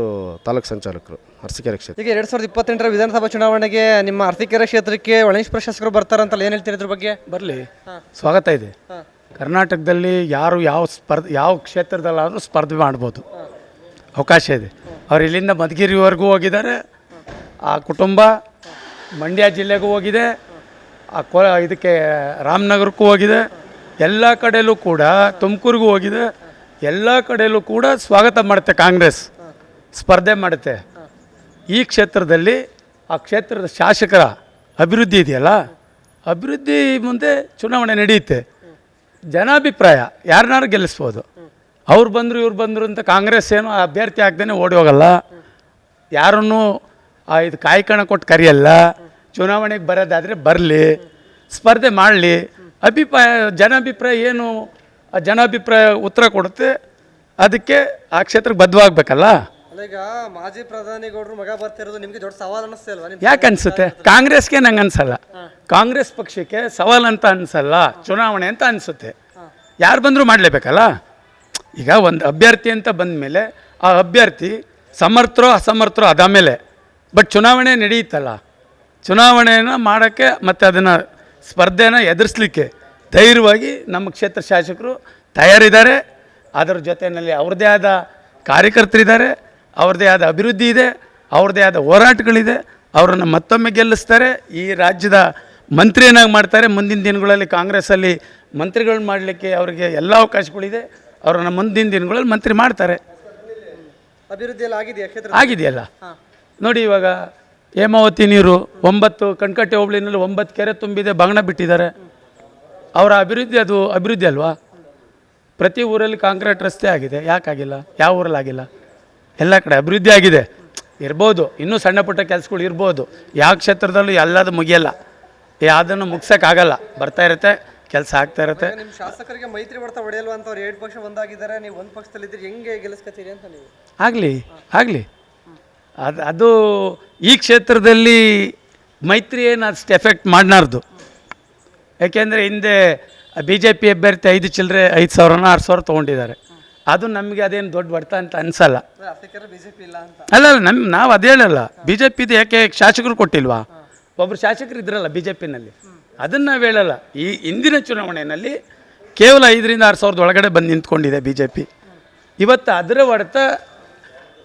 ತಾಲೂಕು ಸಂಚಾಲಕರು, ಅರಸೀಕೆರೆ ಕ್ಷೇತ್ರ. ಈಗ 2028ರ ವಿಧಾನಸಭಾ ಚುನಾವಣೆಗೆ ನಿಮ್ಮ ಅರಸೀಕೆರೆ ಕ್ಷೇತ್ರಕ್ಕೆ ಒಳೇಶ್ವರ ಶಾಸಕರು ಬರ್ತಾರಂತಲ್ಲ, ಏನು ಹೇಳ್ತೀರಿ ಇದ್ರ ಬಗ್ಗೆ? ಬರಲಿ, ಸ್ವಾಗತ ಇದೆ. ಕರ್ನಾಟಕದಲ್ಲಿ ಯಾರು ಯಾವ ಕ್ಷೇತ್ರದಲ್ಲಾದರೂ ಸ್ಪರ್ಧೆ ಮಾಡ್ಬೋದು, ಅವಕಾಶ ಇದೆ. ಅವ್ರು ಇಲ್ಲಿಂದ ಮಧುಗಿರಿವರೆಗೂ ಹೋಗಿದ್ದಾರೆ, ಆ ಕುಟುಂಬ ಮಂಡ್ಯ ಜಿಲ್ಲೆಗೂ ಹೋಗಿದೆ, ಇದಕ್ಕೆ ರಾಮನಗರಕ್ಕೂ ಹೋಗಿದೆ, ಎಲ್ಲ ಕಡೆಯಲ್ಲೂ ಕೂಡ ತುಮಕೂರಿಗೂ ಹೋಗಿದೆ. ಎಲ್ಲ ಕಡೆಯಲ್ಲೂ ಕೂಡ ಸ್ವಾಗತ ಮಾಡುತ್ತೆ, ಕಾಂಗ್ರೆಸ್ ಸ್ಪರ್ಧೆ ಮಾಡುತ್ತೆ. ಈ ಕ್ಷೇತ್ರದಲ್ಲಿ ಆ ಕ್ಷೇತ್ರದ ಶಾಸಕರ ಅಭಿವೃದ್ಧಿ ಇದೆಯಲ್ಲ, ಅಭಿವೃದ್ಧಿ ಮುಂದೆ ಚುನಾವಣೆ ನಡೆಯುತ್ತೆ. ಜನಾಭಿಪ್ರಾಯ ಯಾರನ್ನಾರು ಗೆಲ್ಲಿಸ್ಬೋದು. ಅವ್ರು ಬಂದರು ಇವ್ರು ಬಂದರು ಅಂತ ಕಾಂಗ್ರೆಸ್ ಏನು ಅಭ್ಯರ್ಥಿ ಆಗ್ದೇ ಓಡಿ ಹೋಗಲ್ಲ, ಯಾರನ್ನೂ ಇದು ಕಾಯ್ಕಣ ಕೊಟ್ಟು ಕರೆಯಲ್ಲ. ಚುನಾವಣೆಗೆ ಬರೋದಾದರೆ ಬರಲಿ, ಸ್ಪರ್ಧೆ ಮಾಡಲಿ. ಜನಾಭಿಪ್ರಾಯ ಏನು, ಆ ಜನಾಭಿಪ್ರಾಯ ಉತ್ತರ ಕೊಡುತ್ತೆ, ಅದಕ್ಕೆ ಆ ಕ್ಷೇತ್ರಕ್ಕೆ ಬದ್ಧವಾಗಬೇಕಲ್ಲ. ಈಗ ಮಾಜಿ ಪ್ರಧಾನಿ ಗೌಡ್ರು ಮಗ ಬರ್ತಿರೋದು ನಿಮಗೆ ದೊಡ್ಡ ಸವಾಲು ಅನ್ನಿಸ್ತಲ್ವಾ? ಯಾಕೆ ಅನಿಸುತ್ತೆ? ಕಾಂಗ್ರೆಸ್ಗೆ ನಂಗೆ ಅನ್ಸಲ್ಲ, ಕಾಂಗ್ರೆಸ್ ಪಕ್ಷಕ್ಕೆ ಸವಾಲು ಅಂತ ಅನಿಸಲ್ಲ, ಚುನಾವಣೆ ಅಂತ ಅನಿಸುತ್ತೆ. ಯಾರು ಬಂದರೂ ಮಾಡಲೇಬೇಕಲ್ಲ. ಈಗ ಒಂದು ಅಭ್ಯರ್ಥಿ ಅಂತ ಬಂದ ಮೇಲೆ ಆ ಅಭ್ಯರ್ಥಿ ಸಮರ್ಥರೋ ಅಸಮರ್ಥರೋ ಅದಾದಮೇಲೆ, ಬಟ್ ಚುನಾವಣೆ ನಡೆಯುತ್ತಲ್ಲ, ಚುನಾವಣೆಯನ್ನು ಮಾಡೋಕ್ಕೆ ಮತ್ತು ಅದನ್ನು ಸ್ಪರ್ಧೆನ ಎದುರಿಸಲಿಕ್ಕೆ ಧೈರ್ಯವಾಗಿ ನಮ್ಮ ಕ್ಷೇತ್ರ ಶಾಸಕರು ತಯಾರಿದ್ದಾರೆ. ಅದರ ಜೊತೆಯಲ್ಲಿ ಅವ್ರದ್ದೇ ಆದ ಕಾರ್ಯಕರ್ತರಿದ್ದಾರೆ, ಅವ್ರದ್ದೇ ಆದ ಅಭಿವೃದ್ಧಿ ಇದೆ, ಅವ್ರದ್ದೇ ಆದ ಹೋರಾಟಗಳಿದೆ. ಅವರನ್ನು ಮತ್ತೊಮ್ಮೆ ಗೆಲ್ಲಿಸ್ತಾರೆ, ಈ ರಾಜ್ಯದ ಮಂತ್ರಿಯನ್ನಾಗಿ ಮಾಡ್ತಾರೆ. ಮುಂದಿನ ದಿನಗಳಲ್ಲಿ ಕಾಂಗ್ರೆಸ್ಸಲ್ಲಿ ಮಂತ್ರಿಗಳನ್ನ ಮಾಡಲಿಕ್ಕೆ ಅವರಿಗೆ ಎಲ್ಲ ಅವಕಾಶಗಳಿದೆ. ಅವರನ್ನು ಮುಂದಿನ ದಿನಗಳಲ್ಲಿ ಮಂತ್ರಿ ಮಾಡ್ತಾರೆ. ಅಭಿವೃದ್ಧಿ ಎಲ್ಲ ಆಗಿದೆಯಾ ಕ್ಷೇತ್ರ? ಆಗಿದೆಯಲ್ಲ ನೋಡಿ, ಇವಾಗ ಹೇಮಾವತಿ ನೀರು 9 ಕಣ್ಕಟ್ಟೆ ಹೋಬಳಿನಲ್ಲಿ 9 ಕೆರೆ ತುಂಬಿದೆ, ಬಾಗಣ ಬಿಟ್ಟಿದ್ದಾರೆ. ಅವರ ಅಭಿವೃದ್ಧಿ, ಅದು ಅಭಿವೃದ್ಧಿ ಅಲ್ವಾ? ಪ್ರತಿ ಊರಲ್ಲಿ ಕಾಂಕ್ರೀಟ್ ರಸ್ತೆ ಆಗಿದೆ, ಯಾಕಾಗಿಲ್ಲ? ಯಾವ ಊರಲ್ಲಿ ಆಗಿಲ್ಲ? ಎಲ್ಲ ಕಡೆ ಅಭಿವೃದ್ಧಿ ಆಗಿದೆ. ಇರ್ಬೋದು, ಇನ್ನೂ ಸಣ್ಣ ಪುಟ್ಟ ಕೆಲಸಗಳು ಇರ್ಬೋದು. ಯಾವ ಕ್ಷೇತ್ರದಲ್ಲೂ ಎಲ್ಲದು ಮುಗಿಯಲ್ಲ, ಅದನ್ನು ಮುಗ್ಸೋಕ್ಕಾಗಲ್ಲ. ಬರ್ತಾ ಇರುತ್ತೆ, ಕೆಲಸ ಆಗ್ತಾ ಇರುತ್ತೆ. ನಿಮ್ಮ ಶಾಸಕರಿಗೆ ಮೈತ್ರಿ ಬರ್ತಾ ಹೊಡೆಯಲ್ವಾ ಅಂತ ಅವ್ರು 2 ಪಕ್ಷ ಒಂದಾಗಿದ್ದಾರೆ, ನೀವು ಒಂದು ಪಕ್ಷದಲ್ಲಿದ್ದೀರಿ, ಹೆಂಗೆ ಗೆಲ್ಲಿಸ್ಕೊತೀರಿ ಅಂತ ನೀವು? ಆಗಲಿ ಅದು ಈ ಕ್ಷೇತ್ರದಲ್ಲಿ ಮೈತ್ರಿ ಏನು ಅಷ್ಟು ಎಫೆಕ್ಟ್ ಮಾಡಲಾರ್ದು. ಯಾಕೆಂದರೆ ಹಿಂದೆ BJP ಅಭ್ಯರ್ಥಿ 5,000 6,000 ತೊಗೊಂಡಿದ್ದಾರೆ. ಅದು ನಮಗೆ ಅದೇನು ದೊಡ್ಡ ಹೊಡೆತ ಅಂತ ಅನಿಸಲ್ಲ. ಅಲ್ಲ, ನಾವು ಅದೇ ಹೇಳಲ್ಲ. BJPದು ಯಾಕೆ ಶಾಸಕರು ಕೊಟ್ಟಿಲ್ವಾ? ಒಬ್ಬರು ಶಾಸಕರು ಇದ್ರಲ್ಲ BJPನಲ್ಲಿ, ಅದನ್ನು ನಾವು ಹೇಳಲ್ಲ. ಈ ಹಿಂದಿನ ಚುನಾವಣೆಯಲ್ಲಿ ಕೇವಲ 5,000 ರಿಂದ 6,000 ಒಳಗಡೆ ಬಂದು ನಿಂತ್ಕೊಂಡಿದೆ BJP. ಇವತ್ತು ಅದರ ಹೊಡೆತ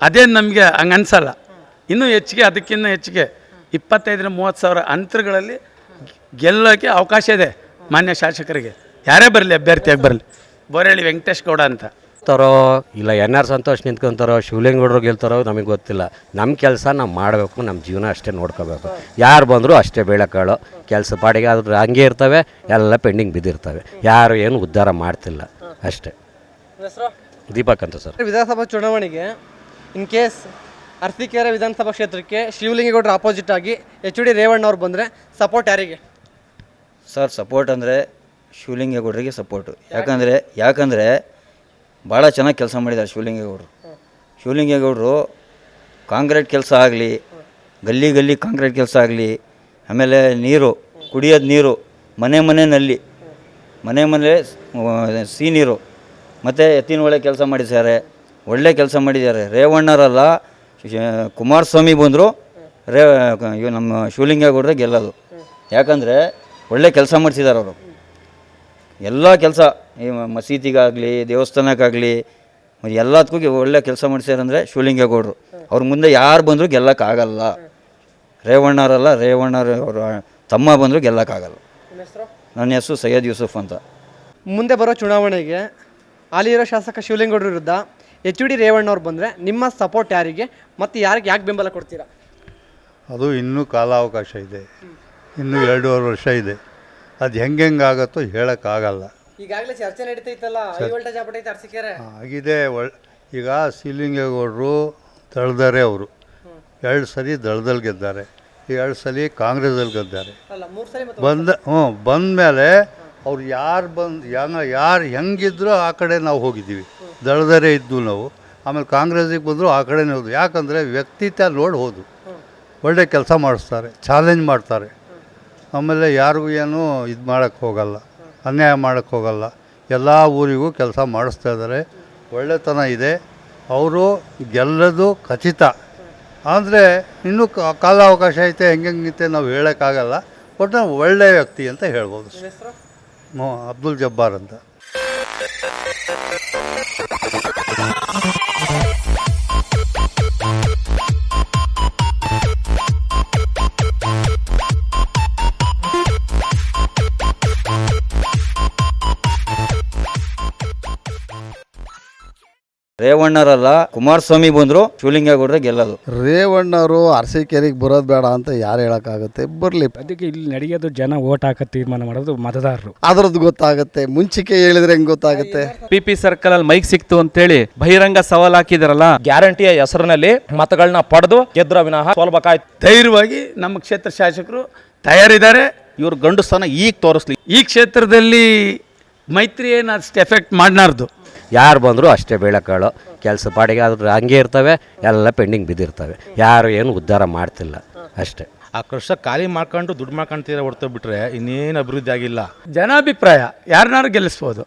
ಅದೇನು ನಮಗೆ ಹಂಗೆ ಅನಿಸಲ್ಲ. ಇನ್ನೂ ಹೆಚ್ಚಿಗೆ, ಅದಕ್ಕಿಂತ ಹೆಚ್ಚಿಗೆ 25,000 ರಿಂದ 30,000 ಅಂತರಗಳಲ್ಲಿ ಗೆಲ್ಲೋಕ್ಕೆ ಅವಕಾಶ ಇದೆ ಮಾನ್ಯ ಶಾಸಕರಿಗೆ. ಯಾರೇ ಬರಲಿ, ಅಭ್ಯರ್ಥಿಯಾಗಿ ಬರಲಿ. ಬೋರಹಳ್ಳಿ ವೆಂಕಟೇಶ್ ಗೌಡ ಅಂತ ತರೋ ಇಲ್ಲ NR ಸಂತೋಷ್ ನಿಂತ್ಕೊಂತಾರೋ, ಶಿವಲಿಂಗೌಡರು ಗೆಲ್ತಾರೋ ನಮಗೆ ಗೊತ್ತಿಲ್ಲ. ನಮ್ಮ ಕೆಲಸ ನಾವು ಮಾಡಬೇಕು, ನಮ್ಮ ಜೀವನ ಅಷ್ಟೇ ನೋಡ್ಕೋಬೇಕು. ಯಾರು ಬಂದರೂ ಅಷ್ಟೇ ಬೇಳೆಕಾಳು ಕೆಲಸ ಪಾಡಿಗೆ ಆದ್ರೆ ಹಂಗೆ ಇರ್ತವೆ, ಎಲ್ಲ ಪೆಂಡಿಂಗ್ ಬಿದ್ದಿರ್ತವೆ. ಯಾರು ಏನು ಉದ್ಧಾರ ಮಾಡ್ತಿಲ್ಲ ಅಷ್ಟೇ. ದೀಪಕ್ ಅಂತ ಸರ್. ವಿಧಾನಸಭಾ ಚುನಾವಣೆಗೆ ಇನ್ ಕೇಸ್ ಅರಸೀಕೆರೆ ವಿಧಾನಸಭಾ ಕ್ಷೇತ್ರಕ್ಕೆ ಶಿವಲಿಂಗೇಗೌಡರ ಆಪೋಸಿಟ್ ಆಗಿ HD ರೇವಣ್ಣ ಅವ್ರು ಬಂದರೆ ಸಪೋರ್ಟ್ ಯಾರಿಗೆ? ಸರ್, ಸಪೋರ್ಟ್ ಅಂದರೆ ಶಿವಲಿಂಗೇಗೌಡರಿಗೆ ಸಪೋರ್ಟು. ಯಾಕಂದರೆ ಭಾಳ ಚೆನ್ನಾಗಿ ಕೆಲಸ ಮಾಡಿದ್ದಾರೆ ಶಿವಲಿಂಗೇಗೌಡರು. ಶಿವಲಿಂಗೇಗೌಡರು ಕಾಂಕ್ರೀಟ್ ಕೆಲಸ ಆಗಲಿ, ಗಲ್ಲಿ ಕಾಂಕ್ರೀಟ್ ಕೆಲಸ ಆಗಲಿ, ಆಮೇಲೆ ನೀರು, ಕುಡಿಯೋದು ನೀರು, ಮನೆ ಸಿಹಿ ನೀರು, ಮತ್ತು ಎತ್ತಿನ ಒಳ್ಳೆ ಕೆಲಸ ಮಾಡಿದ್ದಾರೆ, ಒಳ್ಳೆ ಕೆಲಸ ಮಾಡಿದ್ದಾರೆ. ರೇವಣ್ಣರಲ್ಲ, ಕುಮಾರಸ್ವಾಮಿ ಬಂದರು ನಮ್ಮ ಶಿವಲಿಂಗೇಗೌಡರೇ ಗೆಲ್ಲೋದು. ಯಾಕಂದರೆ ಒಳ್ಳೆ ಕೆಲಸ ಮಾಡಿಸಿದ್ದಾರೆ ಅವರು. ಎಲ್ಲ ಕೆಲಸ, ಈ ಮಸೀದಿಗಾಗಲಿ, ದೇವಸ್ಥಾನಕ್ಕಾಗಲಿ, ಎಲ್ಲದಕ್ಕೂ ಒಳ್ಳೆ ಕೆಲಸ ಮಾಡಿಸ್ಯಾರಂದರೆ ಅಂದರೆ ಶಿವಲಿಂಗೇಗೌಡರು. ಅವ್ರ ಮುಂದೆ ಯಾರು ಬಂದರೂ ಗೆಲ್ಲಕ್ಕಾಗಲ್ಲ. ರೇವಣ್ಣರಲ್ಲ, ಅವರ ತಮ್ಮ ಬಂದರೂ ಗೆಲ್ಲಕ್ಕಾಗಲ್ಲ. ನನ್ನ ಹೆಸರು ಸೈಯದ್ ಯೂಸುಫ್ ಅಂತ. ಮುಂದೆ ಬರೋ ಚುನಾವಣೆಗೆ ಅಲ್ಲಿರೋ ಶಾಸಕ ಶಿವಲಿಂಗೇಗೌಡರ ವಿರುದ್ಧ HD ರೇವಣ್ಣ ಅವ್ರು ಬಂದರೆ ನಿಮ್ಮ ಸಪೋರ್ಟ್ ಯಾರಿಗೆ ಮತ್ತು ಯಾಕೆ ಬೆಂಬಲ ಕೊಡ್ತೀರಾ? ಅದು ಇನ್ನೂ ಕಾಲಾವಕಾಶ ಇದೆ, ಇನ್ನೂ 2.5 ವರ್ಷ ಇದೆ. ಅದು ಹೆಂಗಾಗತ್ತೋ ಹೇಳೋಕ್ಕಾಗಲ್ಲ. ಈಗಾಗಲೇ ಚರ್ಚೆ ನಡೀತೈತಲ್ಲ, ಹೈ ವೋಲ್ಟೇಜ್ ಆಗ್ಬಿಟ್ಟೈತೆ ಅರಸೀಕೆರೆ ಆಗಿದೆ. ಈಗ ಶಿವಲಿಂಗೇಗೌಡರು ದಳದರೆ, ಅವರು 2 ಸರಿ ದಳದಲ್ಲಿ ಗೆದ್ದಾರೆ, 2 ಸಲ ಕಾಂಗ್ರೆಸ್ಸಲ್ಲಿ ಗೆದ್ದಾರೆ. ಬಂದ ಮೇಲೆ ಅವ್ರು ಯಾರು ಹೆಂಗಿದ್ರು ಆ ಕಡೆ ನಾವು ಹೋಗಿದ್ದೀವಿ. ದಳದರೆ ಇದ್ದು ನಾವು, ಆಮೇಲೆ ಕಾಂಗ್ರೆಸ್ಸಿಗೆ ಬಂದರು ಆ ಕಡೆನೇ ಹೋದು. ಯಾಕಂದರೆ ವ್ಯಕ್ತಿತ್ವ ನೋಡಿ ಹೋದು. ಒಳ್ಳೆ ಕೆಲಸ ಮಾಡಿಸ್ತಾರೆ, ಚಾಲೆಂಜ್ ಮಾಡ್ತಾರೆ. ಆಮೇಲೆ ಯಾರಿಗೂ ಏನು ಇದು ಮಾಡೋಕ್ಕೆ ಹೋಗಲ್ಲ, ಅನ್ಯಾಯ ಮಾಡೋಕ್ಕೆ ಹೋಗಲ್ಲ. ಎಲ್ಲ ಊರಿಗೂ ಕೆಲಸ ಮಾಡಿಸ್ತಾ ಇದ್ದಾರೆ, ಒಳ್ಳೆತನ ಇದೆ. ಅವರು ಗೆಲ್ಲೋದು ಖಚಿತ. ಆದರೆ ಇನ್ನೂ ಕಾಲಾವಕಾಶ ಐತೆ, ಹೆಂಗೈತೆ ನಾವು ಹೇಳೋಕ್ಕಾಗಲ್ಲ. ಒಟ್ಟು ಒಳ್ಳೆಯ ವ್ಯಕ್ತಿ ಅಂತ ಹೇಳ್ಬೋದು. ಅಬ್ದುಲ್ ಜಬ್ಬಾರ್ ಅಂತ. ರೇವಣ್ಣರಲ್ಲ, ಕುಮಾರಸ್ವಾಮಿ ಬಂದರು ಶಿವಲಿಂಗೇಗೌಡರೇ ಗೆಲ್ಲೋದು. ರೇವಣ್ಣವರು ಅರಸೀಕೆರೆಗೆ ಬರೋದು ಬೇಡ ಅಂತ ಯಾರು ಹೇಳೋಕ್ಕಾಗುತ್ತೆ, ಬರಲಿ. ಅದಕ್ಕೆ ಇಲ್ಲಿ ನಡೆಯೋದು ಜನ ಓಟ್ ಹಾಕೋ ತೀರ್ಮಾನ ಮಾಡೋದು ಮತದಾರರು. ಅದ್ರದ್ದು ಗೊತ್ತಾಗುತ್ತೆ, ಮುಂಚಿಕೆ ಹೇಳಿದ್ರೆ ಹೆಂಗೆ ಗೊತ್ತಾಗುತ್ತೆ? PP ಸರ್ಕಲ್ ಅಲ್ಲಿ ಮೈಕ್ ಸಿಕ್ತು ಅಂತೇಳಿ ಬಹಿರಂಗ ಸವಾಲ್ ಹಾಕಿದಾರಲ್ಲ, ಗ್ಯಾರಂಟಿಯ ಹೆಸರಿನಲ್ಲಿ ಮತಗಳನ್ನ ಪಡೆದು ಗೆದ್ರ ವಿನಃ ಸೋಲ್ಬೇಕಾಯ್ತು. ಧೈರ್ಯವಾಗಿ ನಮ್ಮ ಕ್ಷೇತ್ರ ಶಾಸಕರು ತಯಾರಿದ್ದಾರೆ. ಇವ್ರು ಗಂಡು ಸ್ಥಾನ ಈಗ ತೋರಿಸ್ಲಿ. ಈ ಕ್ಷೇತ್ರದಲ್ಲಿ ಮೈತ್ರಿ ಏನು ಅಷ್ಟು ಎಫೆಕ್ಟ್ ಮಾಡಲಾರ್ದು. ಯಾರು ಬಂದರೂ ಅಷ್ಟೇ ಬೇಳೆಕಾಳು, ಕೆಲಸ ಪಾಡಿಗೆ ಆದ್ರೆ ಹಂಗೆ ಇರ್ತವೆ, ಎಲ್ಲ ಪೆಂಡಿಂಗ್ ಬಿದ್ದಿರ್ತವೆ. ಯಾರು ಏನು ಉದ್ಧಾರ ಮಾಡ್ತಿಲ್ಲ ಅಷ್ಟೇ. ಆ ಕೃಷಿ ಖಾಲಿ ಮಾಡ್ಕೊಂಡು ದುಡ್ಡು ಮಾಡ್ಕೊಂತೀರ ಹೊಡ್ತಾ ಬಿಟ್ರೆ ಇನ್ನೇನು ಅಭಿವೃದ್ಧಿ ಆಗಿಲ್ಲ. ಜನಾಭಿಪ್ರಾಯ ಯಾರನ್ನಾರು ಗೆಲ್ಲಿಸ್ಬೋದು.